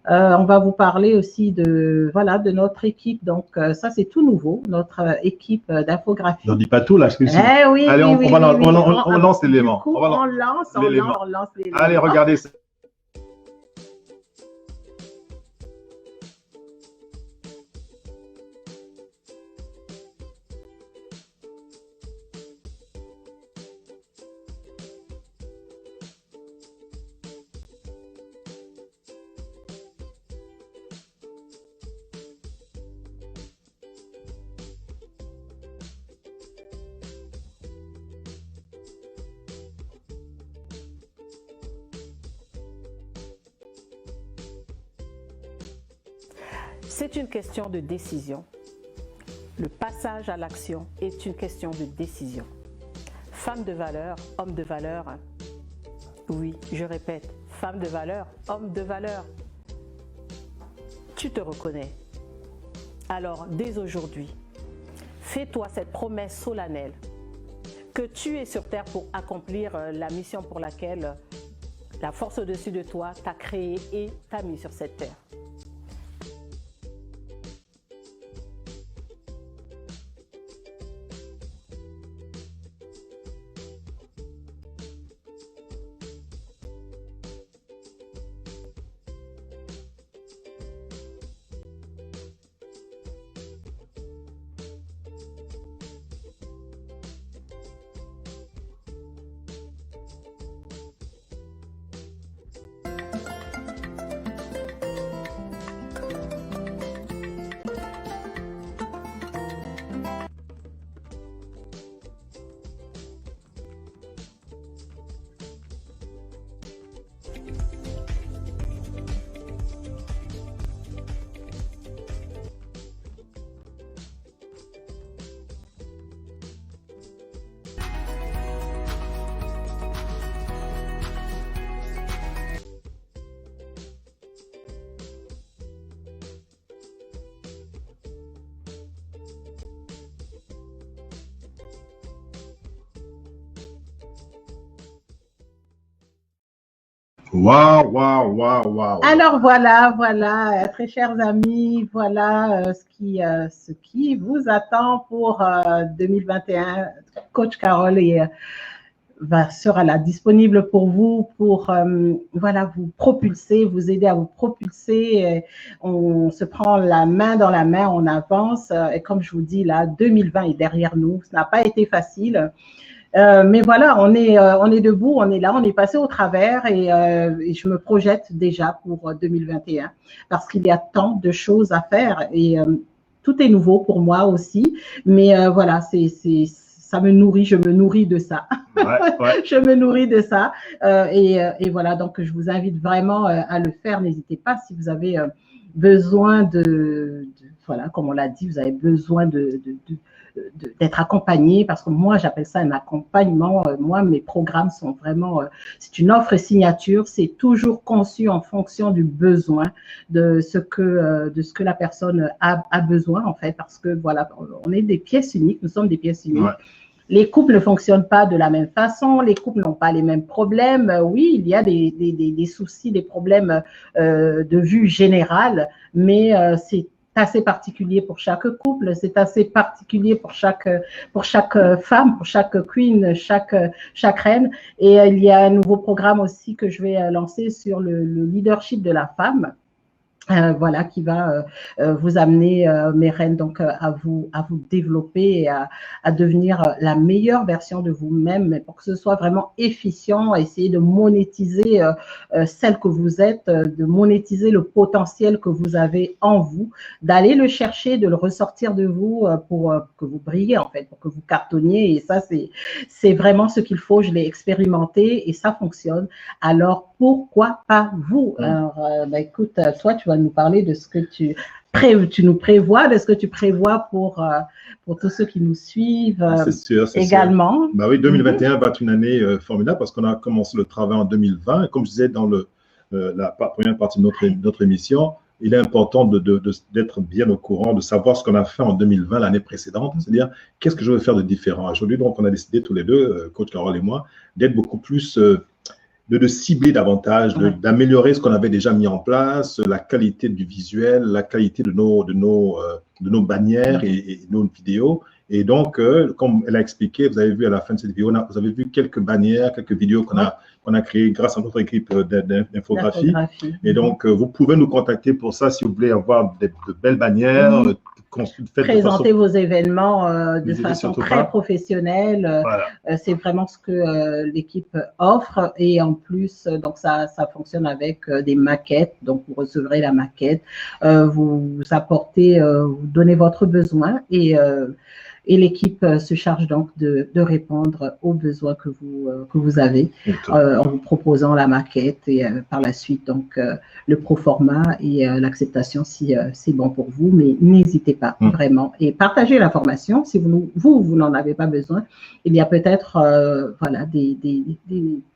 On va vous parler aussi de notre équipe. Donc ça c'est tout nouveau, notre équipe d'infographie. On ne dit pas tout là. Oui. Allez, on lance l'élément. On lance l'élément. Allez, regardez ça. C'est une question de décision. Le passage à l'action est une question de décision. Femme de valeur, homme de valeur. Oui, je répète, femme de valeur, homme de valeur. Tu te reconnais. Alors, dès aujourd'hui, fais-toi cette promesse solennelle que tu es sur Terre pour accomplir la mission pour laquelle la force au-dessus de toi t'a créé et t'a mis sur cette terre. Waouh, waouh, waouh, waouh. Alors voilà, très chers amis, voilà ce qui vous attend pour 2021. Coach Carole sera là disponible pour vous, pour voilà, vous propulser, vous aider à vous propulser. On se prend la main dans la main, on avance. Et comme je vous dis là, 2020 est derrière nous. Ça n'a pas été facile. Mais voilà, on est debout, on est là, on est passé au travers et je me projette déjà pour 2021 parce qu'il y a tant de choses à faire et tout est nouveau pour moi aussi. Mais voilà, ça me nourrit, je me nourris de ça. Ouais. Je me nourris de ça. Et voilà, donc je vous invite vraiment à le faire. N'hésitez pas si vous avez besoin voilà, comme on l'a dit, vous avez besoin d'être accompagné, parce que moi, j'appelle ça un accompagnement. Moi, mes programmes sont vraiment, c'est une offre et signature, c'est toujours conçu en fonction du besoin, de ce que la personne a besoin, en fait, parce que voilà, on est des pièces uniques, nous sommes des pièces uniques. Ouais. Les couples ne fonctionnent pas de la même façon, les couples n'ont pas les mêmes problèmes. Oui, il y a des soucis, des problèmes de vue générale, mais c'est assez particulier pour chaque couple, c'est assez particulier pour chaque femme, pour chaque queen, chaque reine. Et il y a un nouveau programme aussi que je vais lancer sur le leadership de la femme. Voilà, qui va vous amener, mes reines, donc à vous développer et à devenir la meilleure version de vous-même, mais pour que ce soit vraiment efficient, essayer de monétiser celle que vous êtes, de monétiser le potentiel que vous avez en vous, d'aller le chercher, de le ressortir de vous pour que vous brillez, en fait, pour que vous cartonniez. Et ça, c'est vraiment ce qu'il faut. Je l'ai expérimenté et ça fonctionne. Alors, pourquoi pas vous? Alors, écoute, toi, tu vas nous parler de ce que tu nous prévois, de ce que tu prévois pour tous ceux qui nous suivent c'est sûr, également. Sûr. Bah oui, 2021 va être une année formidable parce qu'on a commencé le travail en 2020. Et comme je disais dans la première partie de notre émission, il est important d'être bien au courant, de savoir ce qu'on a fait en 2020, l'année précédente, c'est-à-dire qu'est-ce que je veux faire de différent. Aujourd'hui, donc, on a décidé tous les deux, Coach Carole et moi, d'être beaucoup plus... de cibler davantage, d'améliorer ce qu'on avait déjà mis en place, la qualité du visuel, la qualité de nos bannières et nos vidéos. Et donc, comme elle a expliqué, vous avez vu à la fin de cette vidéo, vous avez vu quelques bannières, quelques vidéos qu'on a créées grâce à notre équipe d'infographie. Et donc, vous pouvez nous contacter pour ça si vous voulez avoir de belles bannières, présenter vos événements de façon très professionnelle. Voilà. C'est vraiment ce que l'équipe offre. Et en plus, donc ça fonctionne avec des maquettes. Donc, vous recevrez la maquette, vous apportez, vous donnez votre besoin et l'équipe se charge donc de répondre aux besoins que vous avez en vous proposant la maquette et par la suite donc le proforma et l'acceptation si c'est bon pour vous. Mais n'hésitez pas vraiment et partagez l'information. Si vous n'en avez pas besoin, il y a peut-être voilà, des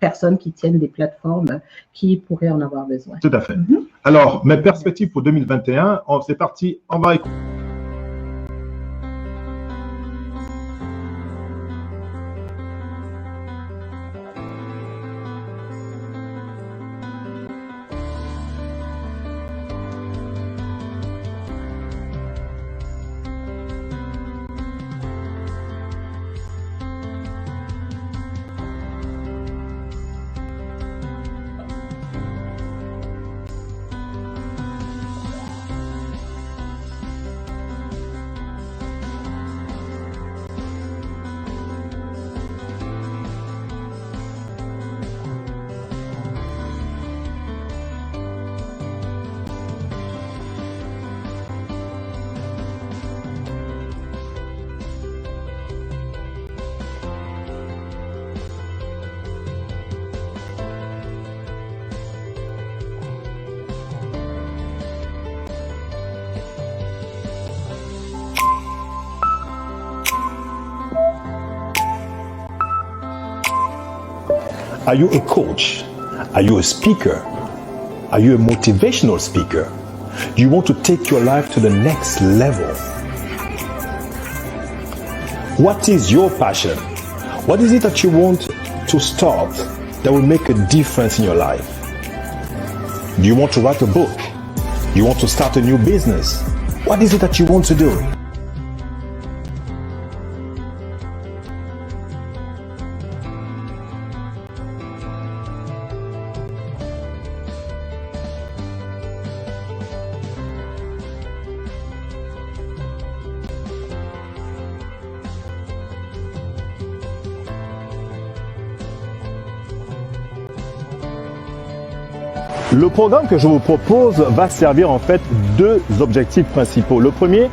personnes qui tiennent des plateformes qui pourraient en avoir besoin. Tout à fait. Alors, mes perspectives pour 2021, c'est parti, on va écouter. Are you a coach? Are you a speaker? Are you a motivational speaker? Do you want to take your life to the next level? What is your passion? What is it that you want to start that will make a difference in your life? Do you want to write a book? Do you want to start a new business? What is it that you want to do? Le programme que je vous propose va servir en fait deux objectifs principaux. Le premier,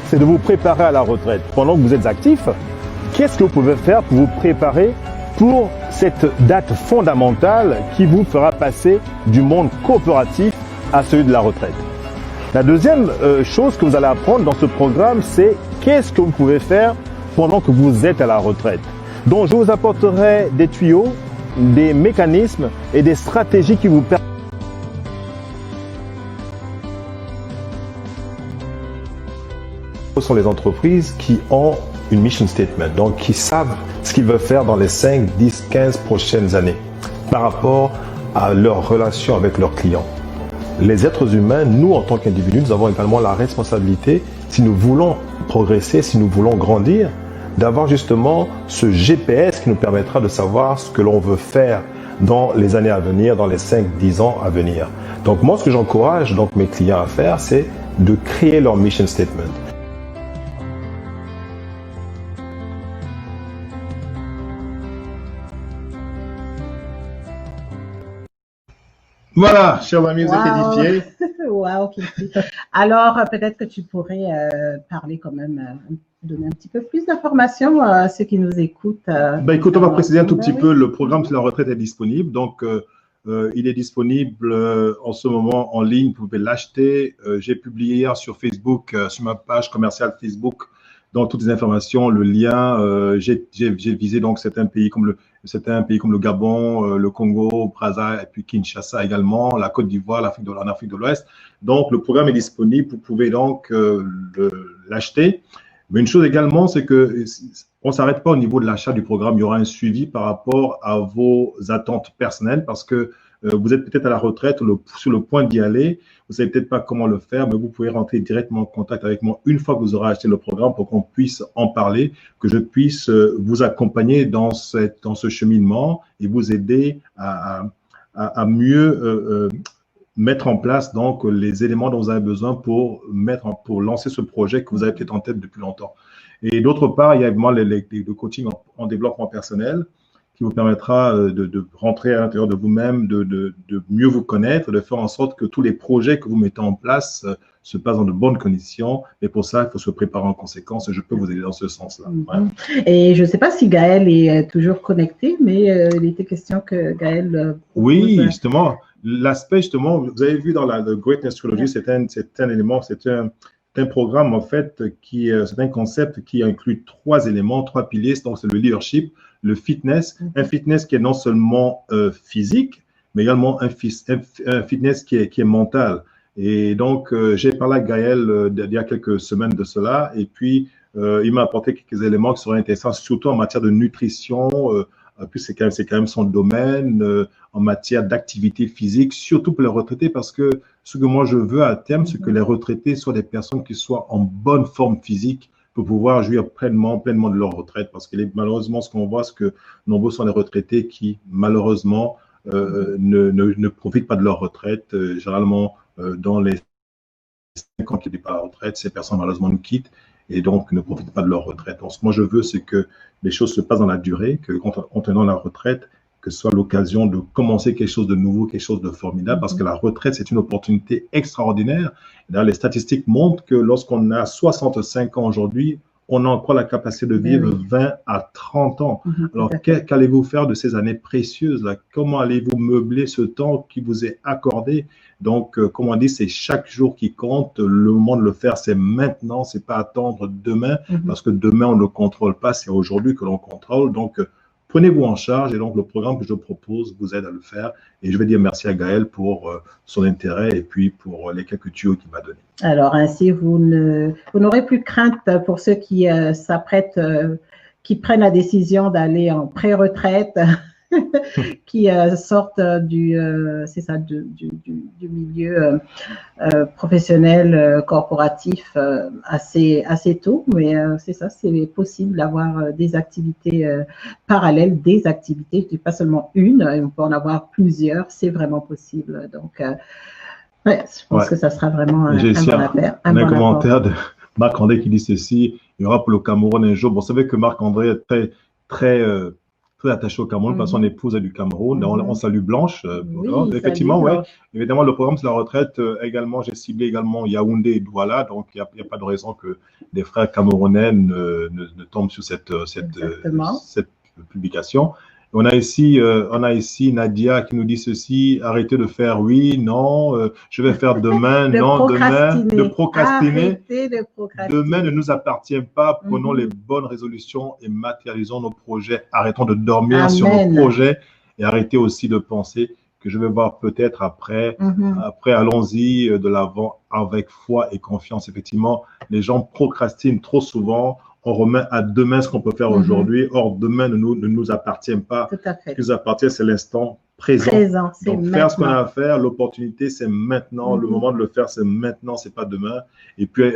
c'est de vous préparer à la retraite. Pendant que vous êtes actif, qu'est-ce que vous pouvez faire pour vous préparer pour cette date fondamentale qui vous fera passer du monde coopératif à celui de la retraite? La deuxième chose que vous allez apprendre dans ce programme, c'est qu'est-ce que vous pouvez faire pendant que vous êtes à la retraite. Donc je vous apporterai des tuyaux, des mécanismes et des stratégies qui vous permettent sont les entreprises qui ont une mission statement, donc qui savent ce qu'ils veulent faire dans les 5, 10, 15 prochaines années par rapport à leur relation avec leurs clients. Les êtres humains, nous en tant qu'individus, nous avons également la responsabilité, si nous voulons progresser, si nous voulons grandir, d'avoir justement ce GPS qui nous permettra de savoir ce que l'on veut faire dans les années à venir, dans les 5, 10 ans à venir. Donc moi, ce que j'encourage donc mes clients à faire, c'est de créer leur mission statement. Voilà, chers amis, vous êtes édifiés. Wow, alors, peut-être que tu pourrais parler quand même, donner un petit peu plus d'informations à ceux qui nous écoutent. Écoute, on va préciser un tout petit peu, le programme sur la retraite est disponible. Donc, il est disponible en ce moment en ligne, vous pouvez l'acheter. J'ai publié hier sur Facebook, sur ma page commerciale Facebook, dans toutes les informations, le lien. J'ai visé donc certains pays comme le Gabon, le Congo, Brazza et puis Kinshasa également, la Côte d'Ivoire, en Afrique de l'Ouest. Donc, le programme est disponible. Vous pouvez donc l'acheter. Mais une chose également, c'est que on ne s'arrête pas au niveau de l'achat du programme. Il y aura un suivi par rapport à vos attentes personnelles parce que vous êtes peut-être à la retraite ou sur le point d'y aller. Vous ne savez peut-être pas comment le faire, mais vous pouvez rentrer directement en contact avec moi une fois que vous aurez acheté le programme pour qu'on puisse en parler, que je puisse vous accompagner dans ce cheminement et vous aider à mieux mettre en place donc les éléments dont vous avez besoin pour lancer ce projet que vous avez peut-être en tête depuis longtemps. Et d'autre part, il y a également le coaching en développement personnel qui vous permettra de rentrer à l'intérieur de vous-même, de mieux vous connaître, de faire en sorte que tous les projets que vous mettez en place se passent dans de bonnes conditions. Et pour ça, il faut se préparer en conséquence. Et je peux vous aider dans ce sens-là. Ouais. Et je ne sais pas si Gaël est toujours connecté, mais il était question que Gaël… Oui, justement. L'aspect, justement, vous avez vu dans la Greatness Trilogy, c'est un élément, c'est un programme, en fait, c'est un concept qui inclut 3 éléments, 3 piliers. Donc, c'est le leadership, le fitness, un fitness qui est non seulement physique, mais également un fitness qui est mental. Et donc, j'ai parlé à Gaël il y a quelques semaines de cela, et puis il m'a apporté quelques éléments qui seraient intéressants, surtout en matière de nutrition. Puis c'est quand même son domaine en matière d'activité physique, surtout pour les retraités, parce que ce que moi je veux à terme, c'est que les retraités soient des personnes qui soient en bonne forme physique pour pouvoir jouir pleinement de leur retraite. Parce que malheureusement, ce qu'on voit, c'est que nombreux sont les retraités qui, malheureusement, ne profitent pas de leur retraite. Généralement, dans les 5 ans qu'ils ne pas à la retraite, ces personnes, malheureusement, nous quittent et donc ne profitent pas de leur retraite. Donc, ce que moi, je veux, c'est que les choses se passent dans la durée, qu'en tenant la retraite, que ce soit l'occasion de commencer quelque chose de nouveau, quelque chose de formidable, parce que la retraite, c'est une opportunité extraordinaire. D'ailleurs, les statistiques montrent que lorsqu'on a 65 ans aujourd'hui, on a encore la capacité de vivre 20 à 30 ans. Alors, qu'allez-vous faire de ces années précieuses là? Comment allez-vous meubler ce temps qui vous est accordé? Donc, comme on dit, c'est chaque jour qui compte. Le moment de le faire, c'est maintenant, c'est pas attendre demain, parce que demain, on ne le contrôle pas, c'est aujourd'hui que l'on contrôle. Donc, prenez-vous en charge et donc le programme que je propose vous aide à le faire. Et je vais dire merci à Gaël pour son intérêt et puis pour les quelques tuyaux qu'il m'a donnés. Alors ainsi, vous n'aurez plus crainte pour ceux qui s'apprêtent, qui prennent la décision d'aller en pré-retraite, qui sortent du milieu professionnel, corporatif assez tôt. Mais c'est ça, c'est possible d'avoir des activités parallèles, des activités, pas seulement une, on peut en avoir plusieurs, c'est vraiment possible. Donc, ouais, je pense que ça sera vraiment un bon affaire. Un commentaire de Marc-André qui dit ceci, il y aura pour le Cameroun un jour. Bon, vous savez que Marc-André est très attaché au Cameroun parce que son épouse est du Cameroun. On salue Blanche. Oui, effectivement, oui. Évidemment, le programme sur la retraite, également, j'ai ciblé également Yaoundé et Douala. Donc, il n'y a pas de raison que des frères camerounais ne tombent sur cette publication. On a ici Nadia qui nous dit ceci, arrêtez de faire oui, non, je vais faire demain, non, demain, de procrastiner. Arrêtez de procrastiner. Demain ne nous appartient pas, prenons les bonnes résolutions et matérialisons nos projets. Arrêtons de dormir sur nos projets et arrêtez aussi de penser que je vais voir peut-être après. Après, allons-y de l'avant avec foi et confiance. Effectivement, les gens procrastinent trop souvent. On remet à demain ce qu'on peut faire aujourd'hui. Or, demain ne nous appartient pas. Tout à fait. Ce qui nous appartient, c'est l'instant présent. Donc, faire ce qu'on a à faire, l'opportunité, c'est maintenant. Le moment de le faire, c'est maintenant, c'est pas demain. Et puis,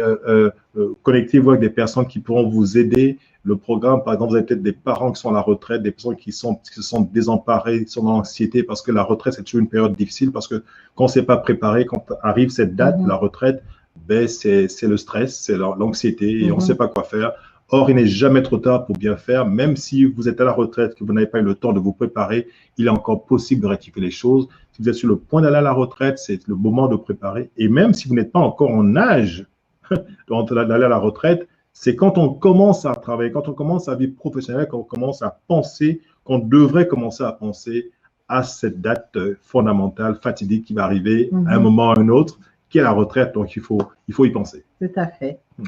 connectez-vous avec des personnes qui pourront vous aider. Le programme, par exemple, vous avez peut-être des parents qui sont à la retraite, des personnes qui se sont désemparées, qui sont dans l'anxiété parce que la retraite, c'est toujours une période difficile parce que quand on ne s'est pas préparé, quand arrive cette date, la retraite, ben, c'est le stress, c'est l'anxiété et on ne sait pas quoi faire. Or, il n'est jamais trop tard pour bien faire. Même si vous êtes à la retraite, que vous n'avez pas eu le temps de vous préparer, il est encore possible de rectifier les choses. Si vous êtes sur le point d'aller à la retraite, c'est le moment de préparer. Et même si vous n'êtes pas encore en âge d'aller à la retraite, c'est quand on commence à travailler, quand on commence à vivre professionnelle, quand on commence à penser, qu'on devrait commencer à penser à cette date fondamentale, fatidique qui va arriver à un moment ou à un autre, qui est la retraite. Donc, il faut y penser. Tout à fait. Ouais.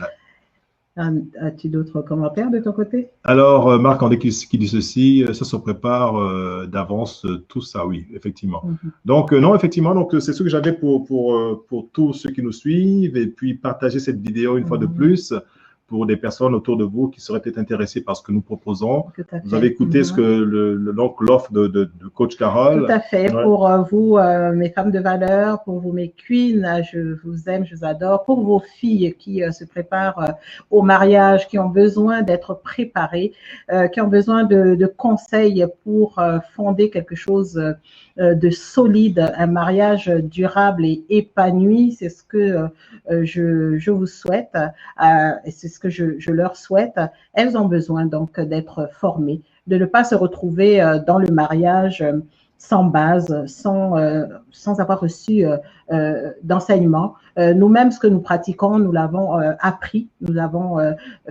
As-tu d'autres commentaires de ton côté? Alors, Marc-André qui dit ceci, ça se prépare d'avance, tout ça, oui, effectivement. Donc, non, effectivement, donc c'est ce que j'avais pour tous ceux qui nous suivent et puis partager cette vidéo une fois de plus pour des personnes autour de vous qui seraient peut-être intéressées par ce que nous proposons. Vous avez écouté ce que l'offre de Coach Carole. Tout à fait. Ouais. Pour vous, mes femmes de valeur, pour vous, mes queens, je vous aime, je vous adore. Pour vos filles qui se préparent au mariage, qui ont besoin d'être préparées, qui ont besoin de conseils pour fonder quelque chose de solide, un mariage durable et épanoui. C'est ce que je vous souhaite et c'est ce que je leur souhaite. Elles ont besoin donc d'être formées, de ne pas se retrouver dans le mariage sans base, sans avoir reçu d'enseignement. Nous-mêmes, ce que nous pratiquons, nous l'avons appris, nous avons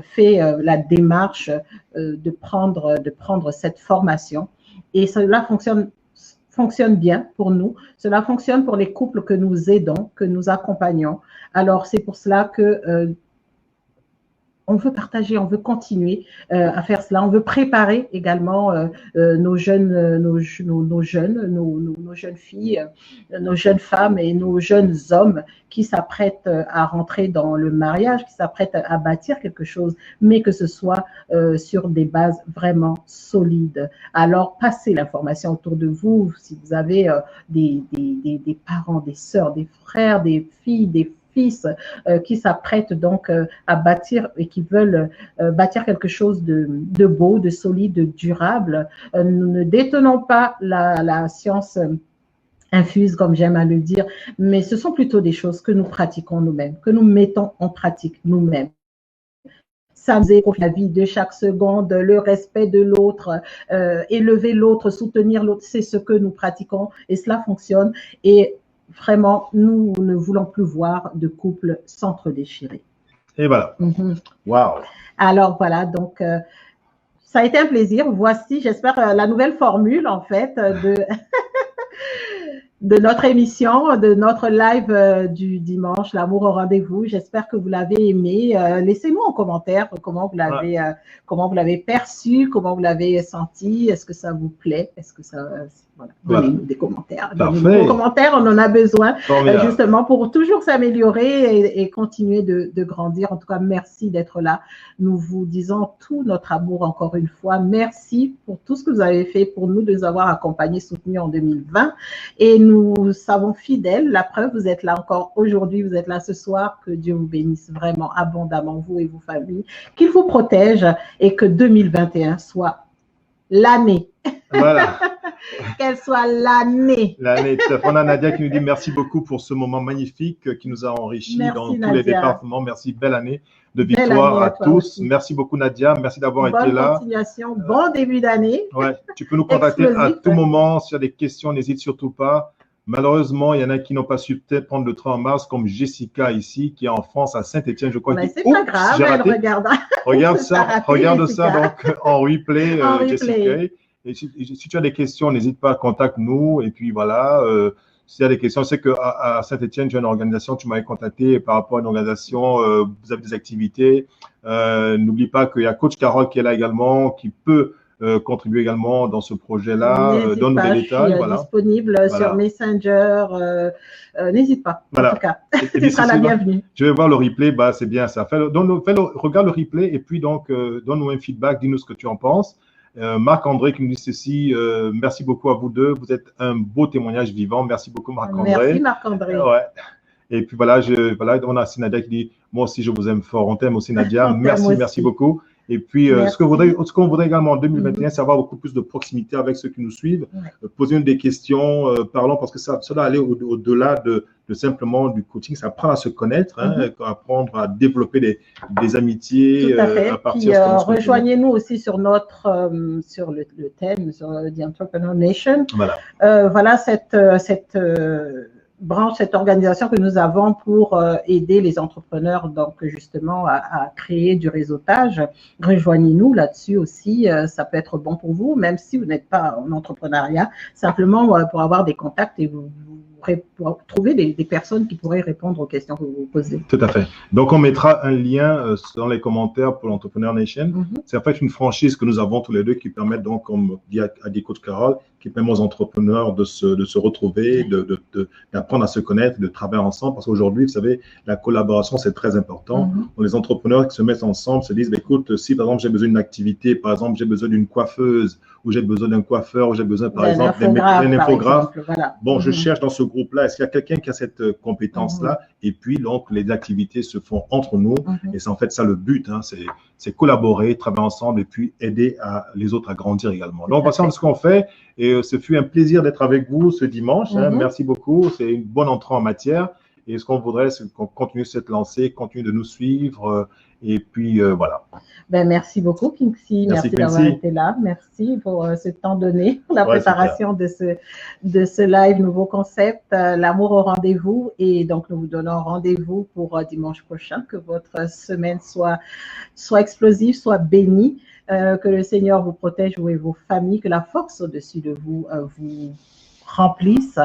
fait la démarche de prendre cette formation et cela fonctionne bien pour nous. Cela fonctionne pour les couples que nous aidons, que nous accompagnons. Alors, c'est pour cela que on veut partager, on veut continuer à faire cela. On veut préparer également nos jeunes filles, nos jeunes femmes et nos jeunes hommes qui s'apprêtent à rentrer dans le mariage, qui s'apprêtent à bâtir quelque chose, mais que ce soit sur des bases vraiment solides. Alors, passez l'information autour de vous. Si vous avez des parents, des sœurs, des frères, des filles, des fils qui s'apprêtent donc à bâtir et qui veulent bâtir quelque chose de beau, de solide, de durable. Nous ne détenons pas la science infuse, comme j'aime à le dire, mais ce sont plutôt des choses que nous pratiquons nous-mêmes, que nous mettons en pratique nous-mêmes. Ça nous écoute la vie de chaque seconde, le respect de l'autre, élever l'autre, soutenir l'autre, c'est ce que nous pratiquons et cela fonctionne. Et vraiment, nous ne voulons plus voir de couples s'entre-déchirer. Et voilà. Wow. Alors voilà, donc ça a été un plaisir. Voici, j'espère, la nouvelle formule en fait de notre émission, de notre live du dimanche, l'amour au rendez-vous. J'espère que vous l'avez aimé. Laissez-nous en commentaire comment vous l'avez perçu, comment vous l'avez senti. Est-ce que ça vous plaît? Est-ce que ça voilà. Donnez-nous des commentaires. Donnez-nous des commentaires, on en a besoin justement pour toujours s'améliorer et continuer de grandir. En tout cas, merci d'être là. Nous vous disons tout notre amour encore une fois. Merci pour tout ce que vous avez fait pour nous, de nous avoir accompagnés, soutenus en 2020. Et nous savons fidèles. La preuve, vous êtes là encore aujourd'hui, vous êtes là ce soir. Que Dieu vous bénisse vraiment abondamment, vous et vos familles. Qu'il vous protège et que 2021 soit l'année. Voilà. Qu'elle soit l'année. L'année. On a Nadia qui nous dit merci beaucoup pour ce moment magnifique qui nous a enrichis dans tous les départements. Merci, belle année de victoire à tous. Aussi. Merci beaucoup Nadia, merci d'avoir été là. Bonne continuation, bon début d'année. Ouais, tu peux nous contacter à tout moment s'il y a des questions, n'hésite surtout pas. Malheureusement, il y en a qui n'ont pas su peut-être prendre le train en mars, comme Jessica ici, qui est en France, à Saint-Étienne, je crois. Mais c'est pas grave, elle regardera. Regarde ça donc en replay, Jessica. Et si tu as des questions, n'hésite pas à contacter nous. Et puis voilà, s'il y a des questions, je sais qu'à Saint-Étienne, j'ai une organisation, tu m'avais contacté par rapport à une organisation, vous avez des activités. N'oublie pas qu'il y a Coach Carole qui est là également, qui peut contribuer également dans ce projet-là. Donne-nous des détails. Je suis disponible sur Messenger. N'hésite pas. Voilà. En tout cas, tu seras la bienvenue. Je vais voir le replay. Bah, c'est bien ça. Regarde le replay et puis donc donne-nous un feedback. Dis-nous ce que tu en penses. Marc-André qui nous dit ceci, merci beaucoup à vous deux, vous êtes un beau témoignage vivant, merci beaucoup Marc-André. Merci Marc-André. Ouais. Et puis voilà, on a Nadia qui dit, moi aussi je vous aime fort, on t'aime aussi Nadia, merci beaucoup. Et puis, ce qu'on voudrait également en 2021, c'est avoir beaucoup plus de proximité avec ceux qui nous suivent, poser des questions, parlons, parce que ça doit aller au-delà de simplement du coaching, ça apprend à se connaître, apprendre à développer des amitiés. Tout à fait. Puis, rejoignez-nous aussi sur sur le thème, sur The Entrepreneur Nation. Voilà cette branche, cette organisation que nous avons pour aider les entrepreneurs, donc justement à créer du réseautage. Rejoignez-nous là-dessus aussi, ça peut être bon pour vous, même si vous n'êtes pas en entrepreneuriat, simplement pour avoir des contacts et vous pour trouver des personnes qui pourraient répondre aux questions que vous vous posez. Tout à fait. Donc, on mettra un lien dans les commentaires pour l'Entrepreneur Nation. C'est en fait une franchise que nous avons tous les deux qui permet donc, comme dit Adi Coach Carole, qui permet aux entrepreneurs de se retrouver, d'apprendre à se connaître, de travailler ensemble. Parce qu'aujourd'hui, vous savez, la collaboration, c'est très important. Les entrepreneurs qui se mettent ensemble se disent, écoute, si par exemple, j'ai besoin d'une activité, par exemple, j'ai besoin d'une coiffeuse, ou j'ai besoin d'un coiffeur, ou j'ai besoin, par exemple, d'un infographe. Voilà. Bon, je cherche dans ce groupe-là, est-ce qu'il y a quelqu'un qui a cette compétence-là? Et puis, donc, les activités se font entre nous. Et c'est en fait ça le but, c'est collaborer, travailler ensemble et puis aider les autres à grandir également. Donc, voici ce qu'on fait. Et ce fut un plaisir d'être avec vous ce dimanche. Merci beaucoup. C'est une bonne entrée en matière. Et ce qu'on voudrait, c'est qu'on continue cette lancée, continue de nous suivre. Et puis, voilà. Merci beaucoup, Kingsley. Merci d'avoir été là. Merci pour ce temps donné, pour la préparation de ce live nouveau concept, l'amour au rendez-vous. Et donc, nous vous donnons rendez-vous pour dimanche prochain. Que votre semaine soit explosive, soit bénie. Que le Seigneur vous protège, vous et vos familles. Que la force au-dessus de vous vous remplisse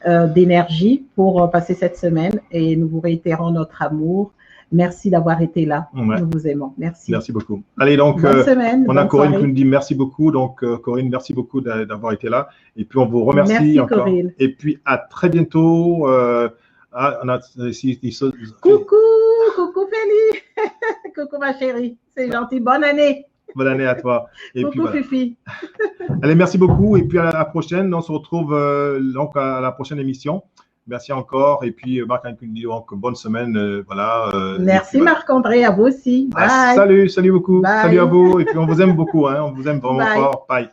d'énergie pour passer cette semaine. Et nous vous réitérons notre amour. Merci d'avoir été là. Nous vous aimons. Merci. Merci beaucoup. Allez, donc, bonne semaine, on a Corinne qui nous dit merci beaucoup. Donc, Corinne, merci beaucoup d'avoir été là. Et puis, on vous remercie merci, encore. Corinne. Et puis, à très bientôt. On a coucou Félix. Coucou ma chérie. C'est gentil. Bonne année. Bonne année à toi. Et coucou puis, Fifi. Allez, merci beaucoup. Et puis, à la prochaine. On se retrouve donc à la prochaine émission. Merci encore. Et puis, Marc-André, donc, bonne semaine. Voilà. Merci Marc-André, à vous aussi. Bye. Salut beaucoup. Bye. Salut à vous. Et puis, on vous aime beaucoup. On vous aime vraiment fort. Bye.